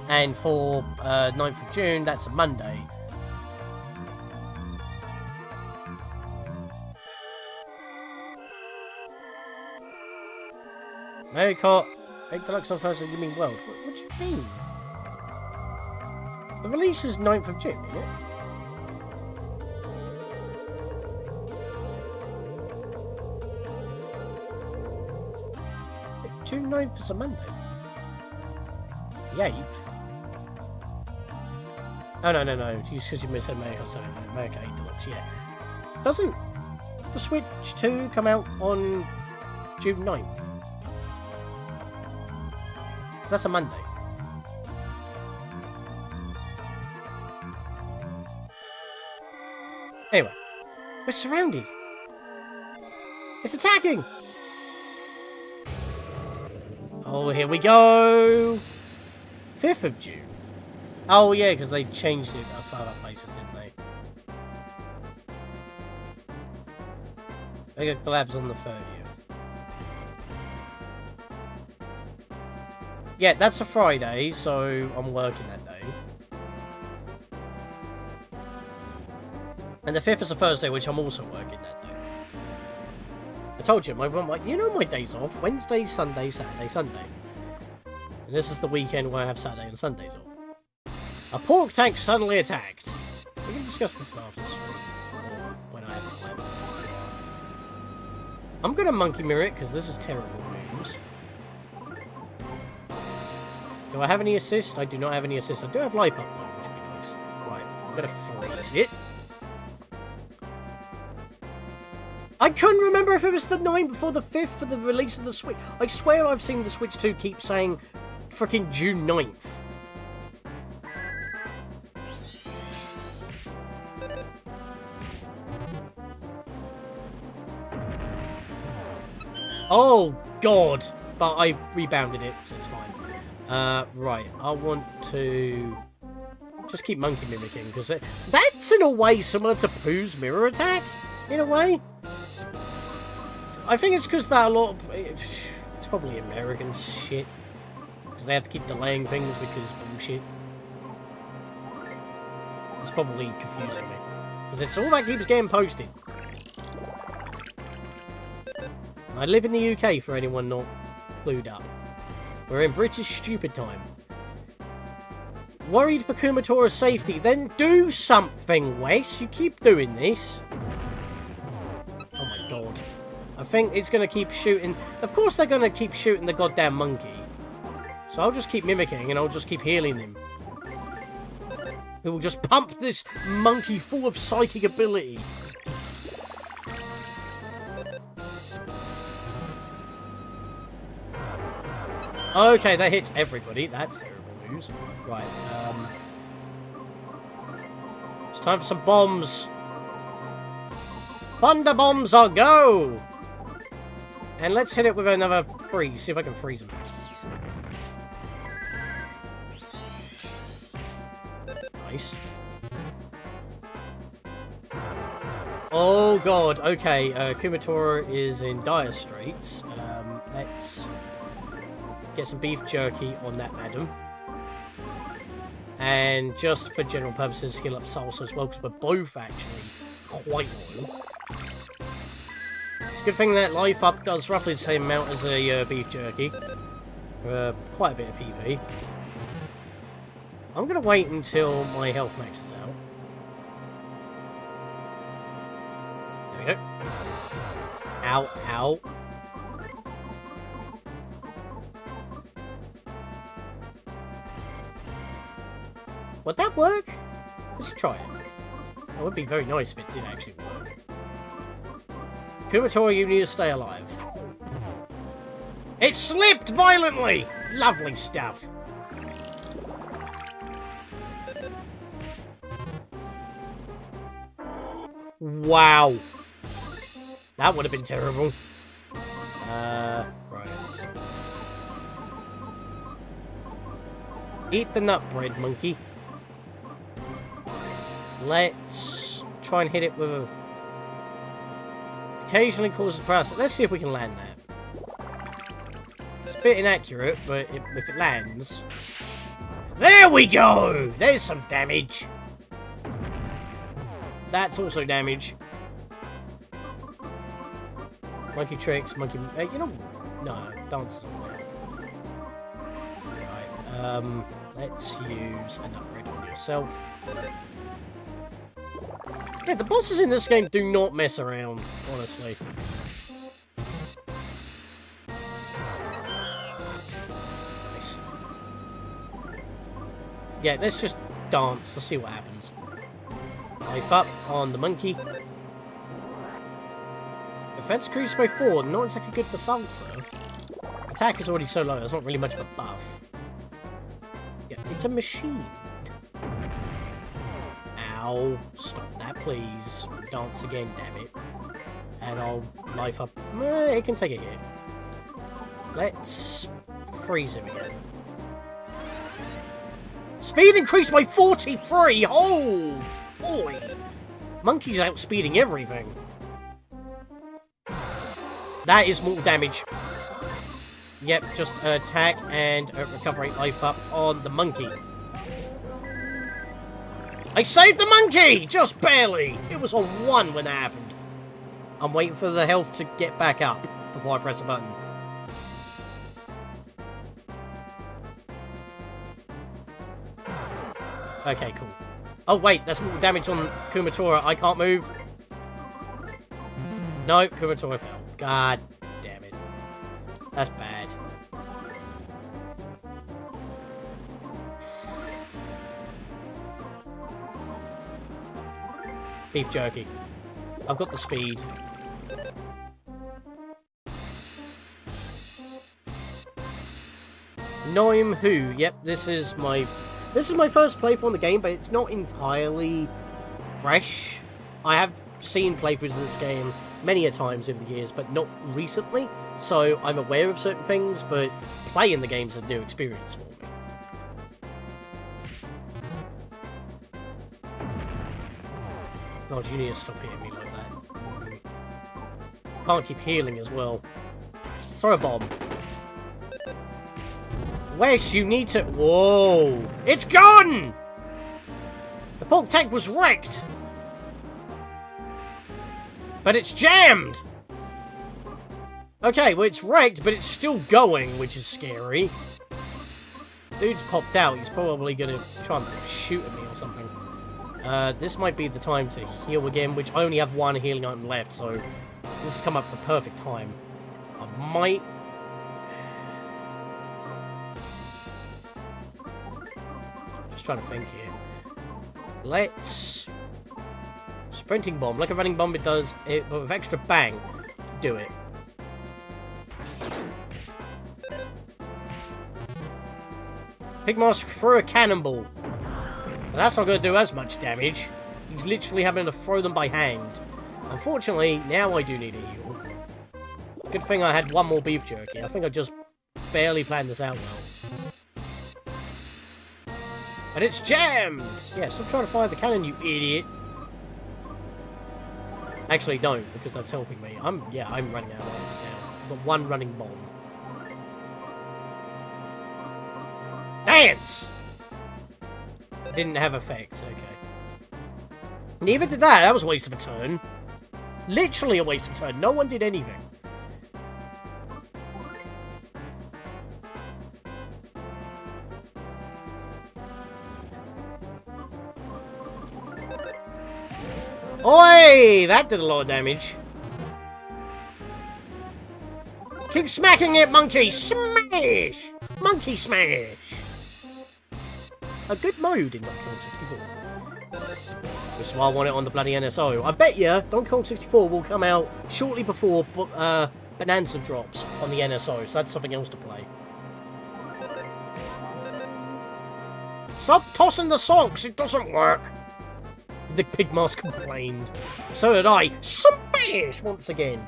And for 9th of June, that's a Monday. Mario Kart 8 Deluxe on Thursday, you mean World? What do you mean? The release is 9th of June, isn't it? June 9th is a Monday. The 8th? Oh, no. Because you said Mario Kart 7. Mario Kart 8 Deluxe, yeah. Doesn't the Switch 2 come out on June 9th? So that's a Monday. Anyway, we're surrounded. It's attacking! Oh, here we go! 5th of June. Oh, yeah, because they changed it at other places, didn't they? They got collabs on the 30th. Yeah, that's a Friday, so I'm working that day. And the 5th is a Thursday, which I'm also working that day. I told you, you know my days off. Wednesday, Sunday, Saturday, Sunday. And this is the weekend where I have Saturday and Sundays off. A pork tank suddenly attacked. We can discuss this after the stream. Or when I have time. I'm going to monkey mirror it, because this is terrible news. Do I have any assist? I do not have any assist. I do have life up, which would be nice. Right, I'm going to freeze it. I couldn't remember if it was the 9th before the 5th for the release of the Switch. I swear I've seen the Switch 2 keep saying freaking June 9th. Oh, God. But I rebounded it, so it's fine. Right. I want to just keep monkey mimicking, because that's in a way similar to Pooh's mirror attack, in a way. I think it's because that a lot of... It's probably American shit. Because they have to keep delaying things because bullshit. It's probably confusing me. Because it's all that keeps getting posted. I live in the UK, for anyone not clued up. We're in British stupid time. Worried for Kumatora's safety? Then do something, Wes. You keep doing this. Oh my god. I think it's going to keep shooting... Of course they're going to keep shooting the goddamn monkey. So I'll just keep mimicking and I'll just keep healing him. We will just pump this monkey full of psychic ability. Okay, that hits everybody. That's terrible news. Right, it's time for some bombs. Thunder bombs are go! And let's hit it with another freeze. See if I can freeze him. Nice. Oh god, okay. Kumatora is in dire straits. Let's get some beef jerky on that madam. And just for general purposes, heal up Salsa as well, because we're both actually quite low. It's a good thing that life up does roughly the same amount as a beef jerky. Quite a bit of PP. I'm going to wait until my health maxes out. There we go. Ow, ow. Would that work? Let's try it. That would be very nice if it did actually work. Kumatora, you need to stay alive. It slipped violently! Lovely stuff. Wow. That would have been terrible. Right. Eat the nut bread, monkey. Let's try and hit it with a... Occasionally causes paralysis. Let's see if we can land that. It's a bit inaccurate, but if it lands... There we go! There's some damage. That's also damage. Monkey tricks, monkey... you know... No, dance. Right, let's use an upgrade on yourself. Yeah, the bosses in this game do not mess around, honestly. Nice. Yeah, let's just dance. Let's see what happens. Life up on the monkey. Defense increased by 4. Not exactly good for Salsa. Attack is already so low. There's not really much of a buff. Yeah, it's a machine. Ow. Oh, stop that, please. Dance again, damn it. And I'll life up. It can take a hit. Let's freeze him again. Speed increased by 43! Oh, boy! Monkey's outspeeding everything. That is mortal damage. Yep, just attack and recover 8 life up on the monkey. I saved the monkey! Just barely! It was on 1 when that happened. I'm waiting for the health to get back up before I press the button. Okay, cool. Oh, wait, that's more damage on Kumatora. I can't move. No, Kumatora fell. God damn it. That's bad. Beef jerky. I've got the speed. Noim Who. Yep, this is my first playthrough on the game, but it's not entirely fresh. I have seen playthroughs of this game many a times over the years, but not recently, so I'm aware of certain things, but playing the game's a new experience for me. God, you need to stop hitting me like that. Can't keep healing as well. Throw a bomb. Wes, you need to... Whoa! It's gone! The pork tank was wrecked! But it's jammed! Okay, well it's wrecked, but it's still going, which is scary. Dude's popped out. He's probably gonna try and shoot at me or something. This might be the time to heal again, which I only have 1 healing item left, so this has come up at the perfect time. I might... Just trying to think here. Let's... Sprinting bomb. Like a running bomb, it does it, but with extra bang. Do it. Pigmask threw a cannonball. But that's not going to do as much damage. He's literally having to throw them by hand. Unfortunately, now I do need a heal. Good thing I had 1 more beef jerky. I think I just barely planned this out well. And it's jammed! Yeah, stop trying to fire the cannon, you idiot. Actually, don't, because that's helping me. I'm running out of items now. I've got 1 running bomb. Dance! Didn't have effect, okay. Neither did that. That was a waste of a turn. Literally a waste of a turn. No one did anything. Oi! That did a lot of damage. Keep smacking it, monkey! Smash! Monkey smash! A good mode in Donkey Kong 64. Which is why I want it on the bloody NSO. I bet you Donkey Kong 64 will come out shortly before Bonanza drops on the NSO, so that's something else to play. Stop tossing the socks! It doesn't work! The Pigmask complained. So did I. Smash! Once again.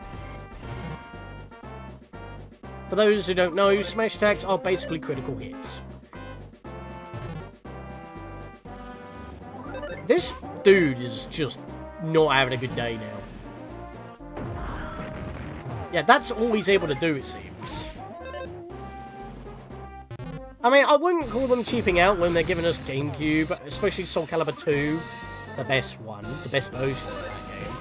For those who don't know, smash attacks are basically critical hits. This dude is just not having a good day now. Yeah, that's all he's able to do, it seems. I mean, I wouldn't call them cheaping out when they're giving us GameCube, especially Soul Calibur 2. The best one, the best version of that game.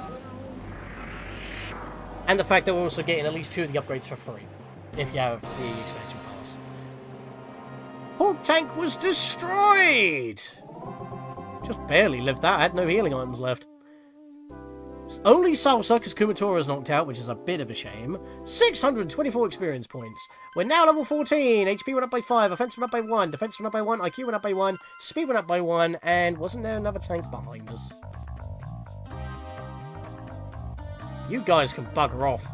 And the fact that we're also getting at least 2 of the upgrades for free, if you have the expansion pass. Pork tank was destroyed! Just barely lived that, I had no healing items left. Only Salsa, because Kumatora is knocked out, which is a bit of a shame. 624 experience points. We're now level 14. HP went up by 5, offense went up by 1, defense went up by 1, IQ went up by 1, speed went up by 1, and wasn't there another tank behind us? You guys can bugger off.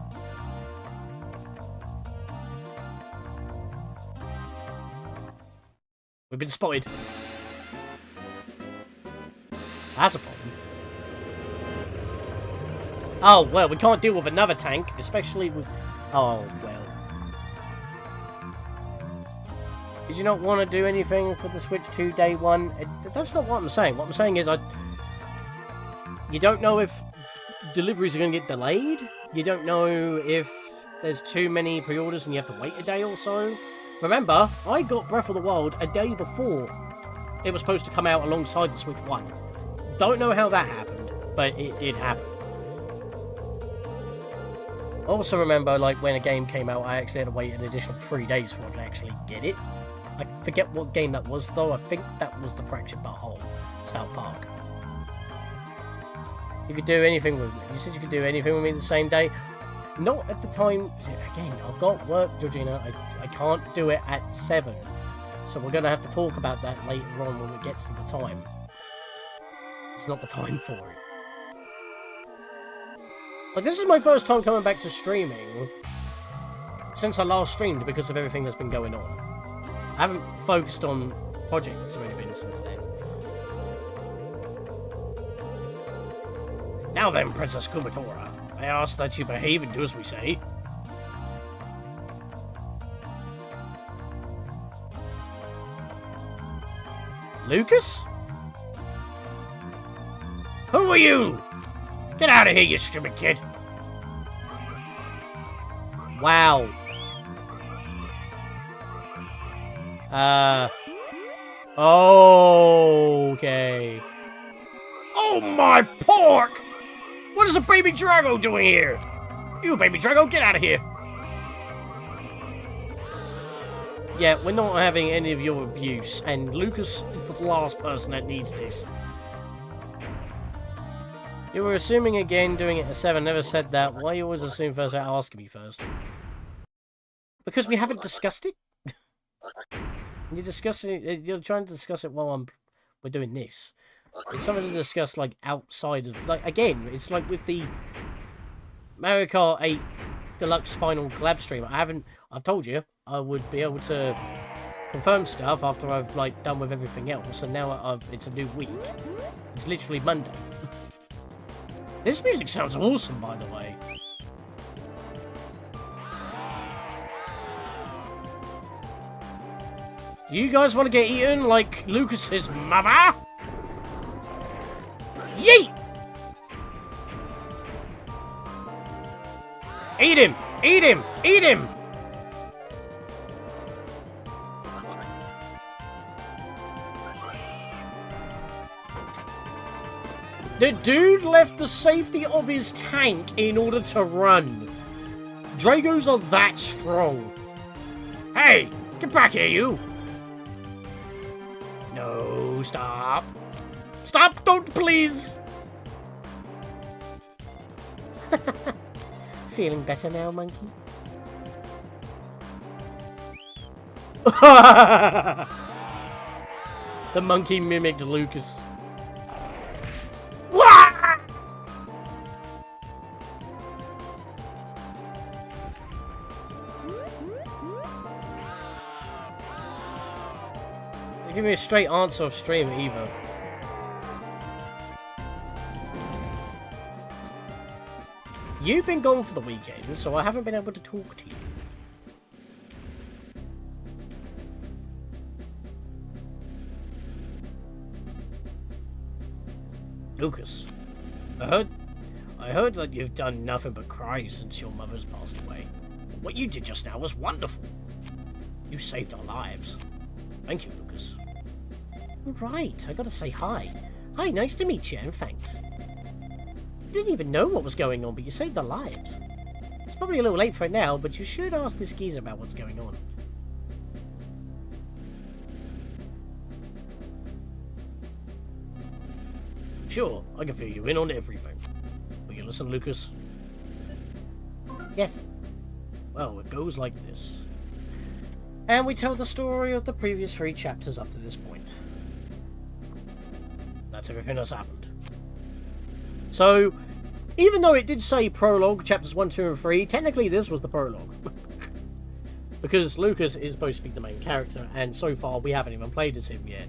We've been spotted. That's a problem. Oh, well, we can't deal with another tank, especially with... Oh, well. Did you not want to do anything for the Switch 2 day one? That's not what I'm saying. What I'm saying is you don't know if deliveries are going to get delayed. You don't know if there's too many pre-orders and you have to wait a day or so. Remember, I got Breath of the Wild a day before it was supposed to come out alongside the Switch 1. Don't know how that happened, but it did happen. Also remember, like, when a game came out, I actually had to wait an additional 3 days for it to actually get it. I forget what game that was, though. I think that was the Fractured Butthole, South Park. You could do anything with me. You said you could do anything with me the same day. Not at the time. Again, I've got work, Georgina. I can't do it at 7. So we're going to have to talk about that later on when it gets to the time. It's not the time for it. Like, this is my first time coming back to streaming since I last streamed because of everything that's been going on. I haven't focused on projects or anything since then. Now then, Princess Kumatora, I ask that you behave and do as we say. Lucas? Who are you? Get out of here, you stupid kid. Wow. Okay. Oh, my pork! What is a baby Drago doing here? You, baby Drago, get out of here! Yeah, we're not having any of your abuse, and Lucas is the last person that needs this. You were assuming again, doing it at 7, never said that. Why you always assume first without asking me first? Because we haven't discussed it? You're discussing it, you're trying to discuss it while we're doing this. It's something to discuss, like, outside of... Like, again, it's like with the Mario Kart 8 Deluxe Final Collab stream. I've told you, I would be able to confirm stuff after I've, like, done with everything else. And now it's a new week. It's literally Monday. This music sounds awesome, by the way. Do you guys want to get eaten like Lucas's mother? Yeet! Eat him! Eat him! Eat him! The dude left the safety of his tank in order to run. Dragos are that strong. Hey! Get back here, you! No, stop. Stop! Don't, please! Feeling better now, monkey? The monkey mimicked Lucas. Give me a straight answer off stream either. You've been gone for the weekend, so I haven't been able to talk to you. Lucas, I heard that you've done nothing but cry since your mother's passed away. What you did just now was wonderful. You saved our lives. Thank you, Lucas. Right, I gotta say hi. Hi, nice to meet you, and thanks. You didn't even know what was going on, but you saved our lives. It's probably a little late for it now, but you should ask this geezer about what's going on. Sure, I can fill you in on everything. Will you listen, Lucas? Yes. Well, it goes like this. And we tell the story of the previous 3 chapters up to this point. That's everything that's happened. So, even though it did say prologue, chapters 1, 2, and 3, technically this was the prologue. Because Lucas is supposed to be the main character, and so far we haven't even played as him yet.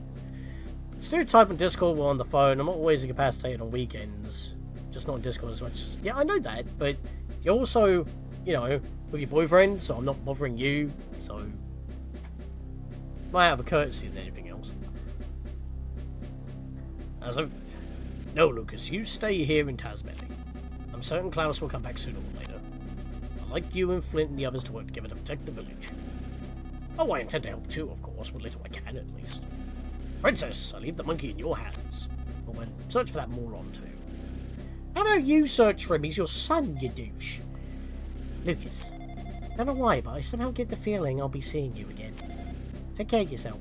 Still type on Discord while on the phone. I'm not always incapacitated on weekends. Just not on Discord as much. Yeah, I know that, but you're also, you know, with your boyfriend, so I'm not bothering you, so... Might have a courtesy than anything else. No, Lucas, you stay here in Tazmily. I'm certain Klaus will come back sooner or later. I'd like you and Flint and the others to work together to protect the village. Oh, I intend to help too, of course, what little I can at least. Princess, I leave the monkey in your hands. Oh, well, search for that moron too. How about you search for him? He's your son, you douche. Lucas, I don't know why, but I somehow get the feeling I'll be seeing you again. Take care of yourself.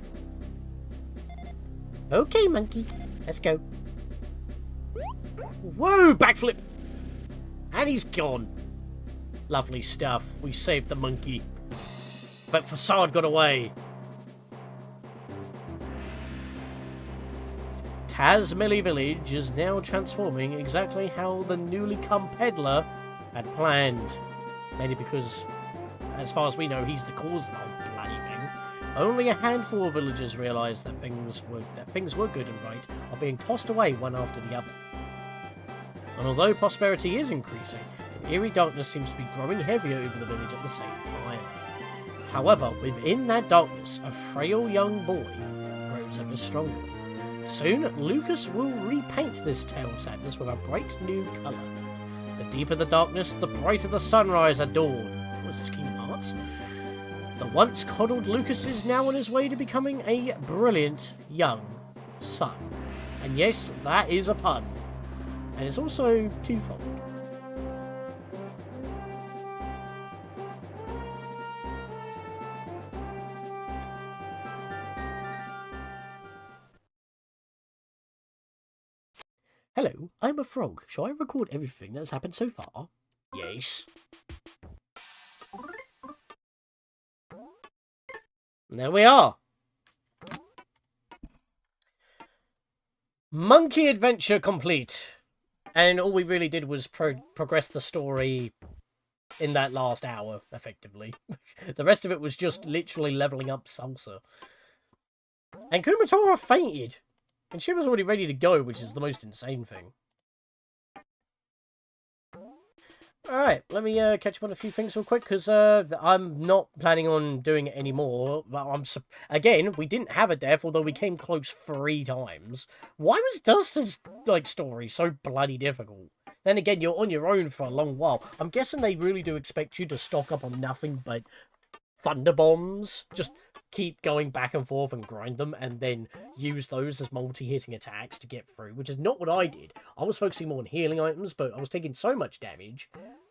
Okay, monkey. Let's go. Whoa, backflip! And he's gone. Lovely stuff. We saved the monkey. But Facade got away. Tazmily Village is now transforming exactly how the newly come peddler had planned. Mainly because, as far as we know, he's the cause of the whole bloody thing. Only a handful of villagers realised that things were good and right are being tossed away one after the other. And although prosperity is increasing, the eerie darkness seems to be growing heavier over the village at the same time. However, within that darkness, a frail young boy grows ever stronger. Soon, Lucas will repaint this tale of sadness with a bright new colour. The deeper the darkness, the brighter the sunrise at dawn. What is this, Kingdom Hearts? The once coddled Lucas is now on his way to becoming a brilliant young son. And yes, that is a pun. And it's also twofold. Hello, I'm a frog. Shall I record everything that's happened so far? Yes. And there we are. Monkey adventure complete. And all we really did was progress the story in that last hour, effectively. The rest of it was just literally leveling up Salsa. And Kumatora fainted. And she was already ready to go, which is the most insane thing. Alright, let me catch up on a few things real quick, because I'm not planning on doing it anymore. But again, we didn't have a death, although we came close 3 times. Why was Duster's story so bloody difficult? Then again, you're on your own for a long while. I'm guessing they really do expect you to stock up on nothing but thunder bombs. Just keep going back and forth and grind them, and then use those as multi-hitting attacks to get through, which is not what I did. I was focusing more on healing items, but I was taking so much damage.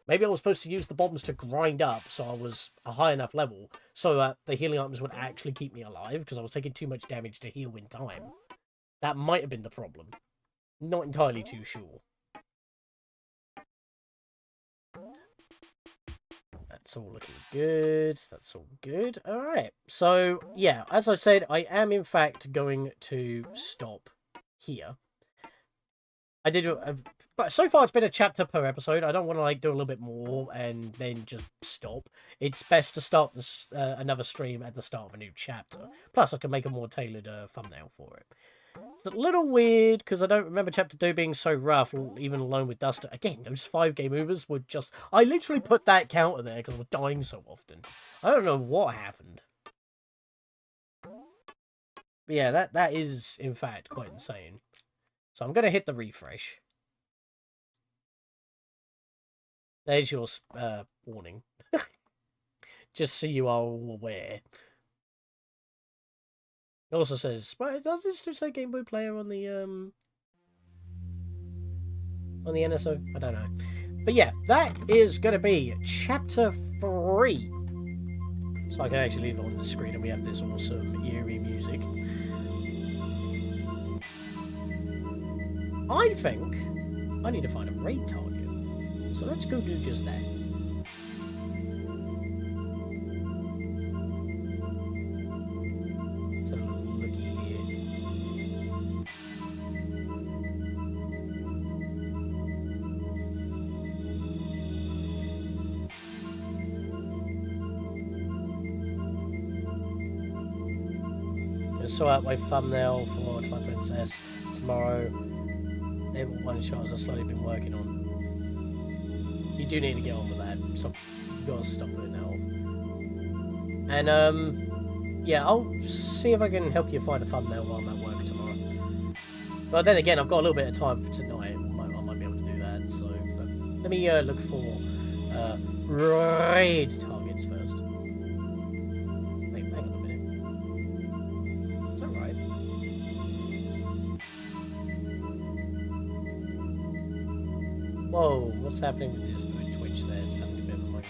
Maybe I was supposed to use the bombs to grind up, so I was a high enough level, so that the healing items would actually keep me alive, because I was taking too much damage to heal in time. That might have been the problem. Not entirely too sure. That's all looking good. That's all good. Alright. So, yeah, as I said, I am in fact going to stop here. I did... but so far it's been a chapter per episode. I don't want to do a little bit more and then just stop. It's best to start this, another stream at the start of a new chapter. Plus, I can make a more tailored thumbnail for it. It's a little weird, because I don't remember Chapter 2 being so rough, even alone with Duster. Again, those 5 game overs were just... I literally put that counter there because I was dying so often. I don't know what happened. But yeah, that is, in fact, quite insane. So I'm going to hit the refresh. There's your warning. Just so you are all aware. It also says, well, does it still say Game Boy Player on the NSO? I don't know. But yeah, that is going to be Chapter 3. So I can actually leave it on the screen and we have this awesome eerie music. I think I need to find a raid target. So let's go do just that. sort out my thumbnail for Twilight Princess tomorrow. They're one shots I've slowly been working on. You do need to get on with that. Stop. You gotta stop putting that off. And yeah, I'll see if I can help you find a thumbnail while I'm at work tomorrow. But then again, I've got a little bit of time for tonight. I might be able to do that. So, but let me look for raid targets first. Wait, hang on a minute. Is that right? Whoa, what's happening with this Twitch there? It's having a bit of a moment.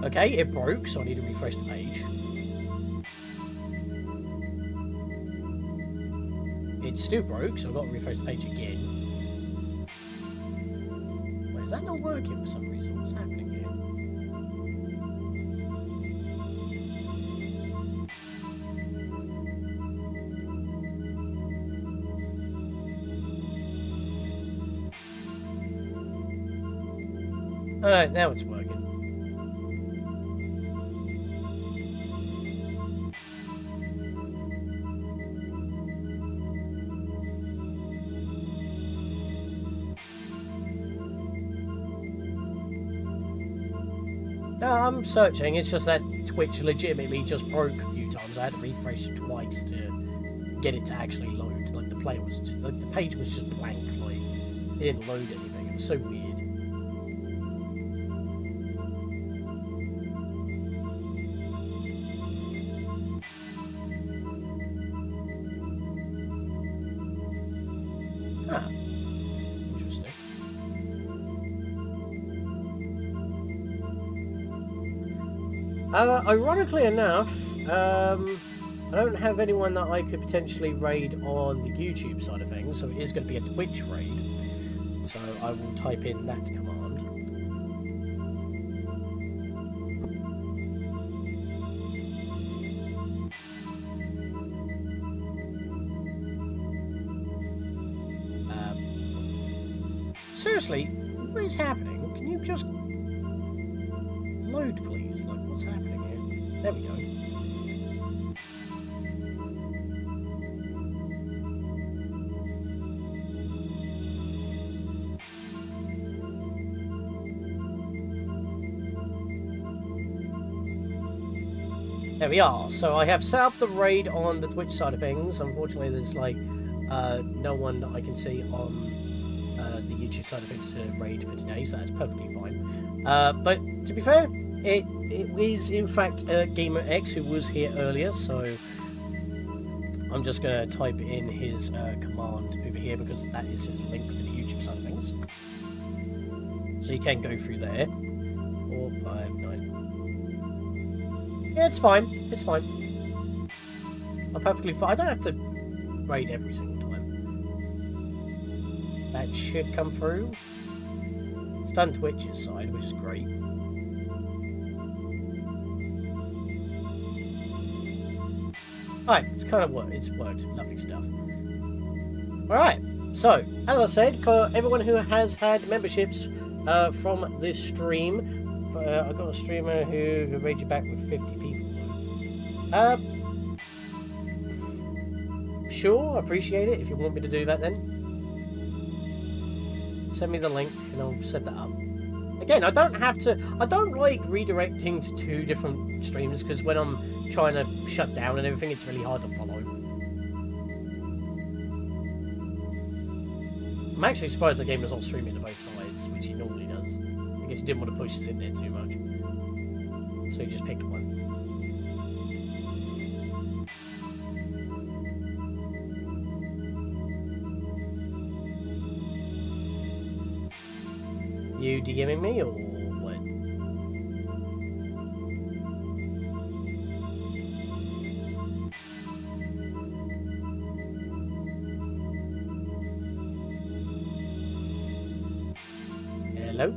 Okay, it broke, so I need to refresh the page. It still broke, so I've got to refresh the page again. Wait, is that not working for some reason? What's happening here? Oh no, now it's working. No, I'm searching, it's just that Twitch legitimately just broke a few times. I had to refresh twice to get it to actually load. Like, the player was just, like, the page was just blank, like, it didn't load anything. It was so weird. Huh. Interesting. Ironically enough, I don't have anyone that I could potentially raid on the YouTube side of things, so it is going to be a Twitch raid. So I will type in that command. Seriously, what is happening? Can you just load, please? Like, what's happening here? There we go. There we are. So I have set up the raid on the Twitch side of things. Unfortunately, there's like no one that I can see on the YouTube side of things to raid for today, so that's perfectly fine. But to be fair, it is in fact Gamer X who was here earlier, so I'm just going to type in his command over here because that is his link for the YouTube side of things. So you can go through there. 4, 5, 9. Yeah, it's fine. It's fine. I'm perfectly fine. I don't have to raid every single time. That should come through. It's done Twitch's side, which is great. Alright, it's kind of worked. It's worked. Lovely stuff. Alright, so, as I said, for everyone who has had memberships from this stream, I got a streamer who raided back with 50 people. Sure, appreciate it. If you want me to do that, then send me the link and I'll set that up. Again, I don't have to. I don't like redirecting to 2 different streams because when I'm trying to shut down and everything, it's really hard to follow. I'm actually surprised the game is not streaming to both sides, which he normally does. I guess he didn't want to push his in there too much. So he just picked one. You DMing me or what? Hello?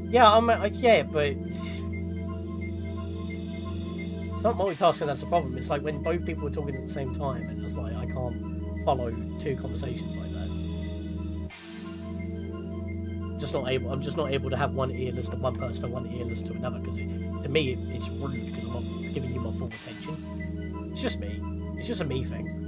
Yeah, yeah, but it's not multitasking that's the problem. It's like when both people are talking at the same time and it's like I can't follow 2 conversations like that. just not able. I'm just not able to have one ear listen to one person and one ear listen to another, because to me it's rude because I'm not giving you my full attention. It's just me. It's just a me thing.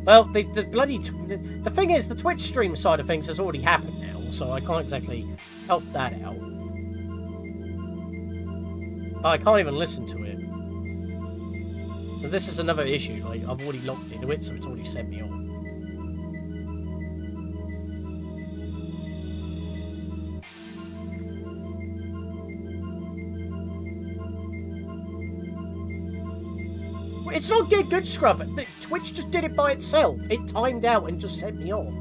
Well, the bloody... the thing is, the Twitch stream side of things has already happened now, so I can't exactly help that out. I can't even listen to it. So this is another issue, like, I've already logged into it, so it's already sent me on. It's not good scrub. Twitch just did it by itself. It timed out and just sent me off.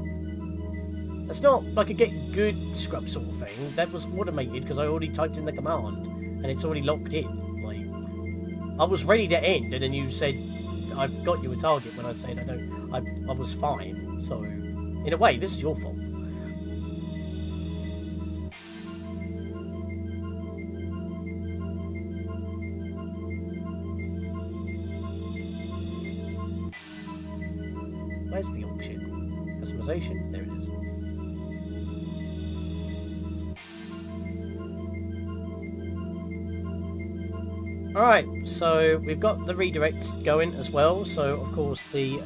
That's not like a get good scrub sort of thing. That was automated because I already typed in the command and it's already locked in. Like, I was ready to end, and then you said I've got you a target when I said I was fine. So in a way, this is your fault. Where's the option? Customization? There it is. Alright, so we've got the redirect going as well. So, of course, the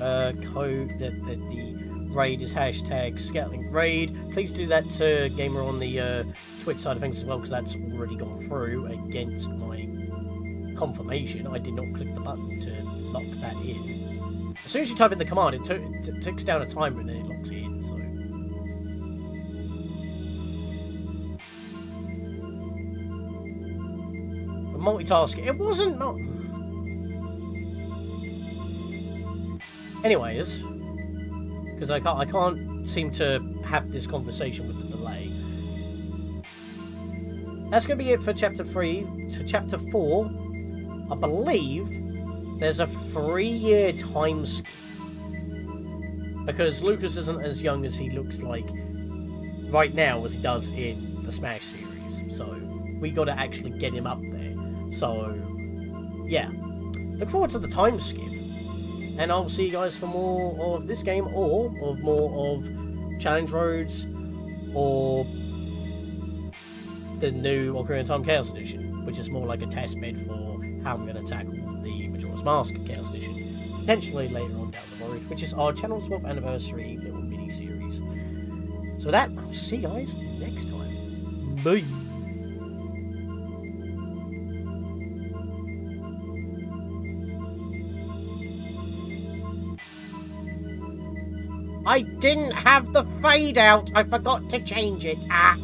code that the raid is hashtag Scatlink raid. Please do that to Gamer on the Twitch side of things as well, because that's already gone through against my confirmation. I did not click the button to lock that in. As soon as you type in the command, it ticks down a timer and then it locks it in, so... But multitasking, it wasn't not... Anyways, because I can't seem to have this conversation with the delay. That's going to be it for Chapter 3. For Chapter 4, I believe... there's a 3-year time skip. Because Lucas isn't as young as he looks like right now as he does in the Smash series. So, we got to actually get him up there. So, yeah. Look forward to the time skip. And I'll see you guys for more of this game, or more of Challenge Roads, or the new Ocarina of Time Chaos Edition, which is more like a test bed for how I'm going to tackle the Majora's Mask Chaos Edition, potentially later on down the road, which is our channel's 12th anniversary little mini-series. So with that, I'll see you guys next time. Bye! I didn't have the fade out! I forgot to change it! Ah!